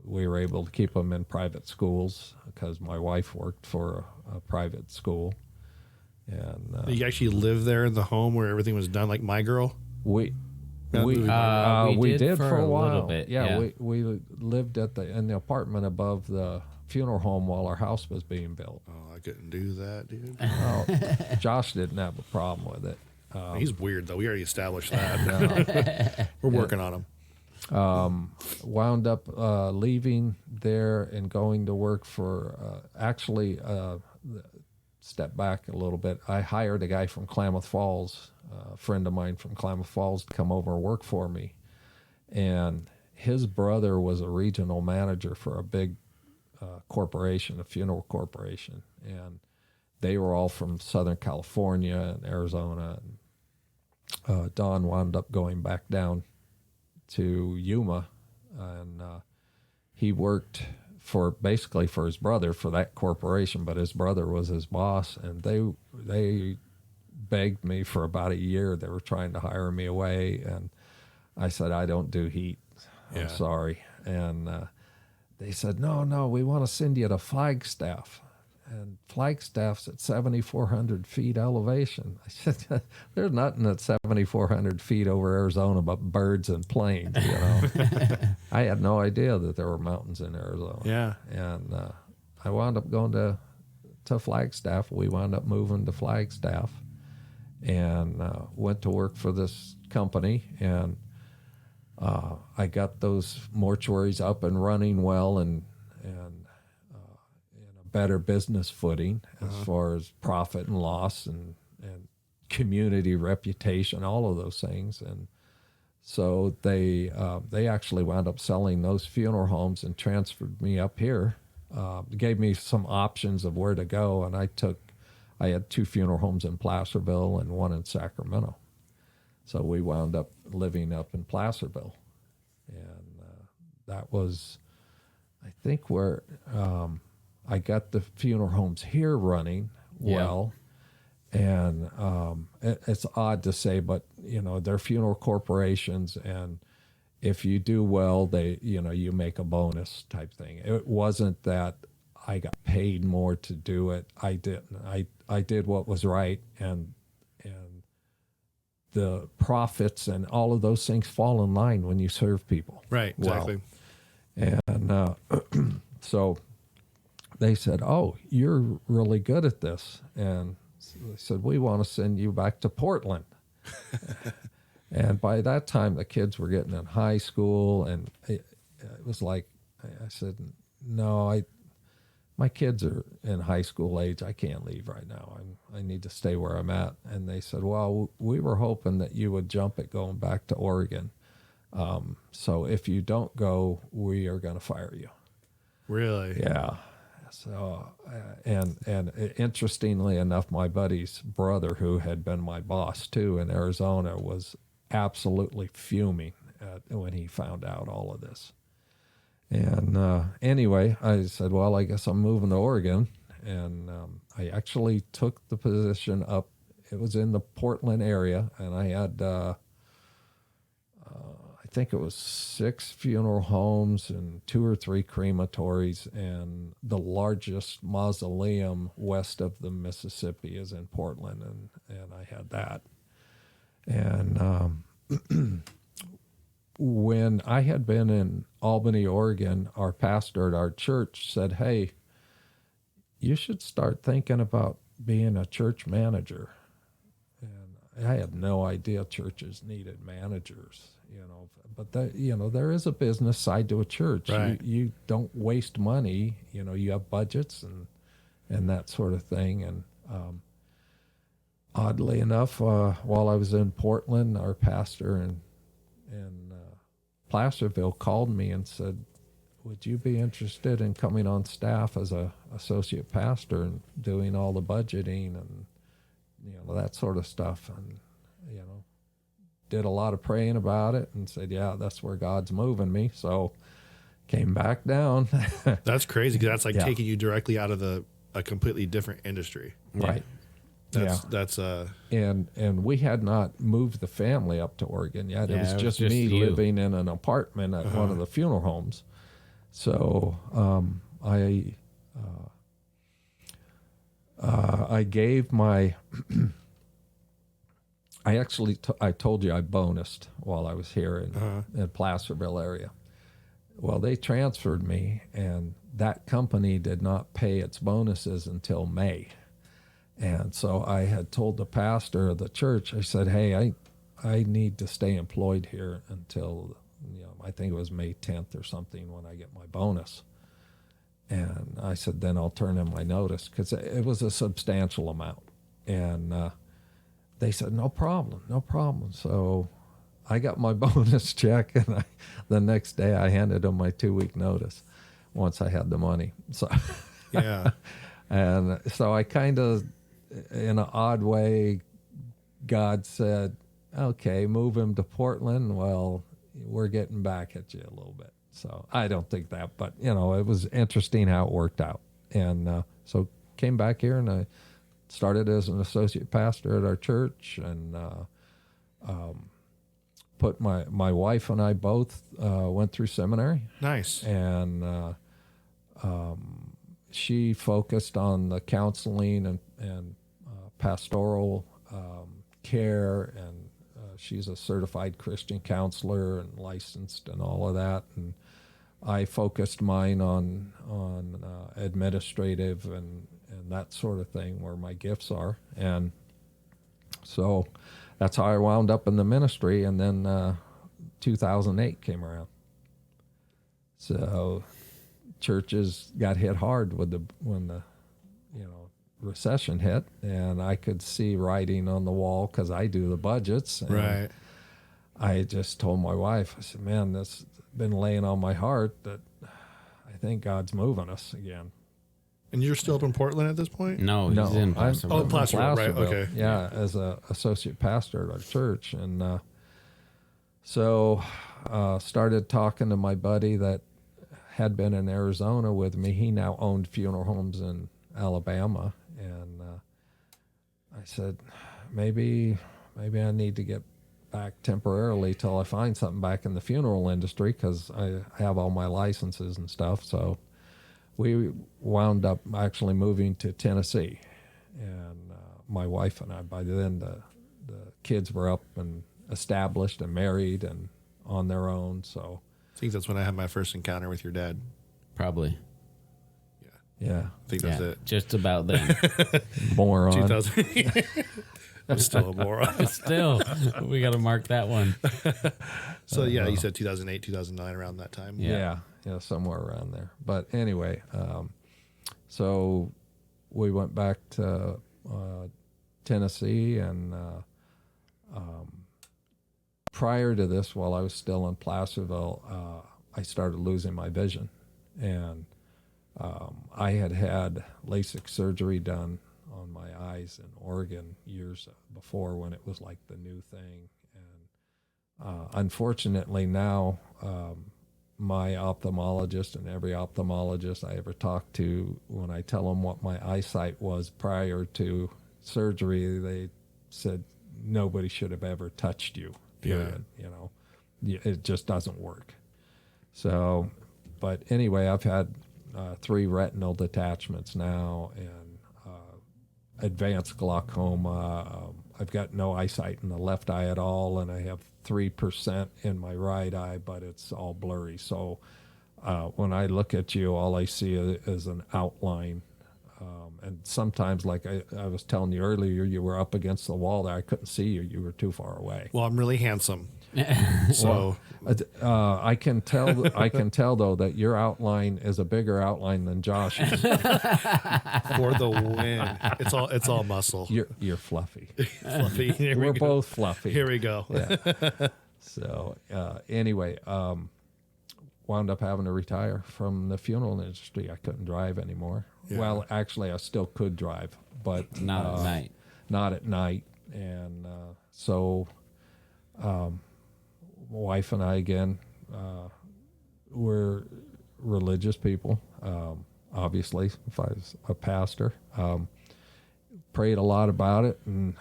we were able to keep them in private schools because my wife worked for a private school. And You actually lived there in the home where everything was done, like My Girl? we We did for a while. little bit. Yeah, we lived in the apartment above the funeral home while our house was being built. Oh, I couldn't do that, dude. Josh didn't have a problem with it. He's weird, though. We already established that. We're working on him. Wound up leaving there and going to work for step back a little bit. I hired a guy from Klamath Falls, a friend of mine from Klamath Falls, to come over and work for me. And his brother was a regional manager for a big corporation, a funeral corporation, and they were all from Southern California and Arizona. And Don wound up going back down to Yuma, and he worked basically for his brother for that corporation, but his brother was his boss, and they begged me for about a year. They were trying to hire me away, and I said, I don't do heat. I'm sorry. And they said, no, we want to send you to Flagstaff. And Flagstaff's at 7,400 feet elevation. I said, there's nothing at 7,400 feet over Arizona but birds and plains, you know. I had no idea that there were mountains in Arizona. Yeah. And I wound up going to Flagstaff. We wound up moving to Flagstaff and went to work for this company. And I got those mortuaries up and running well and better business footing as far as profit and loss and community reputation, all of those things. And so they actually wound up selling those funeral homes and transferred me up here. Gave me some options of where to go, and I had 2 funeral homes in Placerville and 1 in Sacramento. So we wound up living up in Placerville, and that was, I think, where I got the funeral homes here running well. And it's odd to say, but you know, they're funeral corporations, and if you do well, you make a bonus type thing. It wasn't that I got paid more to do it. I didn't. I did what was right, and the profits and all of those things fall in line when you serve people. Right. Exactly. Well. And so they said, "Oh, you're really good at this," and they said, "We want to send you back to Portland." And by that time, the kids were getting in high school, and it was like, I said, "No, my kids are in high school age. I can't leave right now. I need to stay where I'm at." And they said, "Well, we were hoping that you would jump at going back to Oregon. So if you don't go, we are going to fire you." Really? Yeah. So, and interestingly enough, my buddy's brother, who had been my boss too in Arizona, was absolutely fuming when he found out all of this. And anyway, I said, "Well, I guess I'm moving to Oregon." And I actually took the position up. It was in the Portland area, and I had, I think it was 6 funeral homes and 2 or 3 crematories, and the largest mausoleum west of the Mississippi is in Portland, and I had that. And when I had been in Albany, Oregon, our pastor at our church said, "Hey, you should start thinking about being a church manager." And I had no idea churches needed managers, but there is a business side to a church. Right. You don't waste money, you have budgets and that sort of thing. And oddly enough, while I was in Portland, our pastor in Placerville called me and said, "Would you be interested in coming on staff as a associate pastor and doing all the budgeting and that sort of stuff?" And did a lot of praying about it and said, "Yeah, that's where God's moving me." So came back down. That's crazy, because that's like Yeah. taking you directly out of a completely different industry. Right. That's And we had not moved the family up to Oregon yet. It was just me you. living in an apartment at one of the funeral homes. So I gave my I told you I bonused while I was here in Placerville area. Well, they transferred me, and that company did not pay its bonuses until May. And so I had told the pastor of the church, I said, "Hey, I need to stay employed here until, I think it was May 10th or something when I get my bonus." And I said, "Then I'll turn in my notice," because it was a substantial amount. And they said, no problem. So I got my bonus check, and the next day I handed them my 2-week notice. once I had the money. So, Yeah. and so I kind of, in an odd way, God said, okay, move him to Portland. Well, we're getting back at you a little bit. So I don't think that, but it was interesting how it worked out. And so came back here, and I started as an associate pastor at our church, and put my wife and I both went through seminary. Nice. And she focused on the counseling and pastoral care, and she's a certified Christian counselor and licensed and all of that. And I focused mine on administrative and that sort of thing, where my gifts are. And so that's how I wound up in the ministry. And then 2008 came around. So churches got hit hard when the recession hit, and I could see writing on the wall because I do the budgets. And Right. I just told my wife, I said, man, this has been laying on my heart that I think God's moving us again. And you're still up in Portland at this point? No, he's in Placerville. Oh, Placerville, right, okay. Yeah, as a associate pastor at our church. And so started talking to my buddy that had been in Arizona with me. He now owned funeral homes in Alabama. And I said, maybe I need to get back temporarily till I find something back in the funeral industry, because I have all my licenses and stuff. So we wound up actually moving to Tennessee. And my wife and I, by then the kids were up and established and married and on their own. So I think that's when I had my first encounter with your dad. Probably. yeah, I think that's it. Just about then. moron. 2000. I'm still a moron. Still, we got to mark that one. So yeah, you said 2008, 2009, around that time. Yeah, somewhere around there. But anyway, so we went back to Tennessee, and prior to this, while I was still in Placerville, I started losing my vision. And I had LASIK surgery done on my eyes in Oregon years before, when it was like the new thing. And unfortunately now, my ophthalmologist and every ophthalmologist I ever talked to, when I tell them what my eyesight was prior to surgery, they said nobody should have ever touched you, period. It just doesn't work. So, but anyway, I've had 3 retinal detachments now, and advanced glaucoma. I've got no eyesight in the left eye at all, and I have 3% in my right eye, but it's all blurry. So when I look at you, all I see is an outline. And sometimes, like I was telling you earlier, you were up against the wall there. I couldn't see you. You were too far away. Well, I'm really handsome. So I can tell though that your outline is a bigger outline than Josh's. for the win. It's all muscle. You're fluffy. Fluffy. Here We're we go. both fluffy. Here we go. Yeah. So anyway, wound up having to retire from the funeral industry. I couldn't drive anymore. Yeah. Well, actually, I still could drive, but Not at night. Not at night. And so my wife and I, again, we're religious people. Obviously, if I was a pastor, prayed a lot about it, and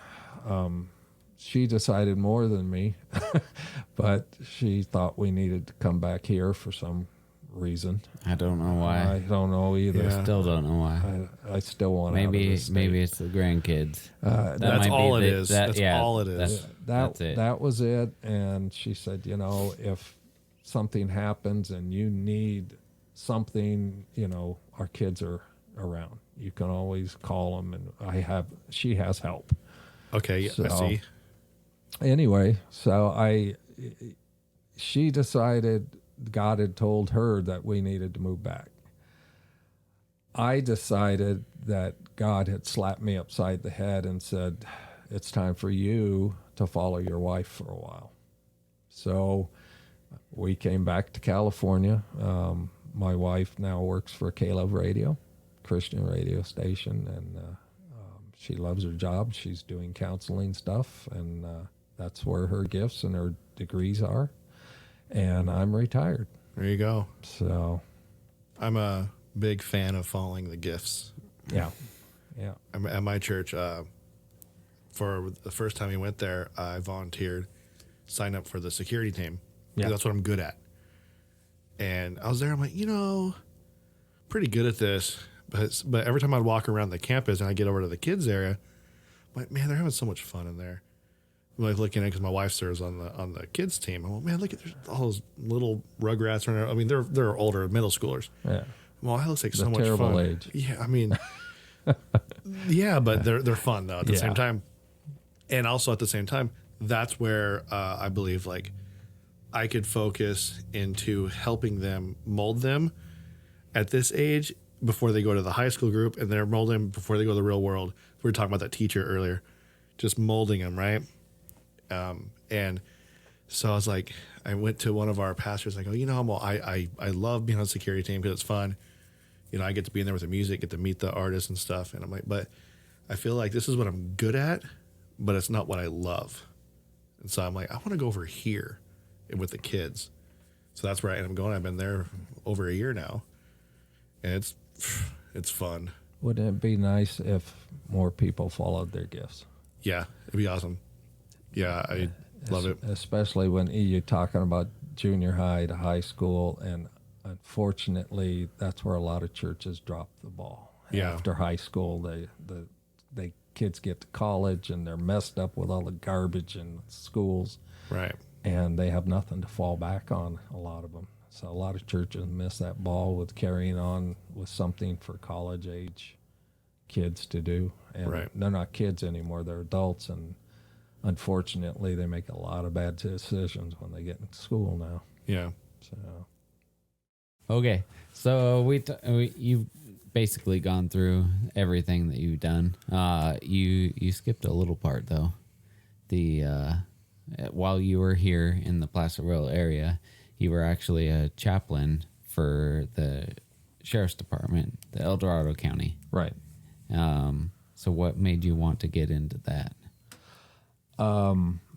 she decided more than me, but she thought we needed to come back here for some reason. I don't know why. I don't know either. Yeah. Still don't know why. I still want Maybe it's the grandkids. That's might all be it the- is. that- That's yeah, all it is. That's it. That was it. And she said, if something happens and you need something, our kids are around. You can always call them, and she has help. Okay, yeah, I So- see. Anyway, so she decided God had told her that we needed to move back. I decided that God had slapped me upside the head and said, it's time for you to follow your wife for a while. So we came back to California. my wife now works for Caleb Radio, Christian radio station, and she loves her job. She's doing counseling stuff, and that's where her gifts and her degrees are. And I'm retired. There you go. So I'm a big fan of following the gifts. yeah. At my church, for the first time we went there, I volunteered, signed up for the security team. Yeah. That's what I'm good at. And I was there, I'm like, pretty good at this. But every time I'd walk around the campus and I get over to the kids area, I'm like, man, they're having so much fun in there. I'm like looking at it because my wife serves on the kids team. I'm like, man, look at there's all those little rugrats running around. I mean, they're older, middle schoolers. Yeah. Well, that looks like The so much terrible fun. age. Yeah, I mean, yeah, but they're fun though at the same time, and also at the same time, that's where I believe like I could focus into helping them mold them at this age before they go to the high school group, and they're molding before they go to the real world. We were talking about that teacher earlier, just molding them, right? And so I was like, I went to one of our pastors. I go, I love being on the security team because it's fun. I get to be in there with the music, get to meet the artists and stuff. And I'm like, but I feel like this is what I'm good at, but it's not what I love. And so I'm like, I want to go over here with the kids. So that's where I end up going. I've been there over a year now, and it's fun. Wouldn't it be nice if more people followed their gifts? Yeah, it'd be awesome. Yeah, I love it. Especially when you're talking about junior high to high school, and unfortunately, that's where a lot of churches drop the ball. Yeah. After high school, they kids get to college and they're messed up with all the garbage in schools, Right. and they have nothing to fall back on. A lot of them. So a lot of churches miss that ball with carrying on with something for college age kids to do, and Right. they're not kids anymore; they're adults, and unfortunately, they make a lot of bad decisions when they get in school now. Yeah. So. Okay, so you've basically gone through everything that you've done. You skipped a little part though. While you were here in the Placerville area, you were actually a chaplain for the sheriff's department, the El Dorado County. Right. So what made you want to get into that?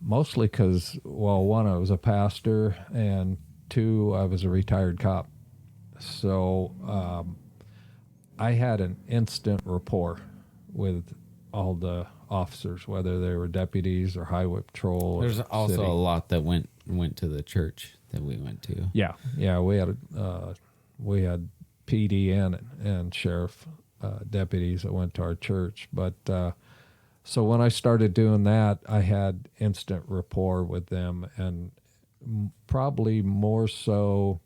Mostly because, well, one, I was a pastor, and two, I was a retired cop. So I had an instant rapport with all the officers, whether they were deputies or highway patrol. There's or also city. a lot that went to the church that we went to. Yeah, we had PD and sheriff deputies that went to our church. But so when I started doing that, I had instant rapport with them, and probably more so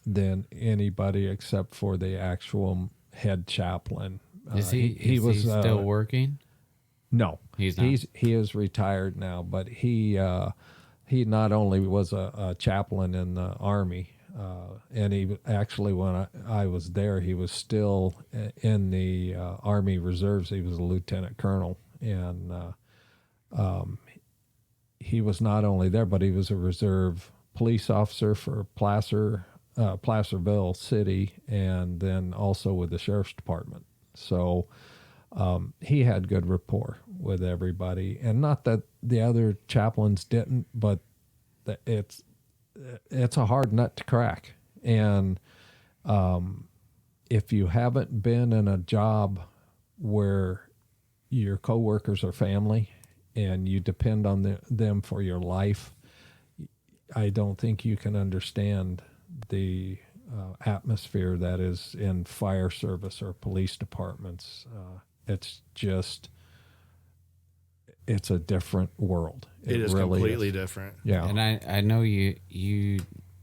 than anybody except for the actual head chaplain. Is he was still working? No, He's not. He is retired now, but he not only was a chaplain in the Army, and he actually, when I was there, he was still in the Army Reserves. He was a lieutenant colonel, and he was not only there, but he was a reserve police officer for Placerville City, and then also with the sheriff's department. So he had good rapport with everybody, and not that the other chaplains didn't, but it's a hard nut to crack. And if you haven't been in a job where your coworkers are family and you depend on them for your life, I don't think you can understand the atmosphere that is in fire service or police departments. It's a different world. It is really completely different. Yeah. And I know you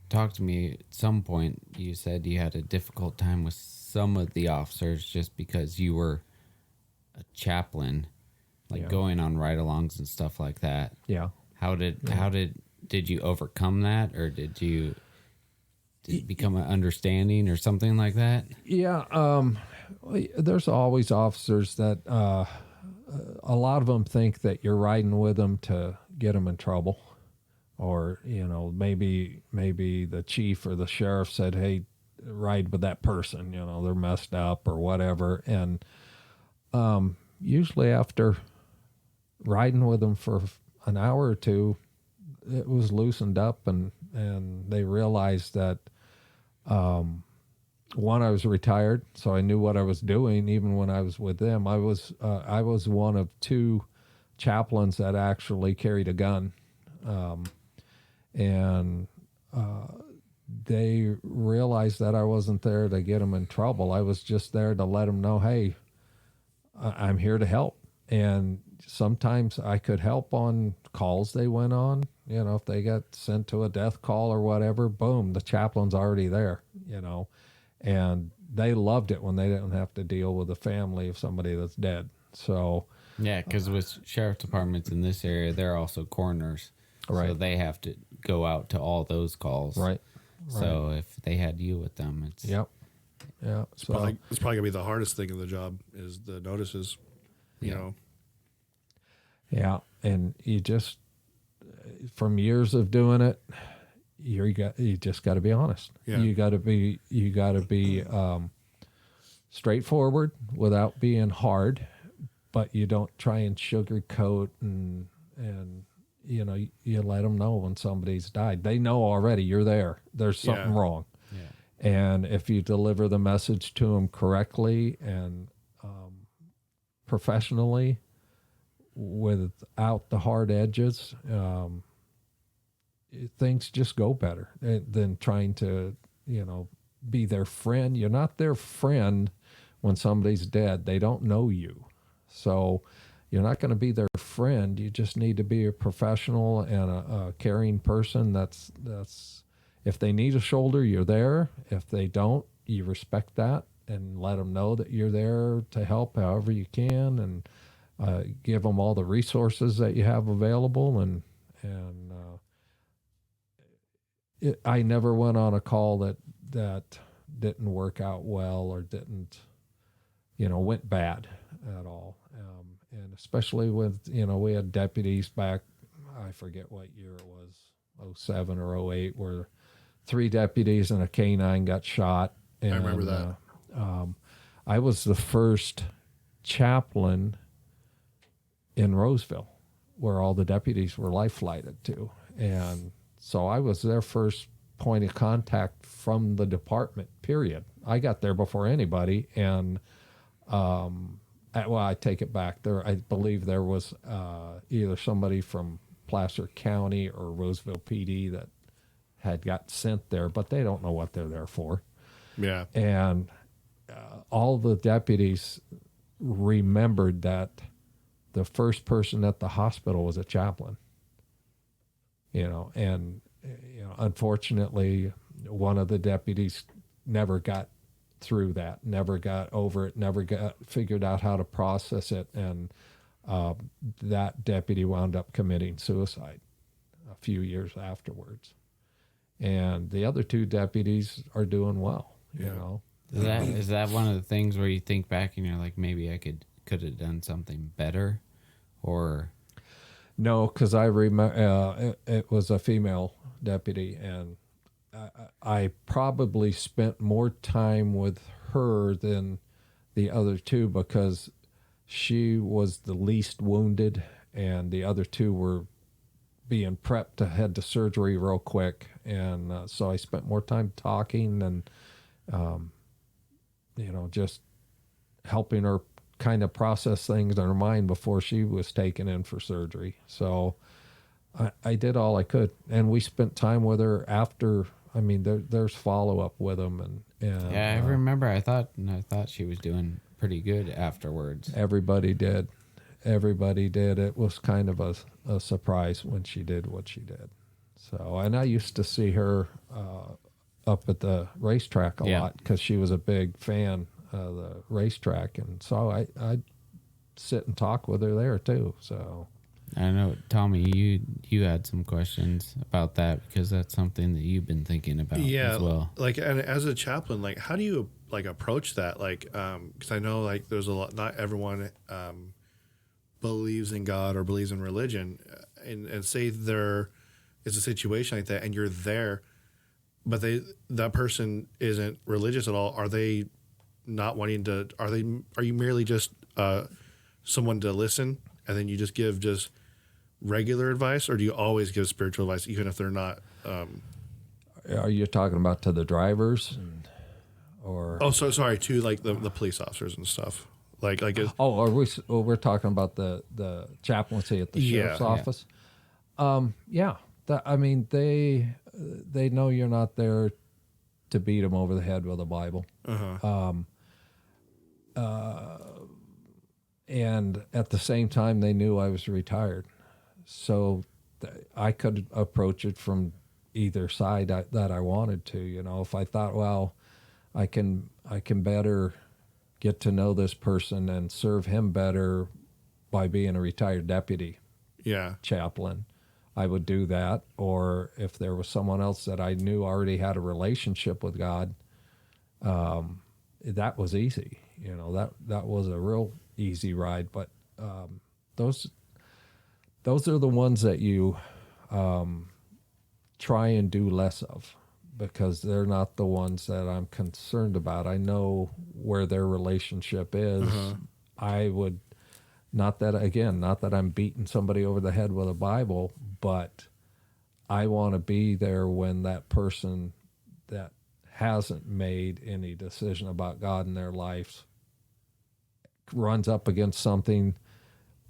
talked to me at some point. You said you had a difficult time with some of the officers just because you were a chaplain, like going on ride-alongs and stuff like that. Yeah. How did you overcome that, or did you become an understanding or something like that? Yeah. There's always officers that a lot of them think that you're riding with them to get them in trouble, or maybe the chief or the sheriff said, hey, ride with that person, they're messed up or whatever. And usually after riding with them for an hour or two, it was loosened up, and they realized that one, I was retired, so I knew what I was doing even when I was with them. I was one of two chaplains that actually carried a gun, and they realized that I wasn't there to get them in trouble. I was just there to let them know, hey, I'm here to help. And sometimes I could help on calls they went on. If they got sent to a death call or whatever, boom, the chaplain's already there, and they loved it when they didn't have to deal with the family of somebody that's dead. So yeah, because with sheriff departments in this area, they're also coroners, right. So they have to go out to all those calls, right. So if they had you with them, it's Yep. Yeah. It's probably gonna be the hardest thing in the job is the notices. You know. Yeah, and you just from years of doing it, you just got to be honest. Yeah. You got to be straightforward without being hard, but you don't try and sugarcoat and you let them know when somebody's died. They know already you're there. There's something wrong. Yeah. And if you deliver the message to them correctly and professionally, without the hard edges, things just go better than trying to, be their friend. You're not their friend when somebody's dead. They don't know you. So you're not going to be their friend. You just need to be a professional and a caring person. That's if they need a shoulder, you're there. If they don't, you respect that and let them know that you're there to help however you can, and give them all the resources that you have available. And I never went on a call that didn't work out well or didn't, went bad at all. And especially with, we had deputies back, I forget what year it was, 07 or 08, where 3 deputies and a K-9 got shot. And, I remember that. I was the first chaplain in Roseville where all the deputies were life flighted to. And so I was their first point of contact from the department, period. I got there before anybody. And, I take it back. I believe there was either somebody from Placer County or Roseville PD that had got sent there, but they don't know what they're there for. Yeah. And all the deputies remembered that the first person at the hospital was a chaplain. Unfortunately, one of the deputies never got through that, never got over it, never got figured out how to process it, and that deputy wound up committing suicide a few years afterwards. And the other 2 deputies are doing well, Is that one of the things where you think back and you're like, maybe I could have done something better, or? No, because I remember it was a female deputy, and I probably spent more time with her than the other 2 because she was the least wounded, and the other 2 were being prepped to head to surgery real quick. And so I spent more time talking and, just helping her kind of process things in her mind before she was taken in for surgery. So I did all I could, and we spent time with her after. I mean, there's follow up with them, and yeah, I remember. I thought she was doing pretty good afterwards. Everybody did. It was kind of a surprise when she did what she did. So, and I used to see her up at the racetrack a lot because she was a big fan of the racetrack, and so I'd sit and talk with her there too. So I know, Tommy, you had some questions about that because that's something that you've been thinking about as well. Like, and as a chaplain, like, how do you approach that? Like, because I know there's a lot. Not everyone believes in God or believes in religion, and say it's a situation like that, and you're there, but that person isn't religious at all. Are they not wanting to? Are you merely just someone to listen, and then you just give just regular advice, or do you always give spiritual advice even if they're not? Are you talking about to the drivers, or? Oh, so sorry, to like the police officers and stuff. Like Oh, are we? Oh, we're talking about the chaplaincy at the sheriff's office. Yeah. I mean, they know you're not there to beat them over the head with a Bible. And at the same time, they knew I was retired, so I could approach it from either side that I wanted to. You know, if I thought, well, I can better get to know this person and serve him better by being a retired deputy chaplain, I would do that. Or if there was someone else that I knew already had a relationship with God, that was easy. You know, that was a real easy ride. But those are the ones that you try and do less of, because they're not the ones that I'm concerned about. I know where their relationship is. I would, not that I'm beating somebody over the head with a Bible, but I want to be there when that person that hasn't made any decision about God in their life runs up against something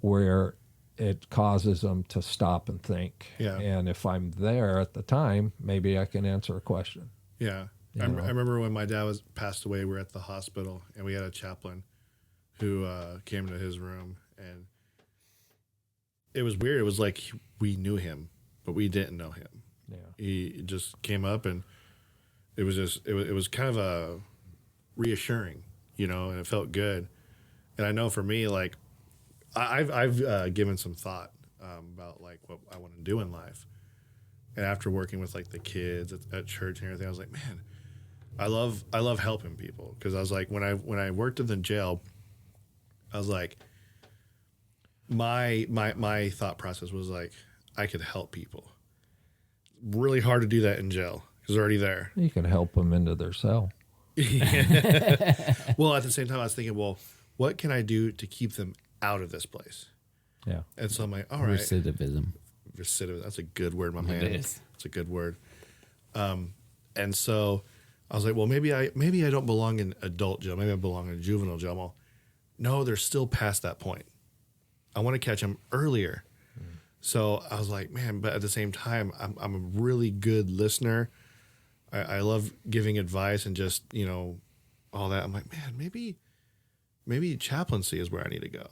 where it causes them to stop and think. Yeah. And if I'm there at the time, maybe I can answer a question. Yeah. I remember when my dad passed away, we were at the hospital, and we had a chaplain who came to his room, and it was weird. It was like we knew him, but we didn't know him. Yeah. He just came up, and it was kind of a reassuring, you know, and it felt good. And I know for me, like, I've given some thought about like what I want to do in life, and after working with like the kids at church and everything, I was like, man, I love helping people, because I was like, when I worked in the jail, I was like, my thought process was like, I could help people. Really hard to do that in jail because they're already there. You can help them into their cell. Well, at the same time, I was thinking, well, what can I do to keep them out of this place? Yeah. And so I'm like, all right. Recidivism. That's a good word, my man. It is. It's a good word. And so I was like, well, maybe I don't belong in adult jail. Maybe I belong in juvenile jail. Well, no, they're still past that point. I want to catch them earlier. So I was like, man, but at the same time, I'm a really good listener. I love giving advice and just, you know, all that. I'm like, man, maybe chaplaincy is where I need to go.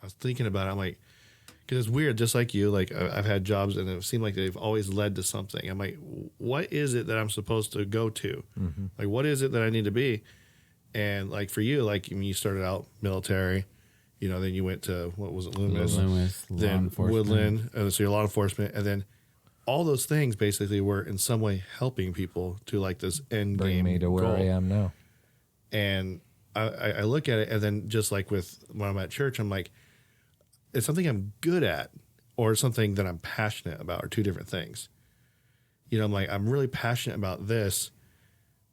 I was thinking about it. I'm like, because it's weird, just like you, like I've had jobs and it seemed like they've always led to something. I'm like, what is it that I'm supposed to go to? Like, what is it that I need to be? And like for you, like when you started out military, you know, then you went to, what was it, Loomis, then Woodland, so you're law enforcement, and then all those things basically were in some way helping people to like this end Bring game me to where goal. I am now. And I look at it, and then just like with when I'm at church, I'm like, it's something I'm good at or something that I'm passionate about are two different things. You know, I'm like, I'm really passionate about this.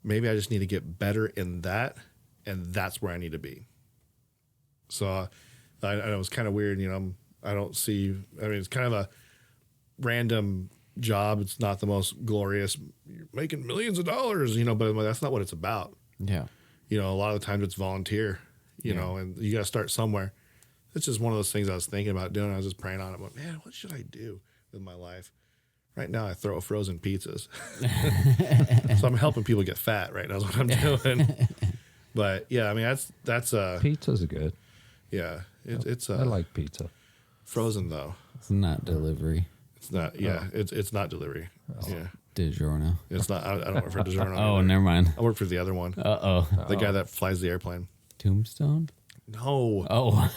Maybe I just need to get better in that, and that's where I need to be. So I know it's kind of weird, you know, it's kind of a random job. It's not the most glorious, you're making millions of dollars, you know, but that's not what it's about. Yeah. You know, a lot of the times it's volunteer, you know, and you got to start somewhere. It's just one of those things I was thinking about doing. I was just praying on it. But man, what should I do with my life? Right now, I throw frozen pizzas. So I'm helping people get fat right now is what I'm doing. But yeah, I mean, that's Pizza's good. yeah, it's I like pizza. frozen though. It's not delivery. It's not, yeah, it's not delivery. Yeah. DiGiorno. It's not, I don't work for DiGiorno. Oh, either. never mind. I work for the other one. The guy that flies the airplane. Tombstone? No. Oh.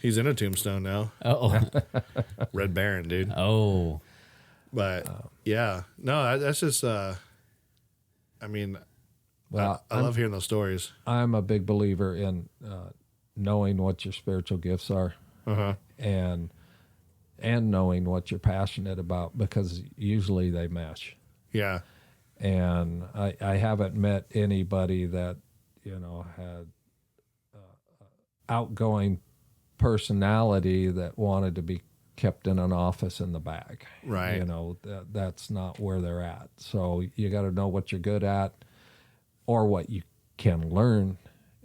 He's in a Tombstone now. Oh. Red Baron, dude. Oh. But yeah, no, that's just, I mean, Well, I love hearing those stories. I'm a big believer in knowing what your spiritual gifts are. Uh-huh. And and knowing what you're passionate about, because usually they mesh. Yeah. And I haven't met anybody that, had outgoing personality that wanted to be kept in an office in the back. Right. That's not where they're at. So you got to know what you're good at, or what you can learn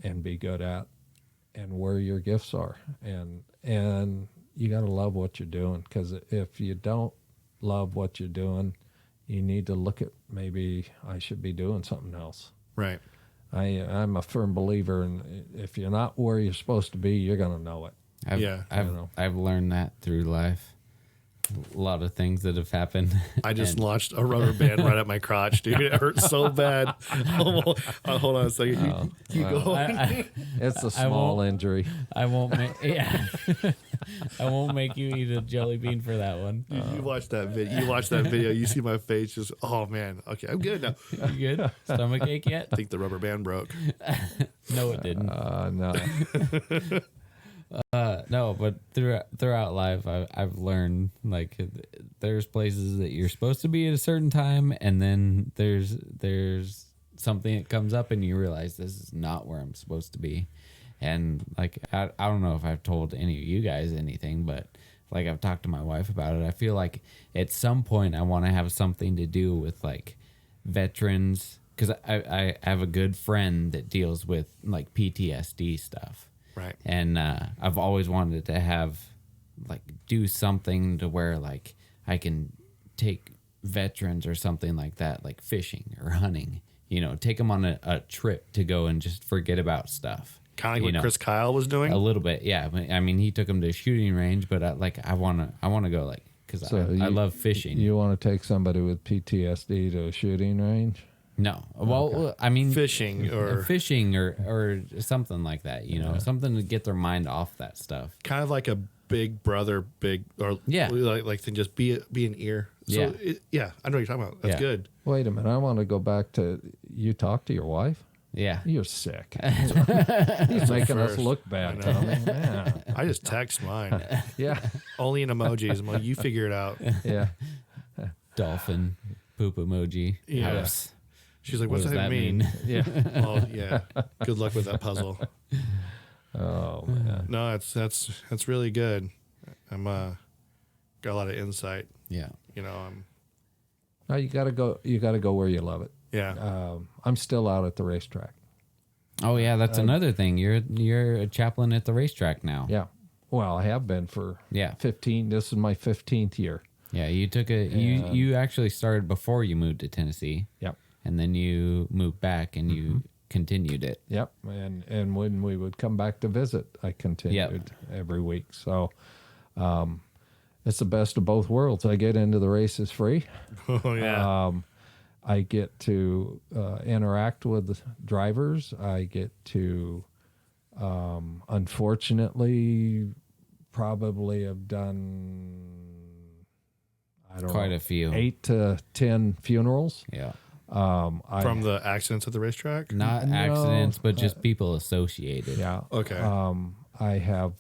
and be good at, and where your gifts are. And you got to love what you're doing, because if you don't love what you're doing, you need to look at, maybe I should be doing something else. Right. I'm a firm believer in, if you're not where you're supposed to be, you're going to know it. I've learned that through life. A lot of things that have happened. I just launched a rubber band right at my crotch, dude. It hurts so bad. Hold on a second. You go. It's a small injury. I won't make. Yeah, I won't make you eat a jelly bean for that one. You watch that video. You watch that video. You see my face. Just man. Okay, I'm good now. You good? Stomach ache yet? I think the rubber band broke. No, it didn't. No. No, but throughout life, I've learned, like, there's places that you're supposed to be at a certain time, and then there's something that comes up, and you realize this is not where I'm supposed to be. And like, I don't know if I've told any of you guys anything, but like, I've talked to my wife about it. I feel like at some point I want to have something to do with like veterans, because I have a good friend that deals with like PTSD stuff. Right. And I've always wanted to have, like, do something to where, like, I can take veterans or something like that, like fishing or hunting, take them on a trip to go and just forget about stuff. Kind of like what Chris Kyle was doing? A little bit, yeah. I mean, he took them to a shooting range, but I want to go, like, because I love fishing. You want to take somebody with PTSD to a shooting range? No. Well, okay. I mean, fishing or something like that, something to get their mind off that stuff. Kind of like a big brother, like thing, just be an ear. So I know what you're talking about. That's good. Wait a minute. I want to go back to, you talk to your wife? Yeah. You're sick. He's making us look bad. Man. I just text mine. Yeah. Only in emojis. I'm like, you figure it out. Yeah. Dolphin, poop emoji. Yeah. House. She's like, what's that mean? Yeah. Well, yeah. Good luck with that puzzle. Oh man. No, that's really good. I'm got a lot of insight. Yeah. No, you gotta go where you love it. Yeah. I'm still out at the racetrack. Oh yeah, that's another thing. You're a chaplain at the racetrack now. Yeah. Well, I have been for 15. This is my 15th year. Yeah, you took you actually started before you moved to Tennessee. Yep. And then you moved back and you continued it. Yep. And when we would come back to visit, I continued every week. So it's the best of both worlds. I get into the races free. Oh yeah. I get to interact with the drivers. I get to, unfortunately, probably have done, quite a few, 8 to 10 funerals. Yeah. From the accidents at the racetrack? Not accidents, but just people associated. Yeah. Okay. I have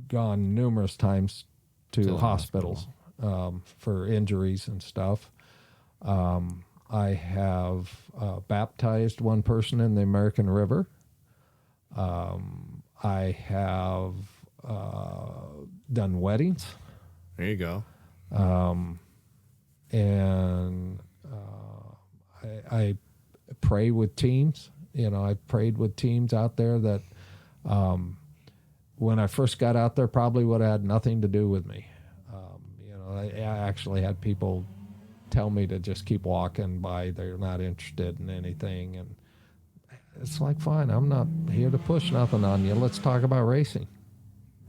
gone numerous times to hospitals for injuries and stuff. I have baptized one person in the American River. I have done weddings. There you go. And I pray with teams. I prayed with teams out there that when I first got out there probably would have had nothing to do with me. I actually had people tell me to just keep walking by. They're not interested in anything. And it's like, fine, I'm not here to push nothing on you. Let's talk about racing.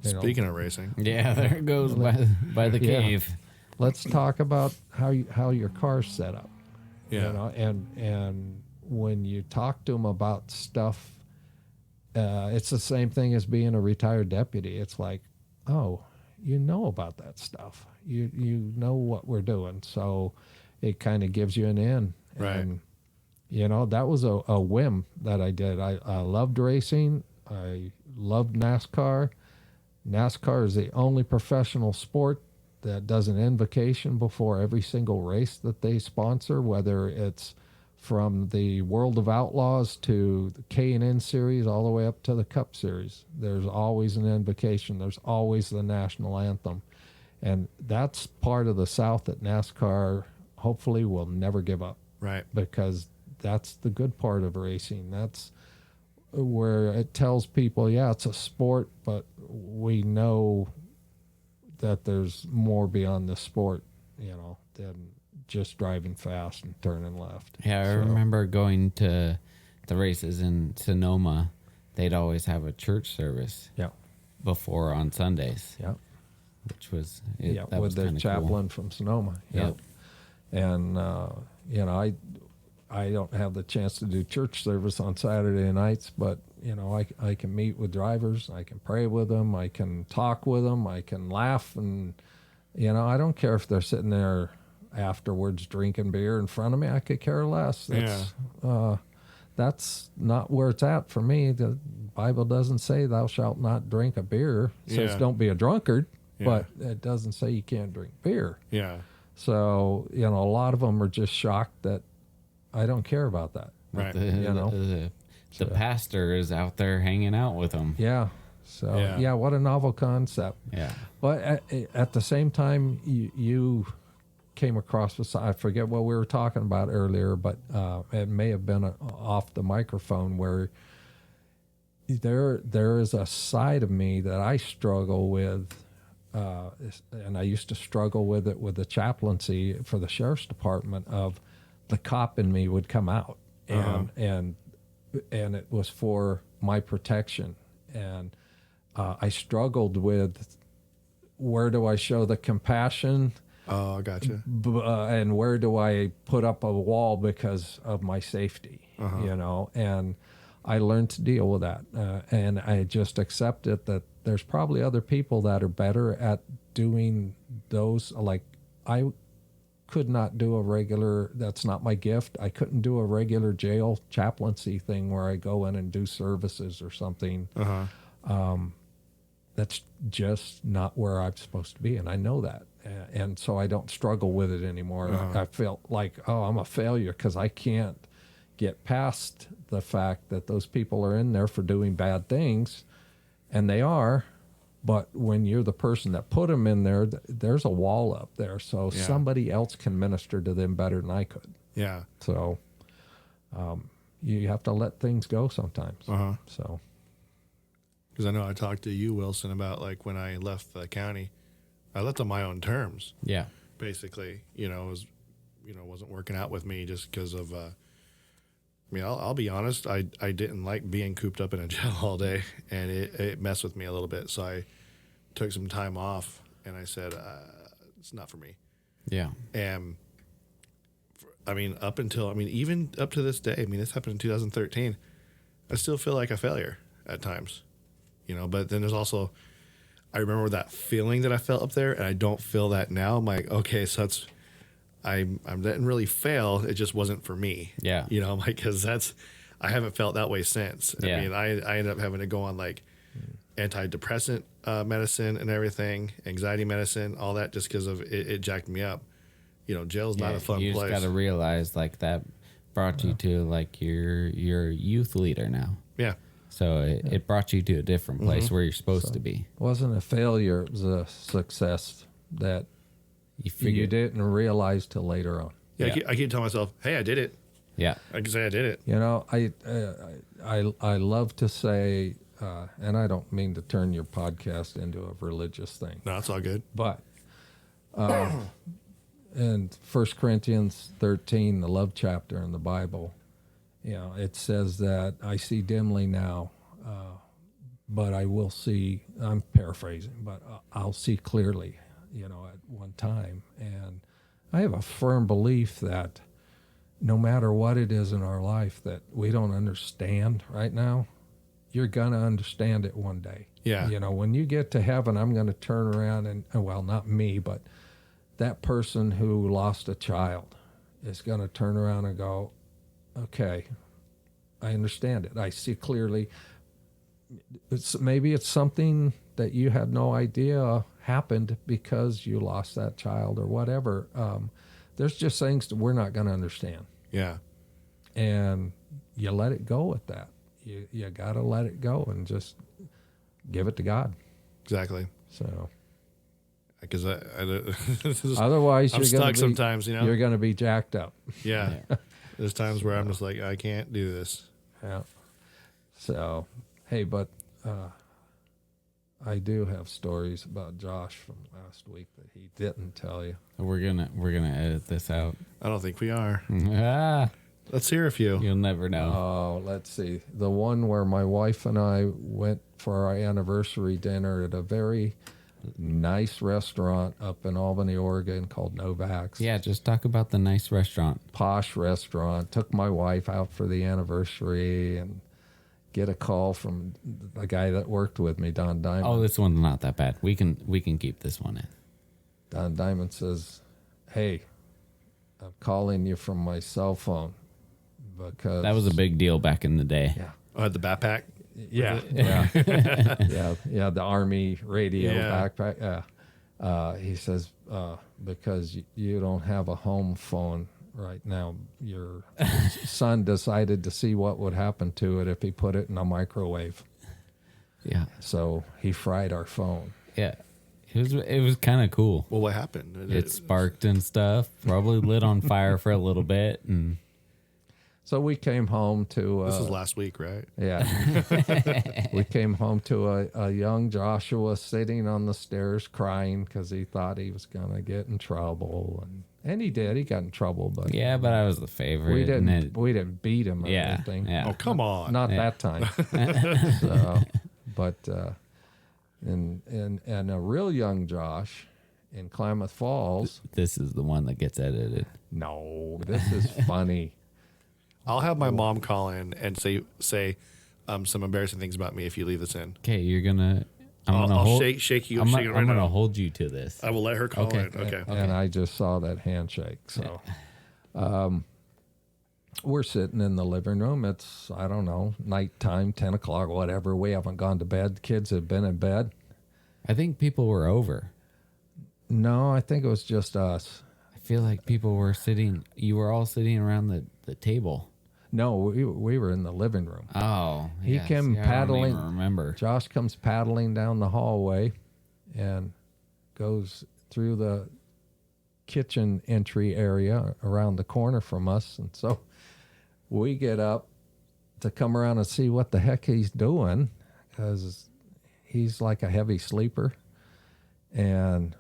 Speaking of racing. Yeah, there it goes by the cave. Let's talk about how your car's set up. Yeah. And when you talk to them about stuff, it's the same thing as being a retired deputy. It's like, oh, you know about that stuff. You know what we're doing. So it kind of gives you an in. Right. And, that was a whim that I did. I loved racing. I loved NASCAR. NASCAR is the only professional sport that does an invocation before every single race that they sponsor, whether it's from the World of Outlaws to the K&N Series all the way up to the Cup Series. There's always an invocation. There's always the national anthem. And that's part of the South that NASCAR hopefully will never give up. Right. Because that's the good part of racing. That's where it tells people, yeah, it's a sport, but we know that there's more beyond the sport, than just driving fast and turning left. Yeah, I remember going to the races in Sonoma. They'd always have a church service before on Sundays. Yeah. Which was, that with was the chaplain from Sonoma. Yep. And, I don't have the chance to do church service on Saturday nights, but, I can meet with drivers. I can pray with them. I can talk with them. I can laugh. And, I don't care if they're sitting there afterwards drinking beer in front of me. I could care less. That's not where it's at for me. The Bible doesn't say thou shalt not drink a beer. It says don't be a drunkard, but it doesn't say you can't drink beer. Yeah. So, a lot of them are just shocked that I don't care about that. Right. The pastor is out there hanging out with them. Yeah. So, what a novel concept. Yeah. But at the same time, you came across this. I forget what we were talking about earlier, but it may have been off the microphone where there is a side of me that I struggle with, and I used to struggle with it with the chaplaincy for the sheriff's department. Of the cop in me would come out, and it was for my protection, and I struggled with where do I show the compassion. Oh, I gotcha. And where do I put up a wall because of my safety, and I learned to deal with that. And I just accepted that there's probably other people that are better at doing those. Like, I could not do that's not my gift. I couldn't do a regular jail chaplaincy thing where I go in and do services or something. That's just not where I'm supposed to be. And I know that. And so I don't struggle with it anymore. I felt like, I'm a failure because I can't get past the fact that those people are in there for doing bad things, and they are. But when you're the person that put them in there, there's a wall up there. So somebody else can minister to them better than I could. Yeah. So you have to let things go sometimes. So. Because I know I talked to you, Wilson, about like when I left the county, I left on my own terms. Yeah. Basically, it was, wasn't working out with me just because of, I'll be honest. I didn't like being cooped up in a jail all day, and it messed with me a little bit. So I took some time off, and I said, it's not for me. Yeah. And even up to this day, this happened in 2013. I still feel like a failure at times, but then there's also, I remember that feeling that I felt up there, and I don't feel that now. I'm like, okay, so I didn't really fail. It just wasn't for me. Yeah. I'm like, because I haven't felt that way since. Yeah. I ended up having to go on like antidepressant medicine and everything, anxiety medicine, all that, just because of it jacked me up. Jail's not a fun place. You just got to realize like that brought you to like your youth leader now. Yeah. So it brought you to a different place where you're supposed to be. It wasn't a failure. It was a success that you didn't realize till later on. Yeah. I keep telling myself, hey, I did it. Yeah. I can say I did it. I love to say, and I don't mean to turn your podcast into a religious thing. No, it's all good. But in 1 Corinthians 13, the love chapter in the Bible, it says that I see dimly now, but I will see, I'm paraphrasing, but I'll see clearly, at one time. And I have a firm belief that no matter what it is in our life that we don't understand right now, you're going to understand it one day. Yeah. When you get to heaven, I'm going to turn around and, well, not me, but that person who lost a child is going to turn around and go, okay, I understand it. I see clearly. maybe it's something that you had no idea happened because you lost that child or whatever. There's just things that we're not going to understand. Yeah. And you let it go with that. You got to let it go and just give it to God. Exactly. So, Because otherwise, I'm you're stuck going to be, sometimes, you know? You're going to be jacked up. Yeah. There's times where I'm just like, I can't do this. Yeah. So, hey, but I do have stories about Josh from last week that he didn't tell you. We're gonna edit this out. I don't think we are. Ah, Let's hear a few. you'll never know. Oh, let's see. The one where my wife and I went for our anniversary dinner at a very nice restaurant up in Albany, Oregon called Novak's. Yeah, just talk about the nice restaurant. Posh restaurant. Took my wife out for the anniversary and get a call from the guy that worked with me, Don Diamond. Oh, this one's not that bad. We can keep this one in. Don Diamond says, "Hey, I'm calling you from my cell phone because That was a big deal back in the day. yeah." Oh, the backpack? Yeah, yeah, the Army radio Yeah. backpack. Yeah, he says because you don't have a home phone right now. Your son decided to see what would happen to it if he put it in a microwave. Yeah, So he fried our phone. yeah. It was kind of cool. Well, what happened? It sparked and stuff. Probably lit on fire for a little bit, and So we came home to. This was last week, right? Yeah. We came home to a young Joshua sitting on the stairs crying because he thought he was going to get in trouble. And he did. He got in trouble. But yeah, but I was the favorite. we and didn't beat him or yeah, anything. yeah. Oh, come on. Not that time. So, but and a real young Josh in Klamath Falls. This is the one that gets edited. No, this is funny. I'll have my mom call in and say some embarrassing things about me if you leave this in. Okay, you're gonna. I'll shake you. I'm shake it right gonna now. hold you to this. I will let her call Okay. in. Okay. And I just saw that handshake. So we're sitting in the living room. It's, I don't know, nighttime, 10 o'clock, whatever. We haven't gone to bed. The kids have been in bed. I think people were over. No, I think it was just us. I feel like people were sitting. You were all sitting around the table. No, we were in the living room. Oh, He yeah, came see, I don't paddling. even remember. Josh comes paddling down the hallway and goes through the kitchen entry area around the corner from us. And so we get up to come around and see what the heck he's doing because he's like a heavy sleeper, and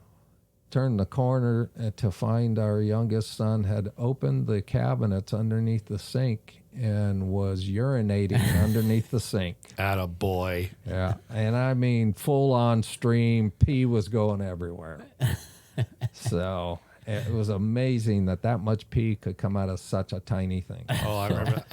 turned the corner to find our youngest son had opened the cabinets underneath the sink and was urinating underneath the sink. Atta boy. Yeah. And I mean, full on stream, pee was going everywhere. So it was amazing that much pee could come out of such a tiny thing. Oh, I remember.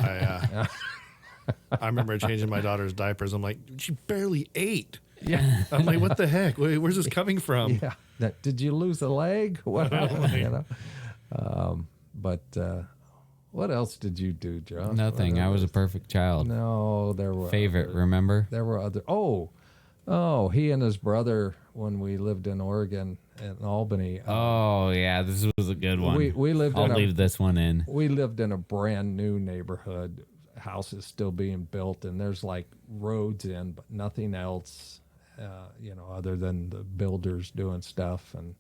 I remember changing my daughter's diapers. I'm like, she barely ate. Yeah. I'm like, what the heck? Where's this coming from? Yeah. Did you lose a leg? What happened? You know? But what else did you do, Josh? Nothing. I was a perfect child. No, there were Favorite, other- remember? There were other. Oh, he and his brother when we lived in Oregon and Albany. Oh yeah, this was a good one. We lived I'll in leave this one in. We lived in a brand new neighborhood. Houses still being built, and there's like roads in, but nothing else. Other than the builders doing stuff. And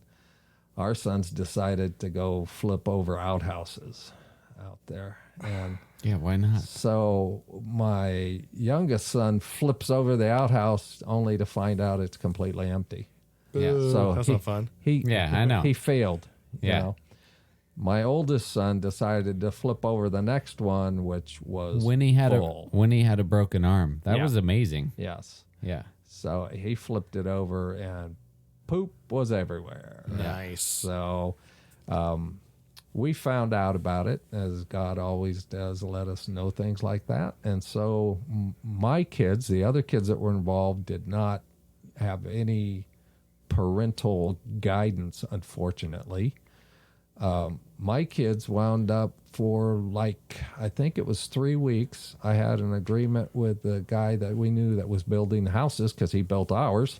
our sons decided to go flip over outhouses out there. And Yeah, why not? so my youngest son flips over the outhouse only to find out it's completely empty. Yeah. So That's not fun. Yeah, I know. He failed. you Yeah. know. My oldest son decided to flip over the next one, which was When he had full. a broken arm. That Yeah. was amazing. Yes. Yeah. So he flipped it over and poop was everywhere. Nice. So we found out about it, as God always does, let us know things like that. And so my kids, the other kids that were involved, did not have any parental guidance, unfortunately. My kids wound up for like, I think it was 3 weeks. I had an agreement with the guy that we knew that was building the houses because he built ours.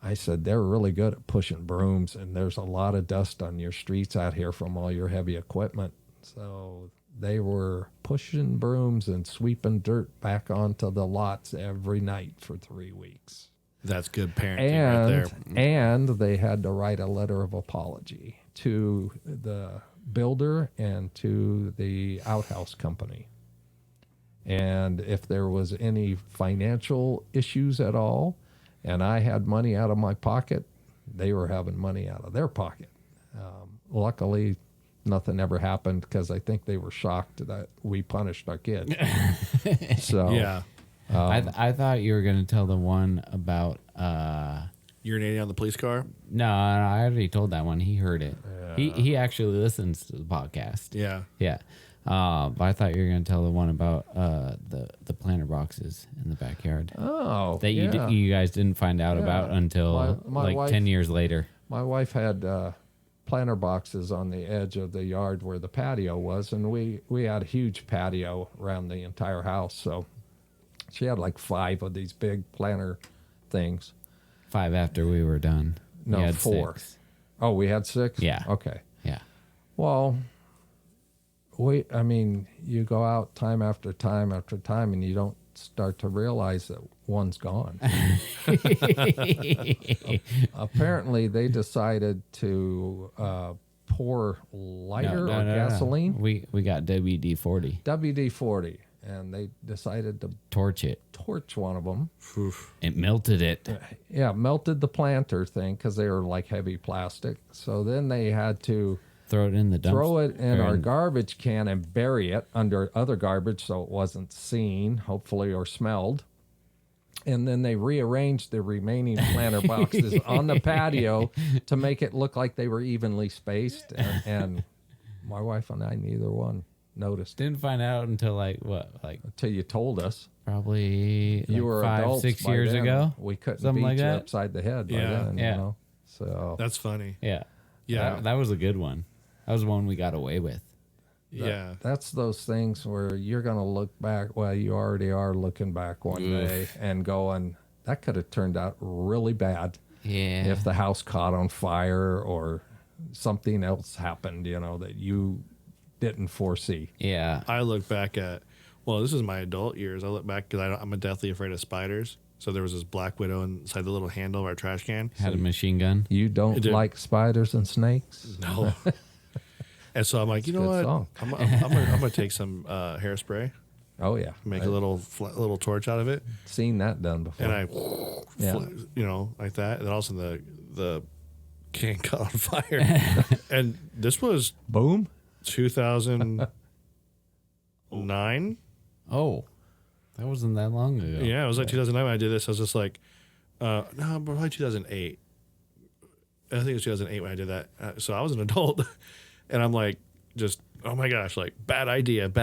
I said, they're really good at pushing brooms, and there's a lot of dust on your streets out here from all your heavy equipment. So they were pushing brooms and sweeping dirt back onto the lots every night for 3 weeks. That's good parenting right there. And they had to write a letter of apology to the builder and to the outhouse company. And if there was any financial issues at all, and I had money out of my pocket, they were having money out of their pocket. Luckily, nothing ever happened because I think they were shocked that we punished our kid. So Yeah. I thought you were going to tell the one about. Urinating on the police car? No, I already told that one. He heard it. He actually listens to the podcast. Yeah. Yeah. But I thought you were going to tell the one about the planter boxes in the backyard Oh, that yeah. you guys didn't find out about until My like wife- 10 years later. My wife had planter boxes on the edge of the yard where the patio was, and we had a huge patio around the entire house. So she had like 5 of these big planter things. 5 after we were done. No, We had 4. 6. Oh, we had 6? Yeah. Okay. Yeah. Well, you go out time after time after time, and you don't start to realize that one's gone. Apparently, they decided to pour lighter or gasoline, We got WD-40. WD-40, and they decided to Torch it. torch one of them. It melted it. Yeah, melted the planter thing because they were like heavy plastic. So then they had to Throw it in the dumpster. throw it in or our garbage can and bury it under other garbage so it wasn't seen, hopefully, or smelled. And then they rearranged the remaining planter boxes on the patio to make it look like they were evenly spaced. And my wife and I, neither one noticed Didn't find out until like until you told us. probably You like were 5, adults 6 by years then. ago. We couldn't Something beat like you that. upside the head by Yeah. then, Yeah. you know? So That's funny. Yeah. Yeah. That was a good one. That was one we got away with. Yeah. that's those things where you're going to look back. Well, you already are looking back one day and going, that could have turned out really bad Yeah. if the house caught on fire or something else happened, that you didn't foresee. Yeah. I look back at, this is my adult years. I look back because I'm deathly afraid of spiders. So there was this black widow inside the little handle of our trash can. Had a machine gun. You don't did. like spiders and snakes? No. And so I'm like, you know good what? song. I'm gonna take some hairspray, Oh, yeah. make I've a little torch out of it, seen that done before. and I, Yeah. like that. And then all of a sudden the can caught on fire. And this was Boom. 2009. Oh. That wasn't that long ago. Yeah, it was like 2009 when I did this. I was just like, no, probably 2008. I think it was 2008 when I did that. So I was an adult, and I'm like, just, oh my gosh, like bad idea. And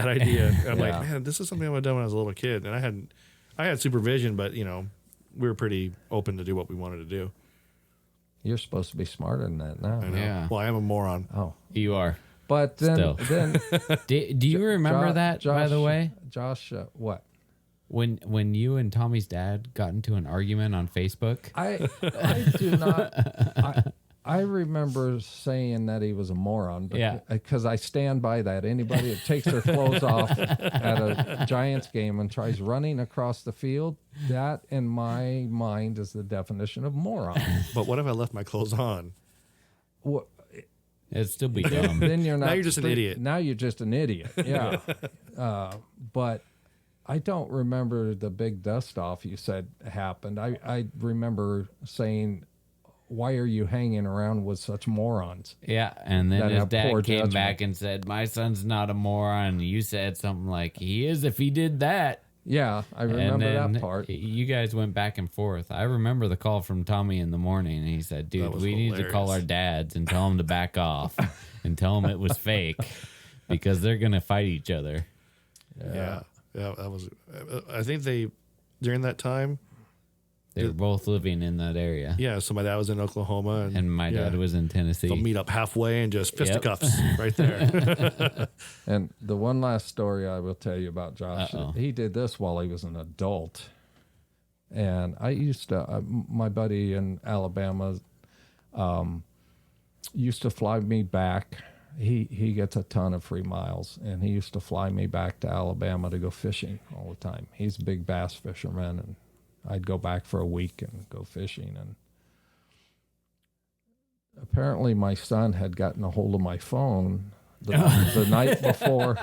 I'm like, man, this is something I would have done when I was a little kid. And I had supervision, but we were pretty open to do what we wanted to do. You're supposed to be smarter than that now. I know. Yeah. Well, I am a moron. Oh. You are. But Still. then Do you remember that, by Josh, the way? Josh, what? When you and Tommy's dad got into an argument on Facebook? I do not. I remember saying that he was a moron, Yeah. because I stand by that. Anybody that takes their clothes off at a Giants game and tries running across the field, that in my mind is the definition of moron. But what if I left my clothes on? What, It'd still be dumb. then you're not. Now you're just an idiot. Now you're just an idiot. Yeah. But I don't remember the big dust off you said happened. I remember saying, why are you hanging around with such morons? Yeah, and then That his have dad poor came judgment. back and said, "My son's not a moron." You said something like, "He is if he did that." Yeah, I And remember then that part. You guys went back and forth. I remember the call from Tommy in the morning, and he said, "Dude, was we need to call our hilarious. dads and tell them to back off and tell them it was fake because they're gonna fight each other." Yeah. That was. I think during that time, They were both living in that area. Yeah, so my dad was in Oklahoma, And my dad was in Tennessee. They'll meet up halfway and just fisticuffs right there. And the one last story I will tell you about Josh, Uh-oh. he did this while he was an adult. And I used to, my buddy in Alabama used to fly me back. He gets a ton of free miles, and he used to fly me back to Alabama to go fishing all the time. He's a big bass fisherman, and I'd go back for a week and go fishing. And apparently my son had gotten a hold of my phone the night before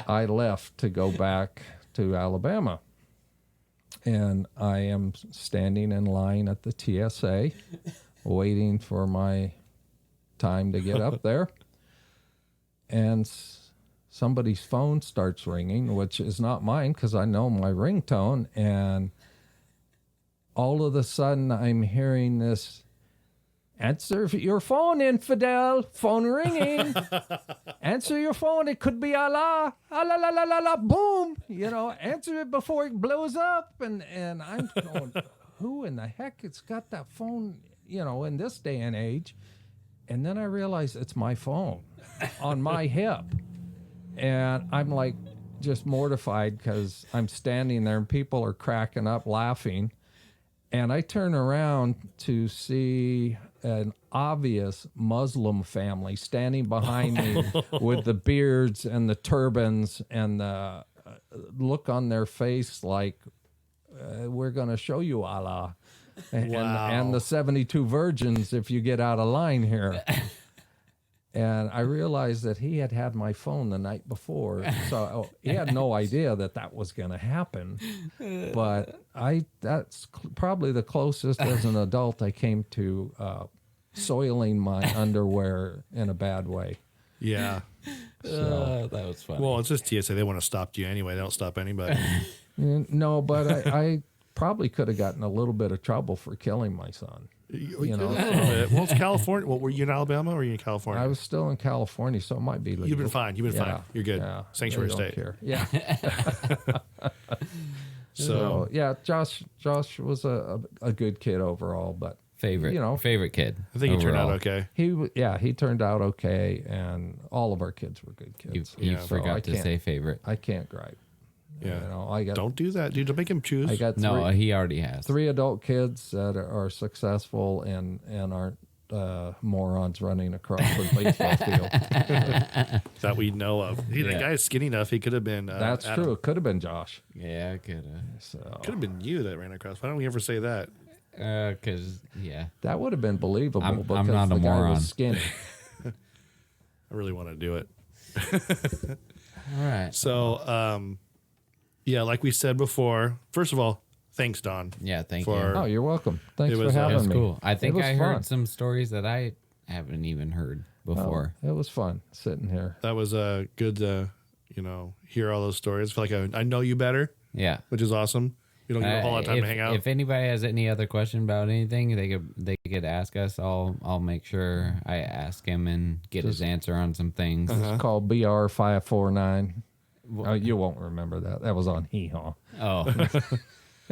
I left to go back to Alabama. And I am standing in line at the TSA waiting for my time to get up there. And somebody's phone starts ringing, which is not mine because I know my ringtone. And all of a sudden I'm hearing this, "Answer your phone, infidel. Phone ringing. Answer your phone. It could be Allah. Allah, la, la, la, la, boom. You know, answer it before it blows up." And I'm going, who in the heck has got that phone, you know, in this day and age? And then I realize it's my phone on my hip. And I'm like just mortified because I'm standing there and people are cracking up laughing. And I turn around to see an obvious Muslim family standing behind me with the beards and the turbans and the look on their face like, we're going to show you Allah and the 72 virgins if you get out of line here. And I realized that he had my phone the night before, so he had no idea that was going to happen. But that's probably the closest as an adult I came to soiling my underwear in a bad way. Yeah. That was funny. Well, it's just TSA. They want to stop you anyway. They don't stop anybody. No, but I probably could have gotten a little bit of trouble for killing my son. You know, well, it's California. Well, were you in Alabama or were you in California? I was still in California, so it might be legal. You've been fine. You've been fine. You're good. Yeah, Sanctuary they don't state. care. Yeah. So yeah, Josh was a good kid overall, but favorite kid. I think he turned out overall. okay. he turned out okay, and all of our kids were good kids. You So forgot I to can't- say favorite. I can't gripe. Yeah. You know, I got Don't do that, dude. Don't make him choose. I got No, he already has. 3 adult kids that are successful and aren't morons running across the baseball field. that we know of. The guy's skinny enough. He could have been. That's Adam. true. It could have been Josh. Yeah, I could have. So Could have been you that ran across. Why don't we ever say that? Because, that would have been believable. I'm because not a the guy moron. was skinny. I really want to do it. all right. So, yeah, like we said before. First of all, thanks, Don. Yeah, thank For- you. Oh, you're welcome. Thanks It for was, having That's me. cool. I think It was I fun. heard some stories that I haven't even heard before. It was fun sitting here. That was good to, hear all those stories. I feel like I know you better, Yeah. which is awesome. You don't get a whole lot of time if, to hang out. If anybody has any other question about anything, they could ask us. I'll make sure I ask him and get his answer on some things. It's called BR549. You won't remember that. That was on Hee Haw. Oh,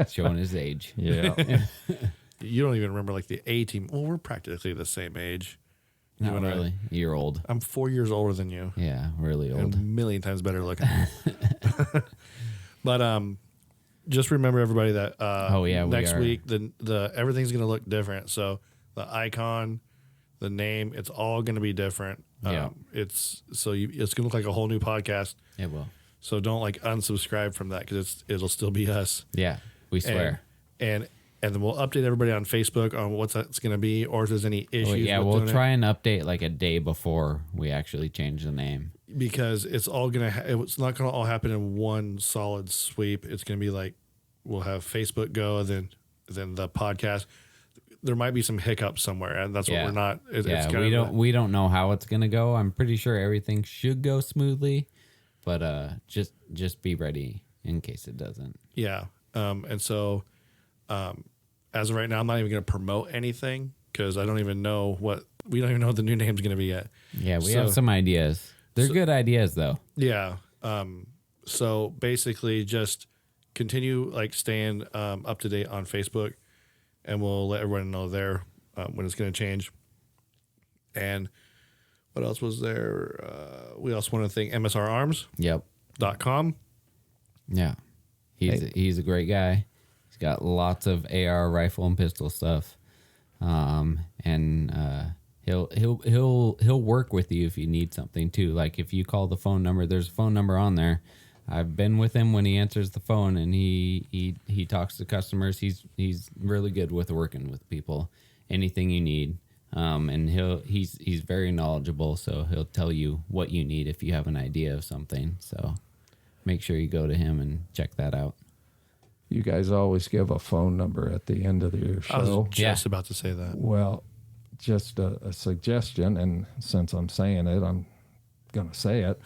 showing his age. Yeah. You don't even remember like the A team. Well, we're practically the same age. You Not and I. really. You're old. I'm 4 years older than you. Yeah, really And old. a million times better looking. But just remember everybody that We next are. week the everything's gonna look different. So the icon, the name, it's all gonna be different. Yeah. It's gonna look like a whole new podcast. It will. So don't like unsubscribe from that because it'll still be us. Yeah, we swear. And then we'll update everybody on Facebook on what that's going to be, or if there's any issues. We'll with try and update like a day before we actually change the name. because it's all gonna. It's not gonna all happen in one solid sweep. It's gonna be like we'll have Facebook go, and then the podcast. There might be some hiccups somewhere, and that's what we're not. It's kind of we don't know how it's gonna go. I'm pretty sure everything should go smoothly, but just be ready in case it doesn't. Yeah. And so, as of right now, I'm not even going to promote anything because we don't even know what the new name's going to be yet. Yeah, we have some ideas. They're good ideas though. Yeah. So basically just continue like staying up to date on Facebook, and we'll let everyone know there when it's going to change. And what else was there? We also want to thank MSRarms.com. Yep. Yeah. He's a great guy. He's got lots of AR rifle and pistol stuff. He'll work with you if you need something too. Like if you call the phone number, there's a phone number on there. I've been with him when he answers the phone, and he talks to customers. He's really good with working with people. Anything you need. And he's very knowledgeable, so he'll tell you what you need if you have an idea of something. So make sure you go to him and check that out. You guys always give a phone number at the end of your show. I was just about to say that. Well, just a suggestion, and since I'm saying it, I'm going to say it.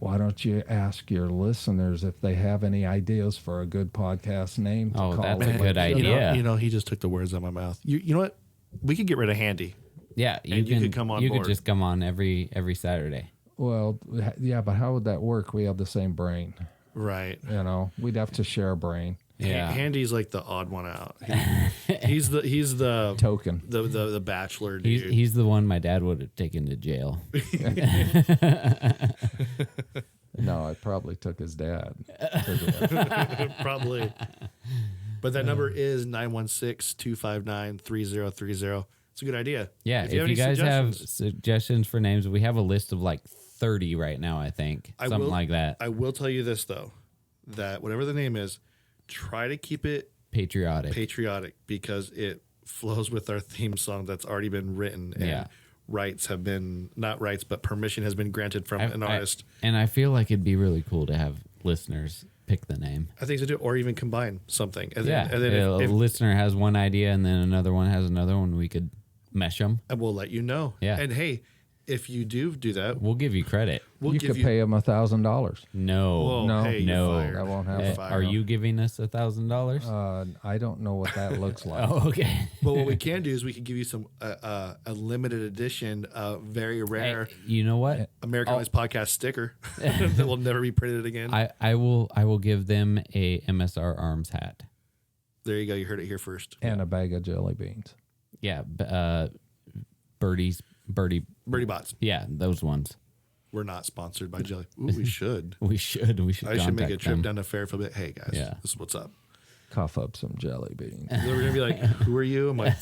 Why don't you ask your listeners if they have any ideas for a good podcast name? Oh, that's it? a good idea. You know, he just took the words out of my mouth. You know what? We could get rid of Handy. Yeah, you could come on. You could just come on every Saturday. Well, yeah, but how would that work? We have the same brain, right? You know, we'd have to share a brain. Yeah, Handy's like the odd one out. He's the token, the bachelor dude. He's the one my dad would have taken to jail. No, I probably took his dad. Probably. But that number is 916-259-3030. It's a good idea. Yeah, if you guys have suggestions for names, we have a list of like 30 right now, I think. Something like that. I will tell you this, though, that whatever the name is, try to keep it patriotic because it flows with our theme song that's already been written. And rights have been, not rights, but permission has been granted from an artist. And I feel like it'd be really cool to have listeners pick the name. I think so too, or even combine something. And then if a listener has one idea and then another one has another one, we could mesh them. And we'll let you know. Yeah. And hey, if you do that, we'll give you credit. You could pay him $1,000. No, whoa, no, hey, no. That won't happen. Are you giving us $1,000? I don't know what that looks like. Oh, okay. But what we can do is we can give you some a limited edition, very rare. Hey, you know what? Americanized podcast sticker that will never be printed again. I will give them a MSR Arms hat. There you go. You heard it here first. And a bag of jelly beans. Yeah, Birdie Bots. Yeah, those ones. We're not sponsored by Jelly. Ooh, we should. We should. I should make a trip down to Fairfield. Hey guys, this is what's up. Cough up some jelly beans. They're gonna be like, "Who are you?" I'm like,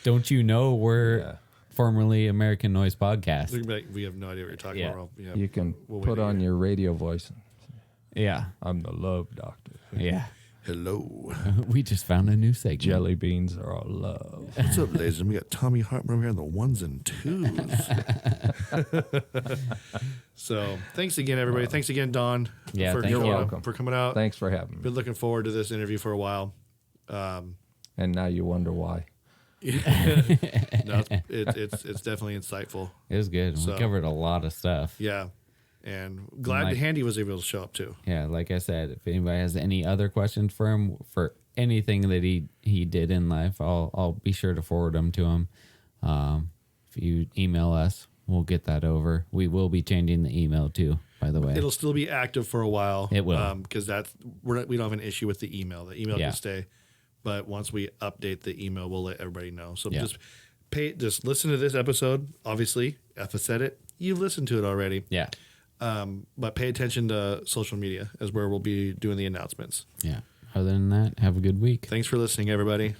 "Don't you know we're formerly American Noise Podcast?" They're gonna be like, "We have no idea what you're talking about." Yeah, you can put on your radio voice. Yeah, I'm the love doctor. Yeah. Hello. We just found a new segment. Jelly beans are all love. What's up, ladies? We got Tommy Hartman over here on the ones and twos. So thanks again, everybody. Thanks again, Don. You're welcome for coming out. Thanks for having me. Been looking forward to this interview for a while. And now you wonder why. No, it's definitely insightful. It was good. We covered a lot of stuff. Yeah. And glad Handy was able to show up too. Yeah, like I said, if anybody has any other questions for him for anything that he did in life, I'll be sure to forward them to him. If you email us, we'll get that over. We will be changing the email too, by the way. It'll still be active for a while. It will, because we don't have an issue with the email. The email can stay, but once we update the email, we'll let everybody know. So just listen to this episode. Obviously, if I said it, you've listened to it already. Yeah. But pay attention to social media as where we'll be doing the announcements. Yeah. Other than that, have a good week. Thanks for listening, everybody.